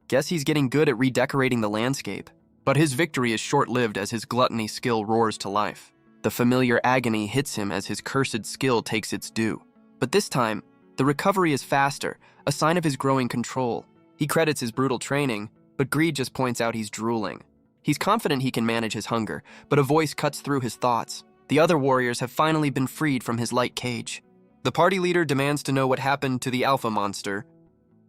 Guess he's getting good at redecorating the landscape. But his victory is short-lived as his gluttony skill roars to life. The familiar agony hits him as his cursed skill takes its due. But this time, the recovery is faster, a sign of his growing control. He credits his brutal training, but Greed just points out he's drooling. He's confident he can manage his hunger, but a voice cuts through his thoughts. The other warriors have finally been freed from his light cage. The party leader demands to know what happened to the alpha monster.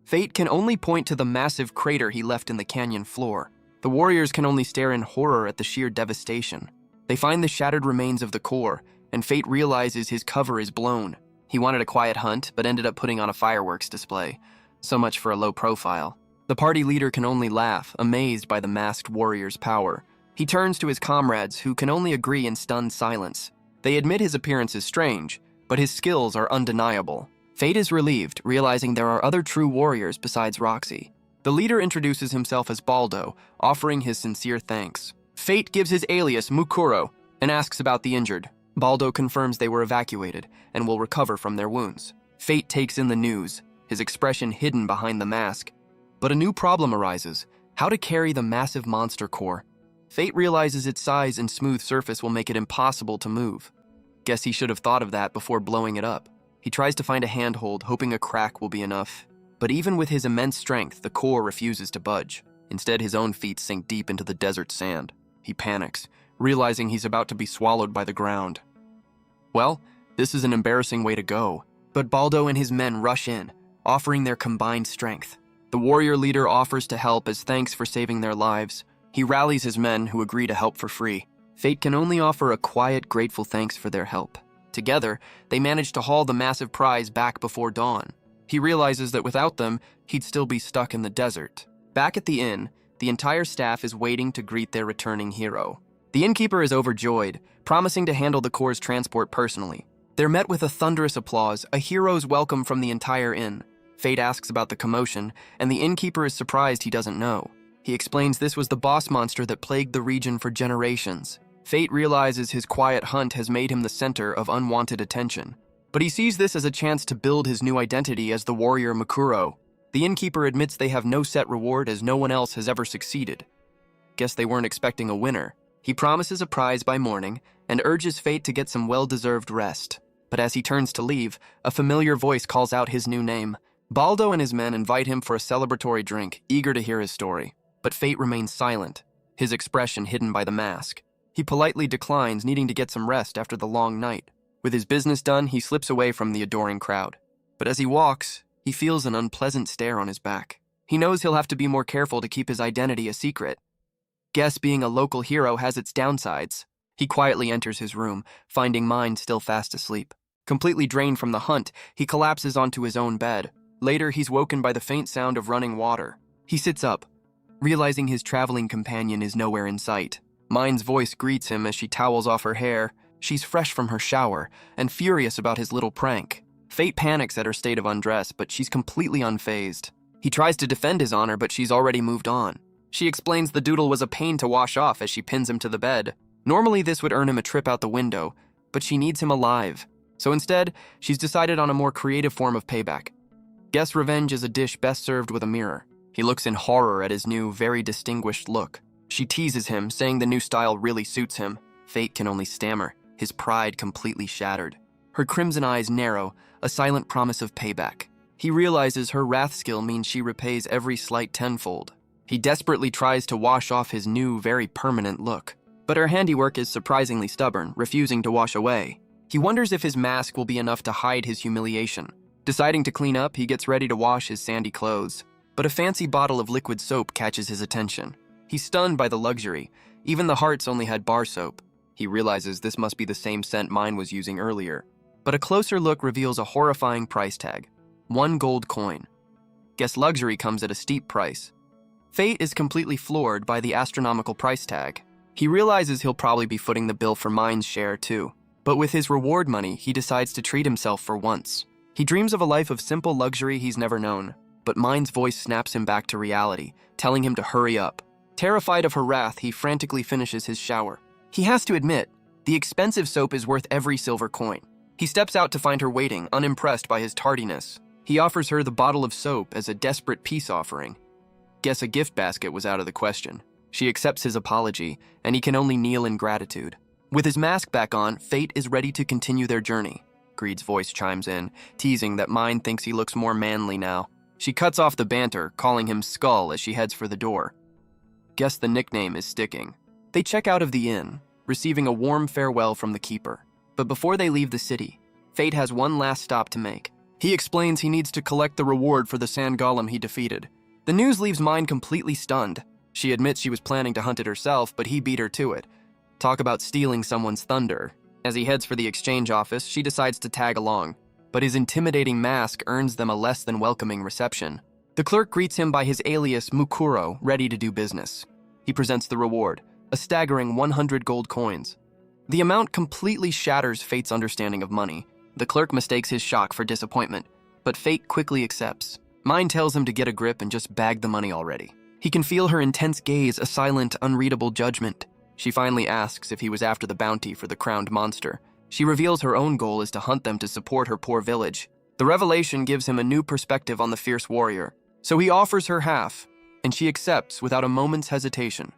Fate can only point to the massive crater he left in the canyon floor. The warriors can only stare in horror at the sheer devastation. They find the shattered remains of the core, and Fate realizes his cover is blown. He wanted a quiet hunt, but ended up putting on a fireworks display. So much for a low profile. The party leader can only laugh, amazed by the masked warrior's power. He turns to his comrades, who can only agree in stunned silence. They admit his appearance is strange, but his skills are undeniable. Fate is relieved, realizing there are other true warriors besides Roxy. The leader introduces himself as Baldo, offering his sincere thanks. Fate gives his alias Mukuro and asks about the injured. Baldo confirms they were evacuated and will recover from their wounds. Fate takes in the news, his expression hidden behind the mask. But a new problem arises: how to carry the massive monster core. Fate realizes its size and smooth surface will make it impossible to move. Guess he should have thought of that before blowing it up. He tries to find a handhold, hoping a crack will be enough. But even with his immense strength, the core refuses to budge. Instead, his own feet sink deep into the desert sand. He panics, realizing he's about to be swallowed by the ground. Well, this is an embarrassing way to go. But Baldo and his men rush in, offering their combined strength. The warrior leader offers to help as thanks for saving their lives. He rallies his men, who agree to help for free. Fate can only offer a quiet, grateful thanks for their help. Together, they manage to haul the massive prize back before dawn. He realizes that without them, he'd still be stuck in the desert. Back at the inn, the entire staff is waiting to greet their returning hero. The innkeeper is overjoyed, promising to handle the core's transport personally. They're met with a thunderous applause, a hero's welcome from the entire inn. Fate asks about the commotion, and the innkeeper is surprised he doesn't know. He explains this was the boss monster that plagued the region for generations. Fate realizes his quiet hunt has made him the center of unwanted attention. But he sees this as a chance to build his new identity as the warrior Mukuro. The innkeeper admits they have no set reward as no one else has ever succeeded. Guess they weren't expecting a winner. He promises a prize by morning and urges Fate to get some well-deserved rest. But as he turns to leave, a familiar voice calls out his new name. Baldo and his men invite him for a celebratory drink, eager to hear his story. But Fate remains silent, his expression hidden by the mask. He politely declines, needing to get some rest after the long night. With his business done, he slips away from the adoring crowd. But as he walks, he feels an unpleasant stare on his back. He knows he'll have to be more careful to keep his identity a secret. Guess being a local hero has its downsides. He quietly enters his room, finding Mind still fast asleep. Completely drained from the hunt, he collapses onto his own bed. Later, he's woken by the faint sound of running water. He sits up, realizing his traveling companion is nowhere in sight. Mind's voice greets him as she towels off her hair. She's fresh from her shower and furious about his little prank. Fate panics at her state of undress, but she's completely unfazed. He tries to defend his honor, but she's already moved on. She explains the doodle was a pain to wash off as she pins him to the bed. Normally this would earn him a trip out the window, but she needs him alive. So instead, she's decided on a more creative form of payback. Guess revenge is a dish best served with a mirror. He looks in horror at his new, very distinguished look. She teases him, saying the new style really suits him. Fate can only stammer, his pride completely shattered. Her crimson eyes narrow, a silent promise of payback. He realizes her wrath skill means she repays every slight tenfold. He desperately tries to wash off his new, very permanent look. But her handiwork is surprisingly stubborn, refusing to wash away. He wonders if his mask will be enough to hide his humiliation. Deciding to clean up, he gets ready to wash his sandy clothes. But a fancy bottle of liquid soap catches his attention. He's stunned by the luxury. Even the hearts only had bar soap. He realizes this must be the same scent Mine was using earlier. But a closer look reveals a horrifying price tag. 1 gold coin. Guess luxury comes at a steep price. Fate is completely floored by the astronomical price tag. He realizes he'll probably be footing the bill for Mine's share too. But with his reward money, he decides to treat himself for once. He dreams of a life of simple luxury he's never known. But Mine's voice snaps him back to reality, telling him to hurry up. Terrified of her wrath, he frantically finishes his shower. He has to admit, the expensive soap is worth every silver coin. He steps out to find her waiting, unimpressed by his tardiness. He offers her the bottle of soap as a desperate peace offering. Guess a gift basket was out of the question. She accepts his apology, and he can only kneel in gratitude. With his mask back on, Fate is ready to continue their journey. Greed's voice chimes in, teasing that Mine thinks he looks more manly now. She cuts off the banter, calling him Skull as she heads for the door. Guess the nickname is sticking. They check out of the inn, receiving a warm farewell from the keeper. But before they leave the city, Fate has one last stop to make. He explains he needs to collect the reward for the sand golem he defeated. The news leaves Mine completely stunned. She admits she was planning to hunt it herself, but he beat her to it. Talk about stealing someone's thunder. As he heads for the exchange office, she decides to tag along, but his intimidating mask earns them a less than welcoming reception. The clerk greets him by his alias Mukuro, ready to do business. He presents the reward, a staggering 100 gold coins. The amount completely shatters Fate's understanding of money. The clerk mistakes his shock for disappointment, but Fate quickly accepts. Mind tells him to get a grip and just bag the money already. He can feel her intense gaze, a silent, unreadable judgment. She finally asks if he was after the bounty for the crowned monster. She reveals her own goal is to hunt them to support her poor village. The revelation gives him a new perspective on the fierce warrior. So he offers her half, and she accepts without a moment's hesitation.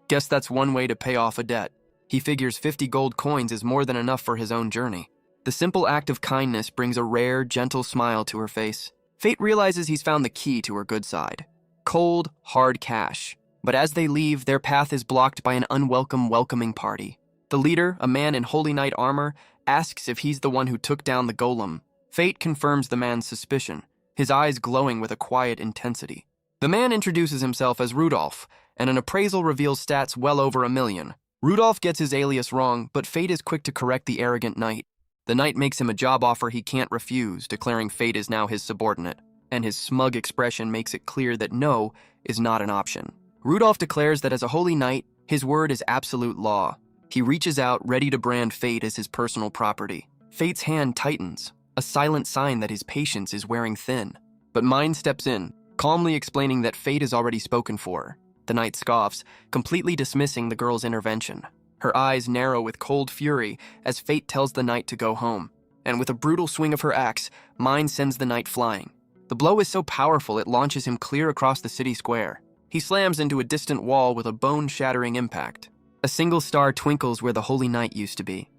Guess that's one way to pay off a debt. He figures 50 gold coins is more than enough for his own journey. The simple act of kindness brings a rare, gentle smile to her face. Fate realizes he's found the key to her good side. Cold, hard cash. But as they leave, their path is blocked by an unwelcome, welcoming party. The leader, a man in Holy Knight armor, asks if he's the one who took down the golem. Fate confirms the man's suspicion, his eyes glowing with a quiet intensity. The man introduces himself as Rudolph, and an appraisal reveals stats well over 1 million. Rudolph gets his alias wrong, but Fate is quick to correct the arrogant knight. The knight makes him a job offer he can't refuse, declaring Fate is now his subordinate, and his smug expression makes it clear that no is not an option. Rudolph declares that as a holy knight, his word is absolute law. He reaches out, ready to brand Fate as his personal property. Fate's hand tightens, a silent sign that his patience is wearing thin. But Mind steps in, calmly explaining that Fate is already spoken for. The knight scoffs, completely dismissing the girl's intervention. Her eyes narrow with cold fury as Fate tells the knight to go home. And with a brutal swing of her axe, Mind sends the knight flying. The blow is so powerful it launches him clear across the city square. He slams into a distant wall with a bone-shattering impact. A single star twinkles where the Holy Knight used to be.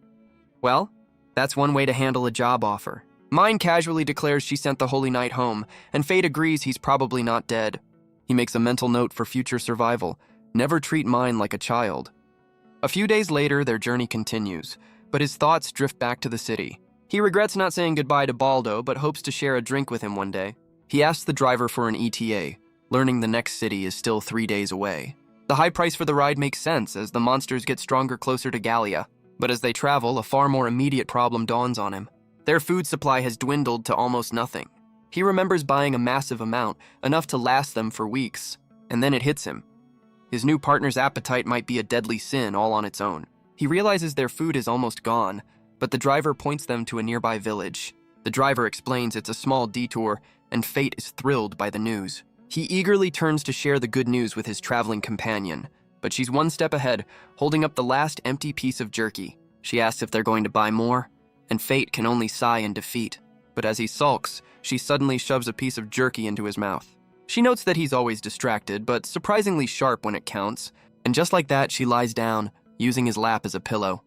Well, that's one way to handle a job offer. Mind casually declares she sent the Holy Knight home, and Fate agrees he's probably not dead. He makes a mental note for future survival. Never treat Mind like a child. A few days later, their journey continues, but his thoughts drift back to the city. He regrets not saying goodbye to Baldo, but hopes to share a drink with him one day. He asks the driver for an ETA, learning the next city is still 3 days away. The high price for the ride makes sense as the monsters get stronger closer to Gallia. But as they travel, a far more immediate problem dawns on him. Their food supply has dwindled to almost nothing. He remembers buying a massive amount, enough to last them for weeks, and then it hits him. His new partner's appetite might be a deadly sin all on its own. He realizes their food is almost gone, but the driver points them to a nearby village. The driver explains it's a small detour, and Fate is thrilled by the news. He eagerly turns to share the good news with his traveling companion, but she's one step ahead, holding up the last empty piece of jerky. She asks if they're going to buy more, and Fate can only sigh in defeat. But as he sulks, she suddenly shoves a piece of jerky into his mouth. She notes that he's always distracted, but surprisingly sharp when it counts, and just like that, she lies down, using his lap as a pillow.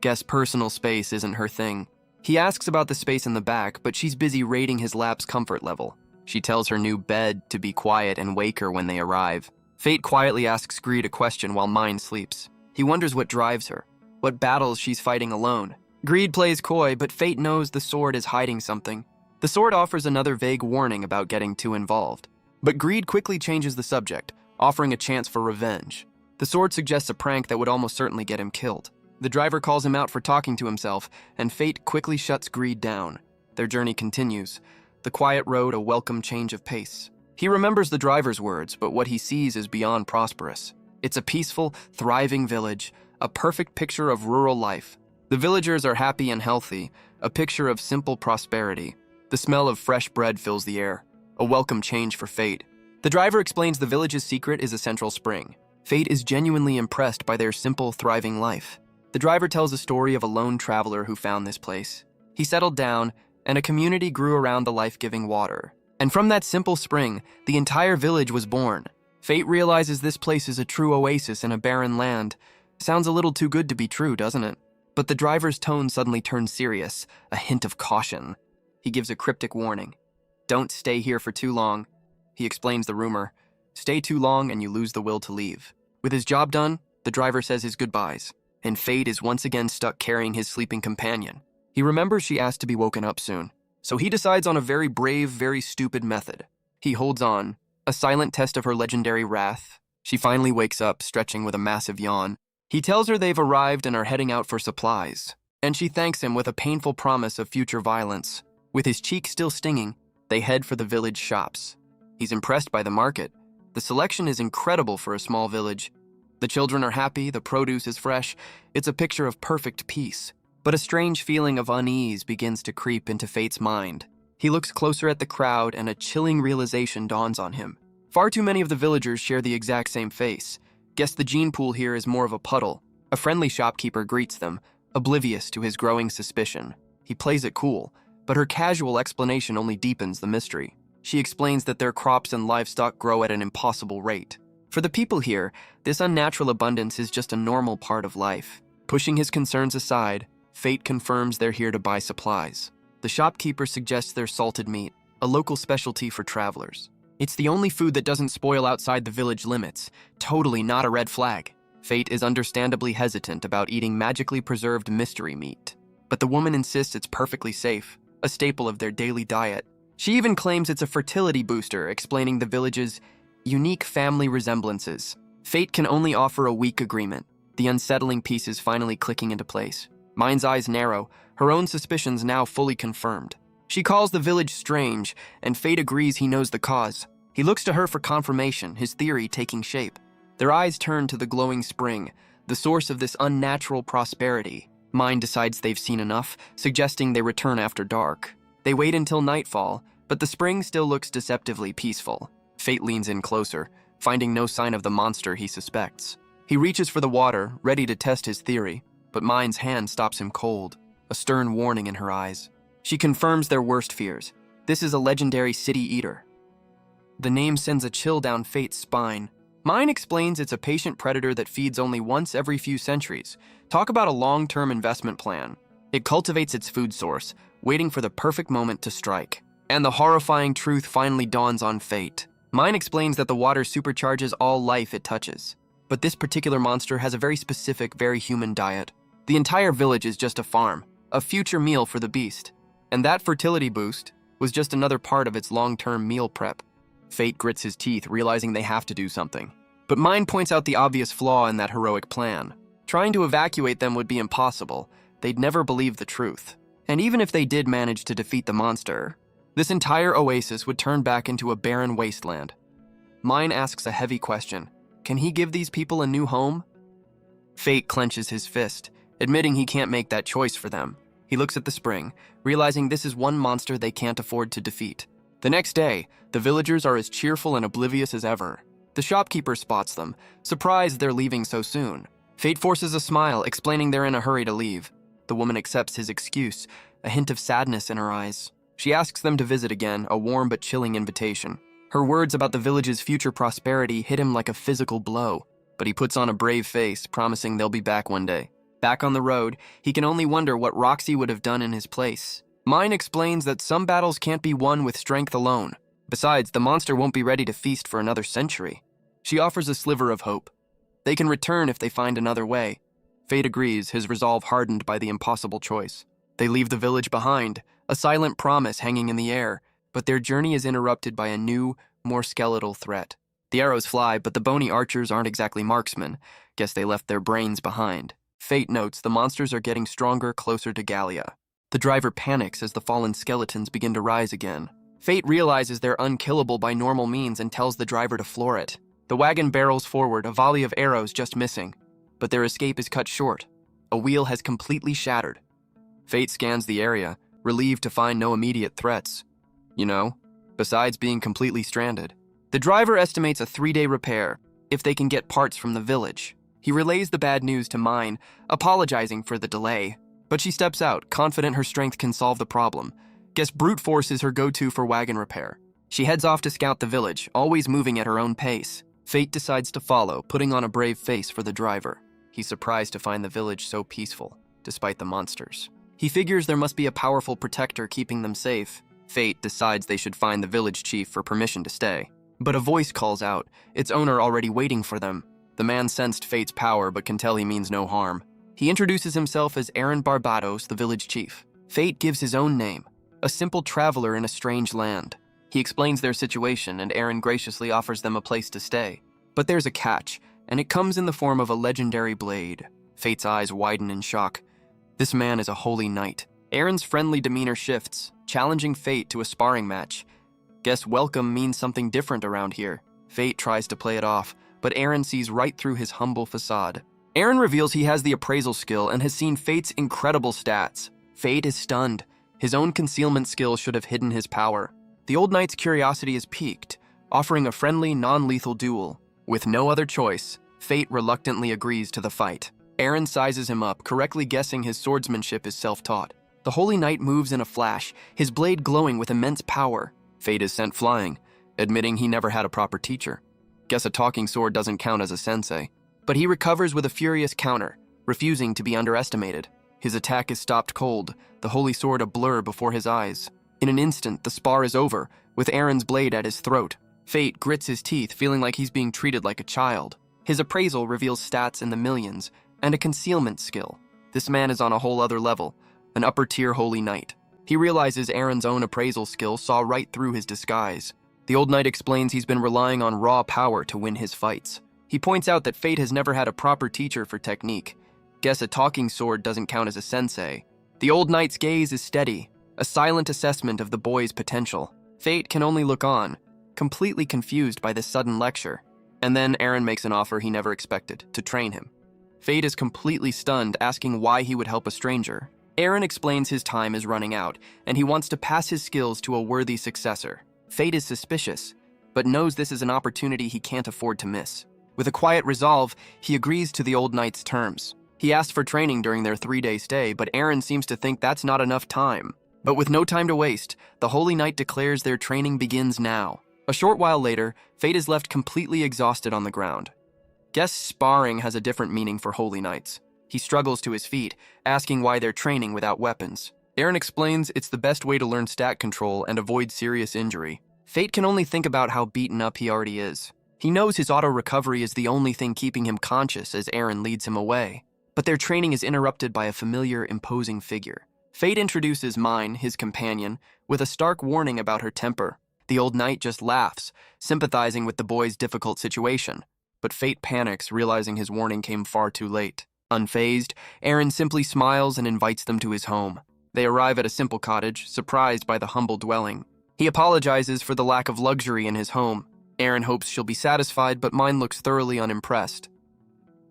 Guess personal space isn't her thing. He asks about the space in the back, but she's busy rating his lap's comfort level. She tells her new bed to be quiet and wake her when they arrive. Fate quietly asks Greed a question while Mind sleeps. He wonders what drives her, what battles she's fighting alone. Greed plays coy, but Fate knows the sword is hiding something. The sword offers another vague warning about getting too involved. But Greed quickly changes the subject, offering a chance for revenge. The sword suggests a prank that would almost certainly get him killed. The driver calls him out for talking to himself, and Fate quickly shuts Greed down. Their journey continues. The quiet road a welcome change of pace. He remembers the driver's words, but what he sees is beyond prosperous. It's a peaceful, thriving village, a perfect picture of rural life. The villagers are happy and healthy, a picture of simple prosperity. The smell of fresh bread fills the air, a welcome change for Fate. The driver explains the village's secret is a central spring. Fate is genuinely impressed by their simple, thriving life. The driver tells a story of a lone traveler who found this place. He settled down, and a community grew around the life-giving water. And from that simple spring, the entire village was born. Fate realizes this place is a true oasis in a barren land. Sounds a little too good to be true, doesn't it? But the driver's tone suddenly turns serious, a hint of caution. He gives a cryptic warning. Don't stay here for too long. He explains the rumor. Stay too long and you lose the will to leave. With his job done, the driver says his goodbyes, and Fate is once again stuck carrying his sleeping companion. He remembers she asked to be woken up soon, so he decides on a very brave, very stupid method. He holds on, a silent test of her legendary wrath. She finally wakes up, stretching with a massive yawn. He tells her they've arrived and are heading out for supplies, and she thanks him with a painful promise of future violence. With his cheek still stinging, they head for the village shops. He's impressed by the market. The selection is incredible for a small village. The children are happy, the produce is fresh. It's a picture of perfect peace. But a strange feeling of unease begins to creep into Fate's mind. He looks closer at the crowd and a chilling realization dawns on him. Far too many of the villagers share the exact same face. Guess the gene pool here is more of a puddle. A friendly shopkeeper greets them, oblivious to his growing suspicion. He plays it cool, but her casual explanation only deepens the mystery. She explains that their crops and livestock grow at an impossible rate. For the people here, this unnatural abundance is just a normal part of life. Pushing his concerns aside, Fate confirms they're here to buy supplies. The shopkeeper suggests their salted meat, a local specialty for travelers. It's the only food that doesn't spoil outside the village limits. Totally not a red flag. Fate is understandably hesitant about eating magically preserved mystery meat. But the woman insists it's perfectly safe, a staple of their daily diet. She even claims it's a fertility booster, explaining the village's unique family resemblances. Fate can only offer a weak agreement, the unsettling pieces finally clicking into place. Mind's eyes narrow, her own suspicions now fully confirmed. She calls the village strange, and Fate agrees he knows the cause. He looks to her for confirmation, his theory taking shape. Their eyes turn to the glowing spring, the source of this unnatural prosperity. Mind decides they've seen enough, suggesting they return after dark. They wait until nightfall, but the spring still looks deceptively peaceful. Fate leans in closer, finding no sign of the monster he suspects. He reaches for the water, ready to test his theory, but Mind's hand stops him cold, a stern warning in her eyes. She confirms their worst fears. This is a legendary city eater. The name sends a chill down Fate's spine. Mind explains it's a patient predator that feeds only once every few centuries. Talk about a long-term investment plan. It cultivates its food source, waiting for the perfect moment to strike. And the horrifying truth finally dawns on Fate. Mind explains that the water supercharges all life it touches. But this particular monster has a very specific, very human diet. The entire village is just a farm, a future meal for the beast. And that fertility boost was just another part of its long-term meal prep. Fate grits his teeth, realizing they have to do something. But Mind points out the obvious flaw in that heroic plan. Trying to evacuate them would be impossible. They'd never believe the truth. And even if they did manage to defeat the monster, this entire oasis would turn back into a barren wasteland. Mind asks a heavy question. Can he give these people a new home? Fate clenches his fist, admitting he can't make that choice for them. He looks at the spring, realizing this is one monster they can't afford to defeat. The next day, the villagers are as cheerful and oblivious as ever. The shopkeeper spots them, surprised they're leaving so soon. Fate forces a smile, explaining they're in a hurry to leave. The woman accepts his excuse, a hint of sadness in her eyes. She asks them to visit again, a warm but chilling invitation. Her words about the village's future prosperity hit him like a physical blow, but he puts on a brave face, promising they'll be back one day. Back on the road, he can only wonder what Roxy would have done in his place. Mine explains that some battles can't be won with strength alone. Besides, the monster won't be ready to feast for another century. She offers a sliver of hope. They can return if they find another way. Fate agrees, his resolve hardened by the impossible choice. They leave the village behind, a silent promise hanging in the air, but their journey is interrupted by a new, more skeletal threat. The arrows fly, but the bony archers aren't exactly marksmen. Guess they left their brains behind. Fate notes the monsters are getting stronger closer to Gallia. The driver panics as the fallen skeletons begin to rise again. Fate realizes they're unkillable by normal means and tells the driver to floor it. The wagon barrels forward, a volley of arrows just missing. But their escape is cut short. A wheel has completely shattered. Fate scans the area, relieved to find no immediate threats. Besides being completely stranded. The driver estimates a 3-day repair, if they can get parts from the village. He relays the bad news to Mine, apologizing for the delay. But she steps out, confident her strength can solve the problem. Guess brute force is her go-to for wagon repair. She heads off to scout the village, always moving at her own pace. Fate decides to follow, putting on a brave face for the driver. He's surprised to find the village so peaceful, despite the monsters. He figures there must be a powerful protector keeping them safe. Fate decides they should find the village chief for permission to stay. But a voice calls out, its owner already waiting for them. The man sensed Fate's power but can tell he means no harm. He introduces himself as Aaron Barbados, the village chief. Fate gives his own name, a simple traveler in a strange land. He explains their situation and Aaron graciously offers them a place to stay. But there's a catch, and it comes in the form of a legendary blade. Fate's eyes widen in shock. This man is a holy knight. Aaron's friendly demeanor shifts, challenging Fate to a sparring match. Guess welcome means something different around here. Fate tries to play it off, but Aaron sees right through his humble facade. Aaron reveals he has the appraisal skill and has seen Fate's incredible stats. Fate is stunned. His own concealment skill should have hidden his power. The old knight's curiosity is piqued, offering a friendly, non-lethal duel. With no other choice, Fate reluctantly agrees to the fight. Aaron sizes him up, correctly guessing his swordsmanship is self-taught. The holy knight moves in a flash, his blade glowing with immense power. Fate is sent flying, admitting he never had a proper teacher. Guess a talking sword doesn't count as a sensei. But he recovers with a furious counter, refusing to be underestimated. His attack is stopped cold, the holy sword a blur before his eyes. In an instant, the spar is over, with Aaron's blade at his throat. Fate grits his teeth, feeling like he's being treated like a child. His appraisal reveals stats in the millions, and a concealment skill. This man is on a whole other level, an upper-tier holy knight. He realizes Aaron's own appraisal skill saw right through his disguise. The old knight explains he's been relying on raw power to win his fights. He points out that Fate has never had a proper teacher for technique. Guess a talking sword doesn't count as a sensei. The old knight's gaze is steady, a silent assessment of the boy's potential. Fate can only look on, completely confused by this sudden lecture. And then Aaron makes an offer he never expected, to train him. Fate is completely stunned, asking why he would help a stranger. Aaron explains his time is running out, and he wants to pass his skills to a worthy successor. Fate is suspicious, but knows this is an opportunity he can't afford to miss. With a quiet resolve, he agrees to the old knight's terms. He asks for training during their 3-day stay, but Aaron seems to think that's not enough time. But with no time to waste, the holy knight declares their training begins now. A short while later, Fate is left completely exhausted on the ground. Guess sparring has a different meaning for holy knights. He struggles to his feet, asking why they're training without weapons. Aaron explains it's the best way to learn stat control and avoid serious injury. Fate can only think about how beaten up he already is. He knows his auto-recovery is the only thing keeping him conscious as Aaron leads him away. But their training is interrupted by a familiar, imposing figure. Fate introduces Mine, his companion, with a stark warning about her temper. The old knight just laughs, sympathizing with the boy's difficult situation. But Fate panics, realizing his warning came far too late. Unfazed, Aaron simply smiles and invites them to his home. They arrive at a simple cottage, surprised by the humble dwelling. He apologizes for the lack of luxury in his home. Aaron hopes she'll be satisfied, but Mine looks thoroughly unimpressed.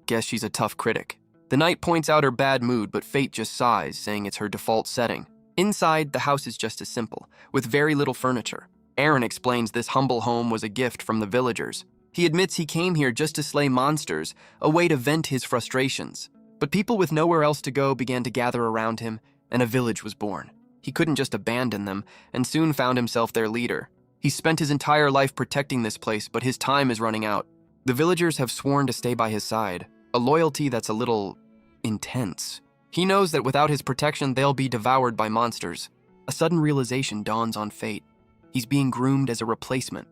Guess she's a tough critic. The knight points out her bad mood, but Fate just sighs, saying it's her default setting. Inside, the house is just as simple, with very little furniture. Aaron explains this humble home was a gift from the villagers. He admits he came here just to slay monsters, a way to vent his frustrations. But people with nowhere else to go began to gather around him, and a village was born. He couldn't just abandon them, and soon found himself their leader. He spent his entire life protecting this place, but his time is running out. The villagers have sworn to stay by his side, a loyalty that's a little intense. He knows that without his protection, they'll be devoured by monsters. A sudden realization dawns on Fate. He's being groomed as a replacement.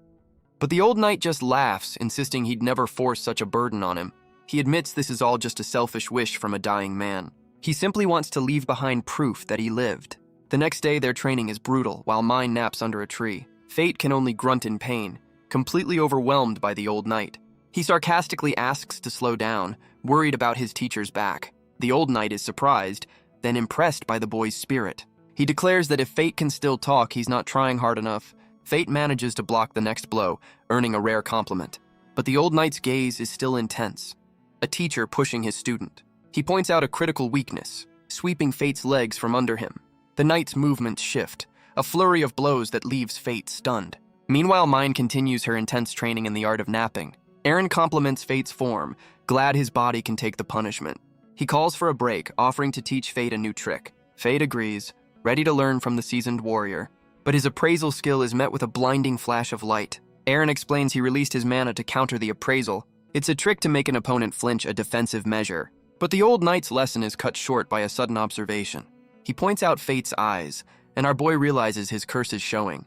But the old knight just laughs, insisting he'd never force such a burden on him. He admits this is all just a selfish wish from a dying man. He simply wants to leave behind proof that he lived. The next day, their training is brutal, while Mine naps under a tree. Fate can only grunt in pain, completely overwhelmed by the old knight. He sarcastically asks to slow down, worried about his teacher's back. The old knight is surprised, then impressed by the boy's spirit. He declares that if Fate can still talk, he's not trying hard enough. Fate manages to block the next blow, earning a rare compliment. But the old knight's gaze is still intense. A teacher pushing his student. He points out a critical weakness, sweeping Fate's legs from under him. The knight's movements shift, a flurry of blows that leaves Fate stunned. Meanwhile, Mine continues her intense training in the art of napping. Aaron compliments Fate's form, glad his body can take the punishment. He calls for a break, offering to teach Fate a new trick. Fate agrees, ready to learn from the seasoned warrior. But his appraisal skill is met with a blinding flash of light. Aaron explains he released his mana to counter the appraisal. It's a trick to make an opponent flinch, a defensive measure. But the old knight's lesson is cut short by a sudden observation. He points out Fate's eyes, and our boy realizes his curse is showing.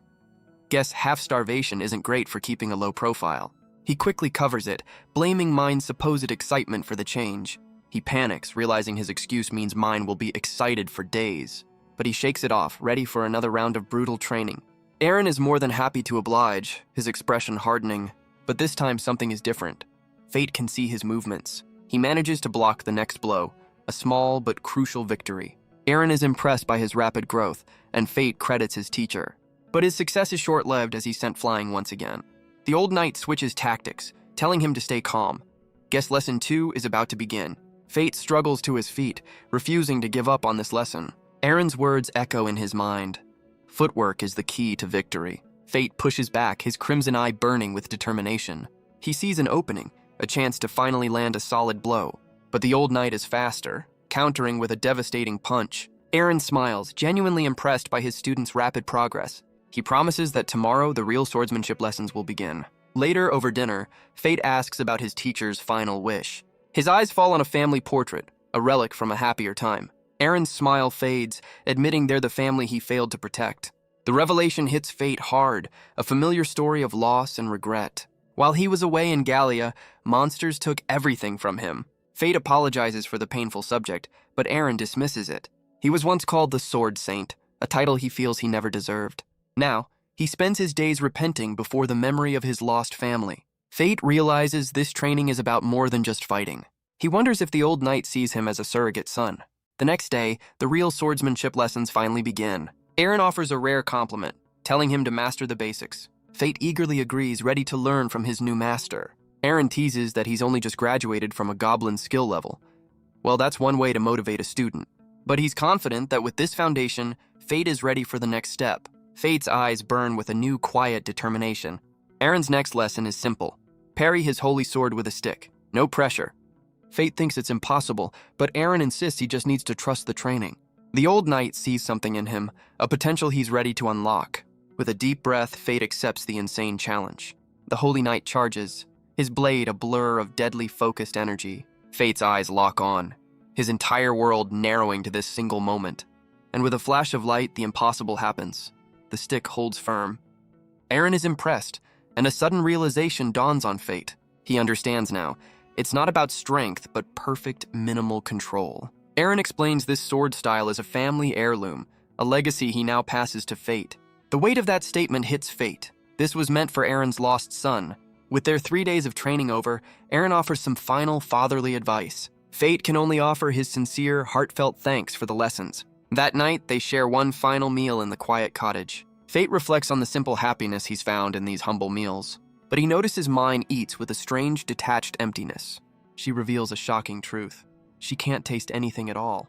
Guess half-starvation isn't great for keeping a low profile. He quickly covers it, blaming Mine's supposed excitement for the change. He panics, realizing his excuse means Mine will be excited for days. But he shakes it off, ready for another round of brutal training. Aaron is more than happy to oblige, his expression hardening. But this time something is different. Fate can see his movements. He manages to block the next blow, a small but crucial victory. Eren is impressed by his rapid growth, and Fate credits his teacher. But his success is short-lived as he's sent flying once again. The old knight switches tactics, telling him to stay calm. Guess lesson 2 is about to begin. Fate struggles to his feet, refusing to give up on this lesson. Eren's words echo in his mind. Footwork is the key to victory. Fate pushes back, his crimson eye burning with determination. He sees an opening, a chance to finally land a solid blow. But the old knight is faster, countering with a devastating punch. Eren smiles, genuinely impressed by his student's rapid progress. He promises that tomorrow the real swordsmanship lessons will begin. Later, over dinner, Fate asks about his teacher's final wish. His eyes fall on a family portrait, a relic from a happier time. Eren's smile fades, admitting they're the family he failed to protect. The revelation hits Fate hard, a familiar story of loss and regret. While he was away in Gallia, monsters took everything from him. Fate apologizes for the painful subject, but Eren dismisses it. He was once called the Sword Saint, a title he feels he never deserved. Now, he spends his days repenting before the memory of his lost family. Fate realizes this training is about more than just fighting. He wonders if the old knight sees him as a surrogate son. The next day, the real swordsmanship lessons finally begin. Eren offers a rare compliment, telling him to master the basics. Fate eagerly agrees, ready to learn from his new master. Eren teases that he's only just graduated from a goblin skill level. Well, that's one way to motivate a student. But he's confident that with this foundation, Fate is ready for the next step. Fate's eyes burn with a new, quiet determination. Eren's next lesson is simple. Parry his holy sword with a stick. No pressure. Fate thinks it's impossible, but Eren insists he just needs to trust the training. The old knight sees something in him, a potential he's ready to unlock. With a deep breath, Fate accepts the insane challenge. The holy knight charges, his blade a blur of deadly focused energy. Fate's eyes lock on, his entire world narrowing to this single moment. And with a flash of light, the impossible happens. The stick holds firm. Eren is impressed, and a sudden realization dawns on Fate. He understands now. It's not about strength, but perfect minimal control. Eren explains this sword style as a family heirloom, a legacy he now passes to Fate. The weight of that statement hits Fate. This was meant for Eren's lost son. With their 3 days of training over, Eren offers some final fatherly advice. Fate can only offer his sincere, heartfelt thanks for the lessons. That night, they share one final meal in the quiet cottage. Fate reflects on the simple happiness he's found in these humble meals. But he notices Mine eats with a strange, detached emptiness. She reveals a shocking truth. She can't taste anything at all.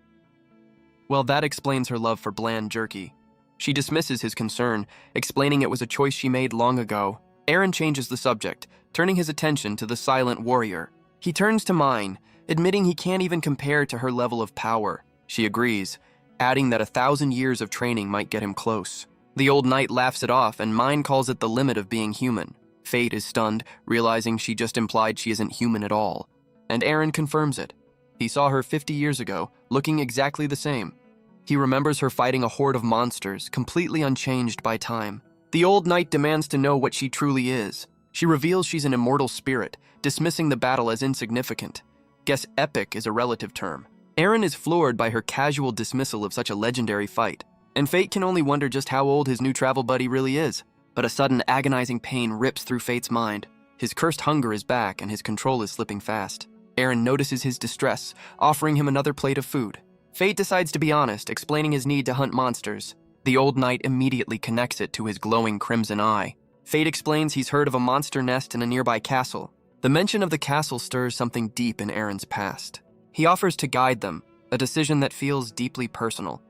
Well, that explains her love for bland jerky. She dismisses his concern, explaining it was a choice she made long ago. Eren changes the subject, turning his attention to the silent warrior. He turns to Mine, admitting he can't even compare to her level of power. She agrees, adding that 1,000 years of training might get him close. The old knight laughs it off, and Mine calls it the limit of being human. Fate is stunned, realizing she just implied she isn't human at all. And Eren confirms it. He saw her 50 years ago, looking exactly the same. He remembers her fighting a horde of monsters, completely unchanged by time. The old knight demands to know what she truly is. She reveals she's an immortal spirit, dismissing the battle as insignificant. Guess epic is a relative term. Eren is floored by her casual dismissal of such a legendary fight. And Fate can only wonder just how old his new travel buddy really is. But a sudden agonizing pain rips through Fate's mind. His cursed hunger is back and his control is slipping fast. Eren notices his distress, offering him another plate of food. Fate decides to be honest, explaining his need to hunt monsters. The old knight immediately connects it to his glowing crimson eye. Fate explains he's heard of a monster nest in a nearby castle. The mention of the castle stirs something deep in Eren's past. He offers to guide them, a decision that feels deeply personal.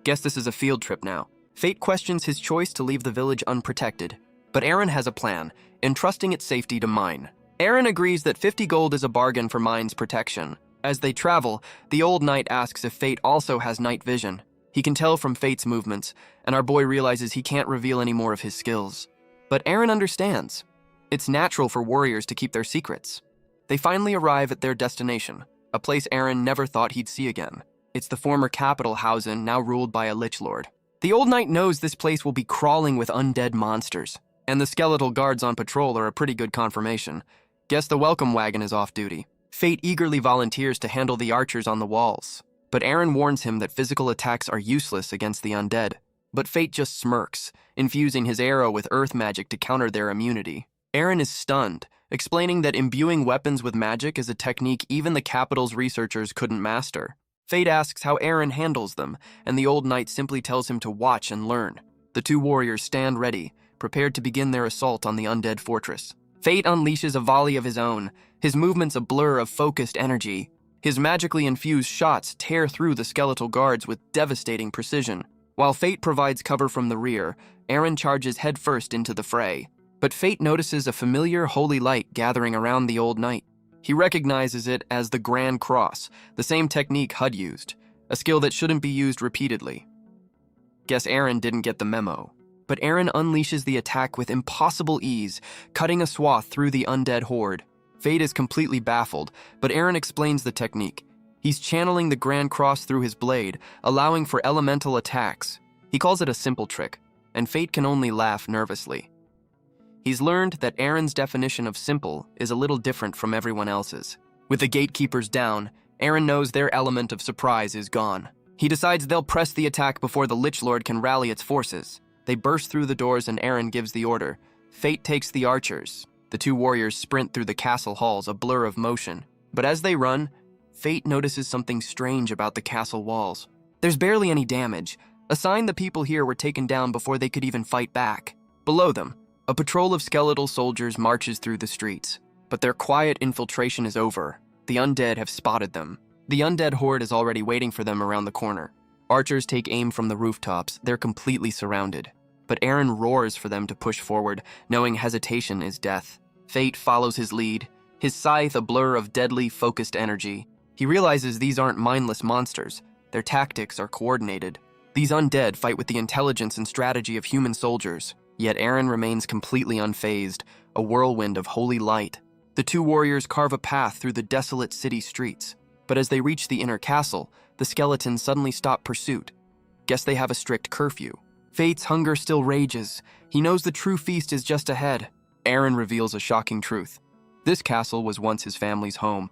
Guess this is a field trip now. Fate questions his choice to leave the village unprotected, but Eren has a plan, entrusting its safety to Mine. Eren agrees that 50 gold is a bargain for Mine's protection. As they travel, the old knight asks if Fate also has night vision. He can tell from Fate's movements, and our boy realizes he can't reveal any more of his skills. But Eren understands. It's natural for warriors to keep their secrets. They finally arrive at their destination, a place Eren never thought he'd see again. It's the former capital Hausen, now ruled by a lich lord. The old knight knows this place will be crawling with undead monsters, and the skeletal guards on patrol are a pretty good confirmation. Guess the welcome wagon is off duty. Fate eagerly volunteers to handle the archers on the walls, but Eren warns him that physical attacks are useless against the undead. But Fate just smirks, infusing his arrow with earth magic to counter their immunity. Eren is stunned, explaining that imbuing weapons with magic is a technique even the capital's researchers couldn't master. Fate asks how Eren handles them, and the old knight simply tells him to watch and learn. The two warriors stand ready, prepared to begin their assault on the undead fortress. Fate unleashes a volley of his own, his movements a blur of focused energy. His magically infused shots tear through the skeletal guards with devastating precision. While Fate provides cover from the rear, Eren charges headfirst into the fray. But Fate notices a familiar holy light gathering around the old knight. He recognizes it as the Grand Cross, the same technique Hud used, a skill that shouldn't be used repeatedly. Guess Eren didn't get the memo. But Eren unleashes the attack with impossible ease, cutting a swath through the undead horde. Fate is completely baffled, but Eren explains the technique. He's channeling the Grand Cross through his blade, allowing for elemental attacks. He calls it a simple trick, and Fate can only laugh nervously. He's learned that Eren's definition of simple is a little different from everyone else's. With the gatekeepers down, Eren knows their element of surprise is gone. He decides they'll press the attack before the Lich Lord can rally its forces. They burst through the doors and Eren gives the order. Fate takes the archers. The two warriors sprint through the castle halls, a blur of motion. But as they run, Fate notices something strange about the castle walls. There's barely any damage, a sign the people here were taken down before they could even fight back. Below them, a patrol of skeletal soldiers marches through the streets. But their quiet infiltration is over. The undead have spotted them. The undead horde is already waiting for them around the corner. Archers take aim from the rooftops. They're completely surrounded. But Eren roars for them to push forward, knowing hesitation is death. Fate follows his lead, his scythe a blur of deadly, focused energy. He realizes these aren't mindless monsters. Their tactics are coordinated. These undead fight with the intelligence and strategy of human soldiers. Yet Eren remains completely unfazed, a whirlwind of holy light. The two warriors carve a path through the desolate city streets. But as they reach the inner castle, the skeletons suddenly stop pursuit. Guess they have a strict curfew. Fate's hunger still rages. He knows the true feast is just ahead. Eren reveals a shocking truth. This castle was once his family's home.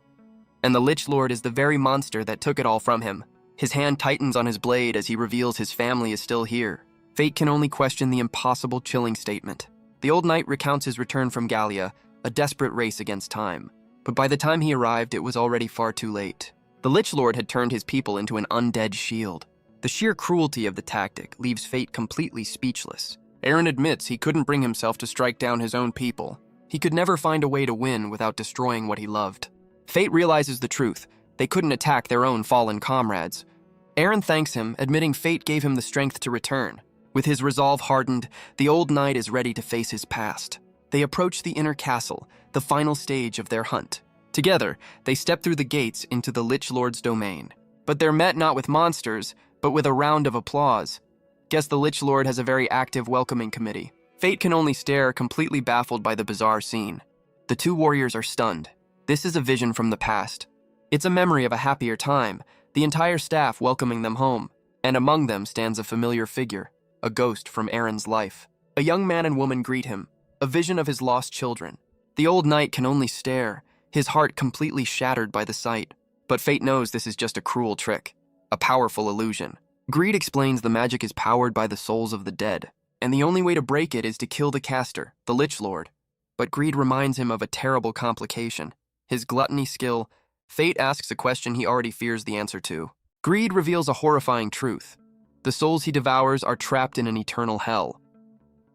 And the Lich Lord is the very monster that took it all from him. His hand tightens on his blade as he reveals his family is still here. Fate can only question the impossible, chilling statement. The old knight recounts his return from Gallia, a desperate race against time. But by the time he arrived, it was already far too late. The Lich Lord had turned his people into an undead shield. The sheer cruelty of the tactic leaves Fate completely speechless. Eren admits he couldn't bring himself to strike down his own people. He could never find a way to win without destroying what he loved. Fate realizes the truth. They couldn't attack their own fallen comrades. Eren thanks him, admitting Fate gave him the strength to return. With his resolve hardened, the old knight is ready to face his past. They approach the inner castle, the final stage of their hunt. Together, they step through the gates into the Lich Lord's domain. But they're met not with monsters, but with a round of applause. Guess the Lich Lord has a very active welcoming committee. Fate can only stare, completely baffled by the bizarre scene. The two warriors are stunned. This is a vision from the past. It's a memory of a happier time, the entire staff welcoming them home. And among them stands a familiar figure, a ghost from Eren's life. A young man and woman greet him, a vision of his lost children. The old knight can only stare, his heart completely shattered by the sight. But Fate knows this is just a cruel trick, a powerful illusion. Greed explains the magic is powered by the souls of the dead, and the only way to break it is to kill the caster, the Lich Lord. But Greed reminds him of a terrible complication. His gluttony skill. Fate asks a question he already fears the answer to. Greed reveals a horrifying truth. The souls he devours are trapped in an eternal hell.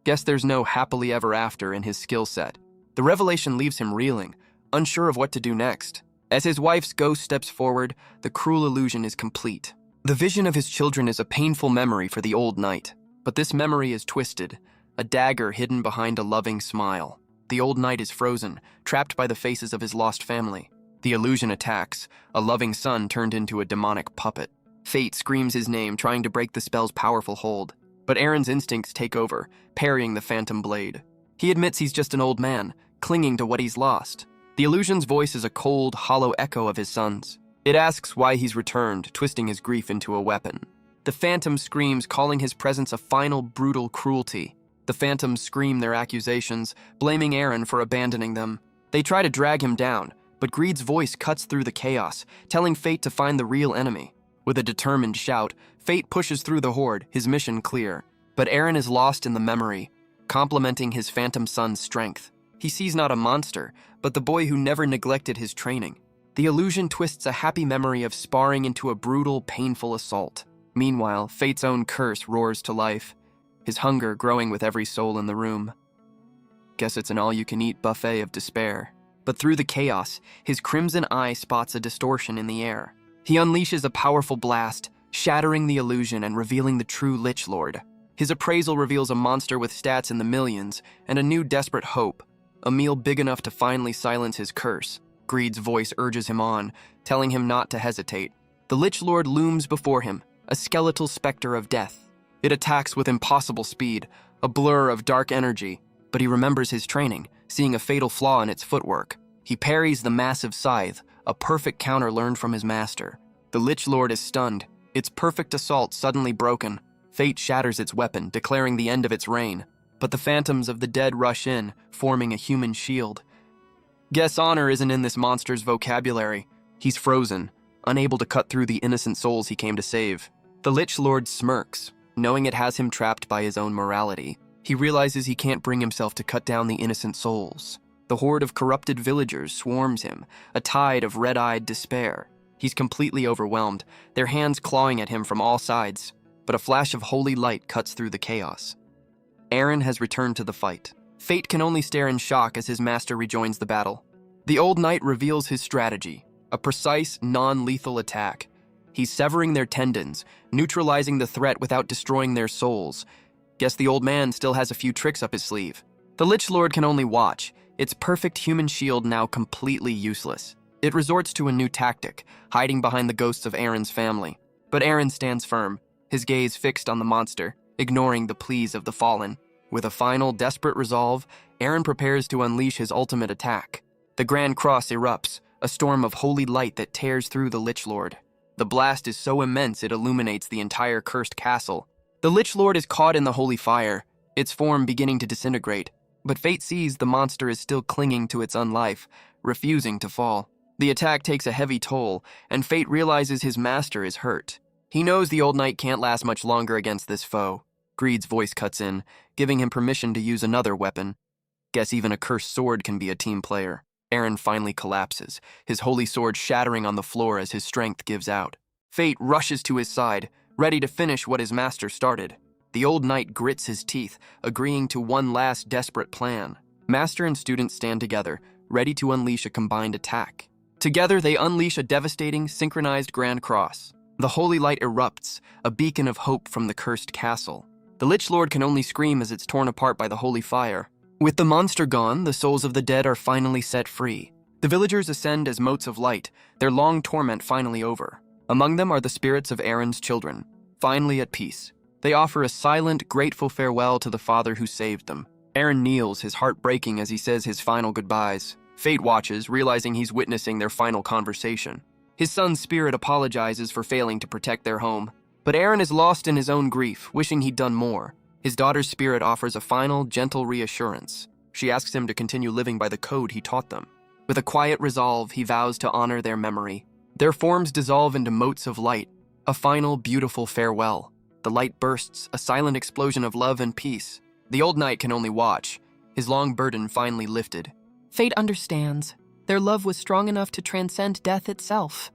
Guess there's no happily ever after in his skill set. The revelation leaves him reeling, unsure of what to do next. As his wife's ghost steps forward, the cruel illusion is complete. The vision of his children is a painful memory for the old knight. But this memory is twisted, a dagger hidden behind a loving smile. The old knight is frozen, trapped by the faces of his lost family. The illusion attacks, a loving son turned into a demonic puppet. Fate screams his name, trying to break the spell's powerful hold. But Eren's instincts take over, parrying the phantom blade. He admits he's just an old man, clinging to what he's lost. The illusion's voice is a cold, hollow echo of his son's. It asks why he's returned, twisting his grief into a weapon. The phantom screams, calling his presence a final, brutal cruelty. The phantoms scream their accusations, blaming Eren for abandoning them. They try to drag him down, but Greed's voice cuts through the chaos, telling Fate to find the real enemy. With a determined shout, Fate pushes through the horde, his mission clear. But Eren is lost in the memory, complementing his phantom son's strength. He sees not a monster, but the boy who never neglected his training. The illusion twists a happy memory of sparring into a brutal, painful assault. Meanwhile, Fate's own curse roars to life, his hunger growing with every soul in the room. Guess it's an all-you-can-eat buffet of despair. But through the chaos, his crimson eye spots a distortion in the air. He unleashes a powerful blast, shattering the illusion and revealing the true Lich Lord. His appraisal reveals a monster with stats in the millions and a new desperate hope, a meal big enough to finally silence his curse. Greed's voice urges him on, telling him not to hesitate. The Lich Lord looms before him, a skeletal specter of death. It attacks with impossible speed, a blur of dark energy, but he remembers his training, seeing a fatal flaw in its footwork. He parries the massive scythe, a perfect counter learned from his master. The Lich Lord is stunned, its perfect assault suddenly broken. Fate shatters its weapon, declaring the end of its reign. But the phantoms of the dead rush in, forming a human shield. Guess honor isn't in this monster's vocabulary. He's frozen, unable to cut through the innocent souls he came to save. The Lich Lord smirks, knowing it has him trapped by his own morality. He realizes he can't bring himself to cut down the innocent souls. The horde of corrupted villagers swarms him, a tide of red-eyed despair. He's completely overwhelmed, their hands clawing at him from all sides. But a flash of holy light cuts through the chaos. Aaron has returned to the fight. Fate can only stare in shock as his master rejoins the battle. The old knight reveals his strategy, a precise, non-lethal attack. He's severing their tendons, neutralizing the threat without destroying their souls. Guess the old man still has a few tricks up his sleeve. The Lich Lord can only watch, its perfect human shield now completely useless. It resorts to a new tactic, hiding behind the ghosts of Aaron's family. But Aaron stands firm, his gaze fixed on the monster, ignoring the pleas of the fallen. With a final, desperate resolve, Aaron prepares to unleash his ultimate attack. The Grand Cross erupts, a storm of holy light that tears through the Lich Lord. The blast is so immense it illuminates the entire cursed castle. The Lich Lord is caught in the holy fire, its form beginning to disintegrate. But Fate sees the monster is still clinging to its unlife, refusing to fall. The attack takes a heavy toll, and Fate realizes his master is hurt. He knows the old knight can't last much longer against this foe. Greed's voice cuts in, giving him permission to use another weapon. Guess even a cursed sword can be a team player. Aaron finally collapses, his holy sword shattering on the floor as his strength gives out. Fate rushes to his side, ready to finish what his master started. The old knight grits his teeth, agreeing to one last desperate plan. Master and student stand together, ready to unleash a combined attack. Together, they unleash a devastating, synchronized Grand Cross. The holy light erupts, a beacon of hope from the cursed castle. The Lich Lord can only scream as it's torn apart by the holy fire. With the monster gone, the souls of the dead are finally set free. The villagers ascend as motes of light, their long torment finally over. Among them are the spirits of Aaron's children, finally at peace. They offer a silent, grateful farewell to the father who saved them. Aaron kneels, his heart breaking as he says his final goodbyes. Fate watches, realizing he's witnessing their final conversation. His son's spirit apologizes for failing to protect their home. But Aaron is lost in his own grief, wishing he'd done more. His daughter's spirit offers a final, gentle reassurance. She asks him to continue living by the code he taught them. With a quiet resolve, he vows to honor their memory. Their forms dissolve into motes of light, a final, beautiful farewell. The light bursts, a silent explosion of love and peace. The old knight can only watch, his long burden finally lifted. Fate understands. Their love was strong enough to transcend death itself.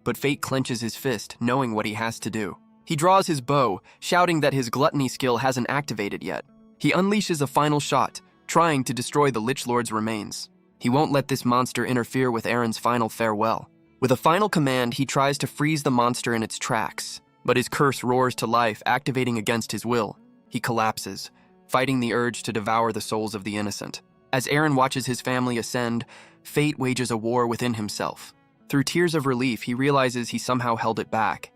But Fate clenches his fist, knowing what he has to do. He draws his bow, shouting that his gluttony skill hasn't activated yet. He unleashes a final shot, trying to destroy the Lich Lord's remains. He won't let this monster interfere with Aaron's final farewell. With a final command, he tries to freeze the monster in its tracks. But his curse roars to life, activating against his will. He collapses, fighting the urge to devour the souls of the innocent. As Aaron watches his family ascend, Fate wages a war within himself. Through tears of relief, he realizes he somehow held it back.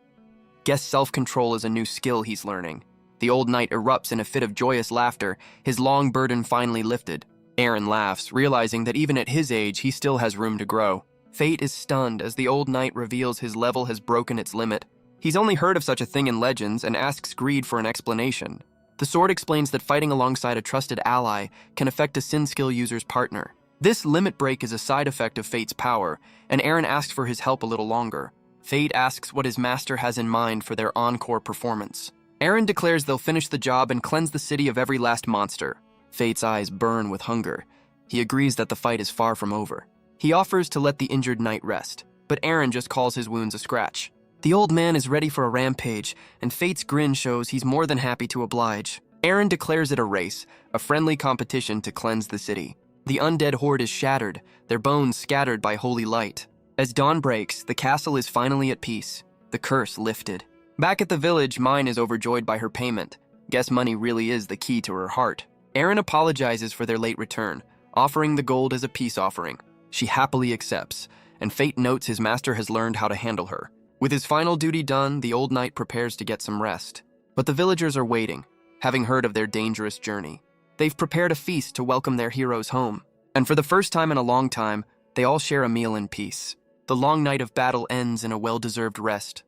Guess self-control is a new skill he's learning. The old knight erupts in a fit of joyous laughter, his long burden finally lifted. Aaron laughs, realizing that even at his age, he still has room to grow. Fate is stunned as the old knight reveals his level has broken its limit. He's only heard of such a thing in legends and asks Greed for an explanation. The sword explains that fighting alongside a trusted ally can affect a sin skill user's partner. This limit break is a side effect of Fate's power, and Aaron asks for his help a little longer. Fate asks what his master has in mind for their encore performance. Aaron declares they'll finish the job and cleanse the city of every last monster. Fate's eyes burn with hunger, He agrees that the fight is far from over. He offers to let the injured knight rest, but Aaron just calls his wounds a scratch. The old man is ready for a rampage, and Fate's grin shows he's more than happy to oblige. Aaron declares it a race, a friendly competition to cleanse the city. The undead horde is shattered, their bones scattered by holy light. As dawn breaks, the castle is finally at peace, the curse lifted. Back at the village, Mine is overjoyed by her payment. Guess money really is the key to her heart. Aaron apologizes for their late return, offering the gold as a peace offering. She happily accepts, and Fate notes his master has learned how to handle her. With his final duty done, the old knight prepares to get some rest. But the villagers are waiting, having heard of their dangerous journey. They've prepared a feast to welcome their heroes home. And for the first time in a long time, they all share a meal in peace. The long night of battle ends in a well-deserved rest.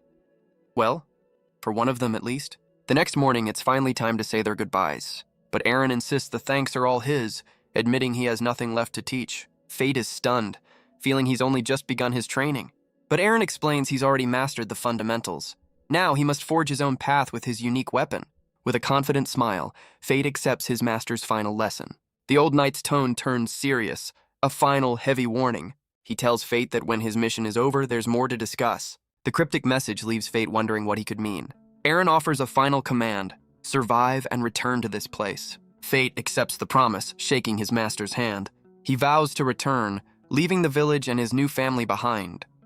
Well, for one of them at least. The next morning, it's finally time to say their goodbyes. But Aaron insists the thanks are all his, admitting he has nothing left to teach. Fate is stunned, feeling he's only just begun his training. But Aaron explains he's already mastered the fundamentals. Now he must forge his own path with his unique weapon. With a confident smile, Fate accepts his master's final lesson. The old knight's tone turns serious, a final heavy warning. He tells Fate that when his mission is over, there's more to discuss. The cryptic message leaves Fate wondering what he could mean. Aaron offers a final command: survive and return to this place. Fate accepts the promise, shaking his master's hand. He vows to return, leaving the village and his new family behind.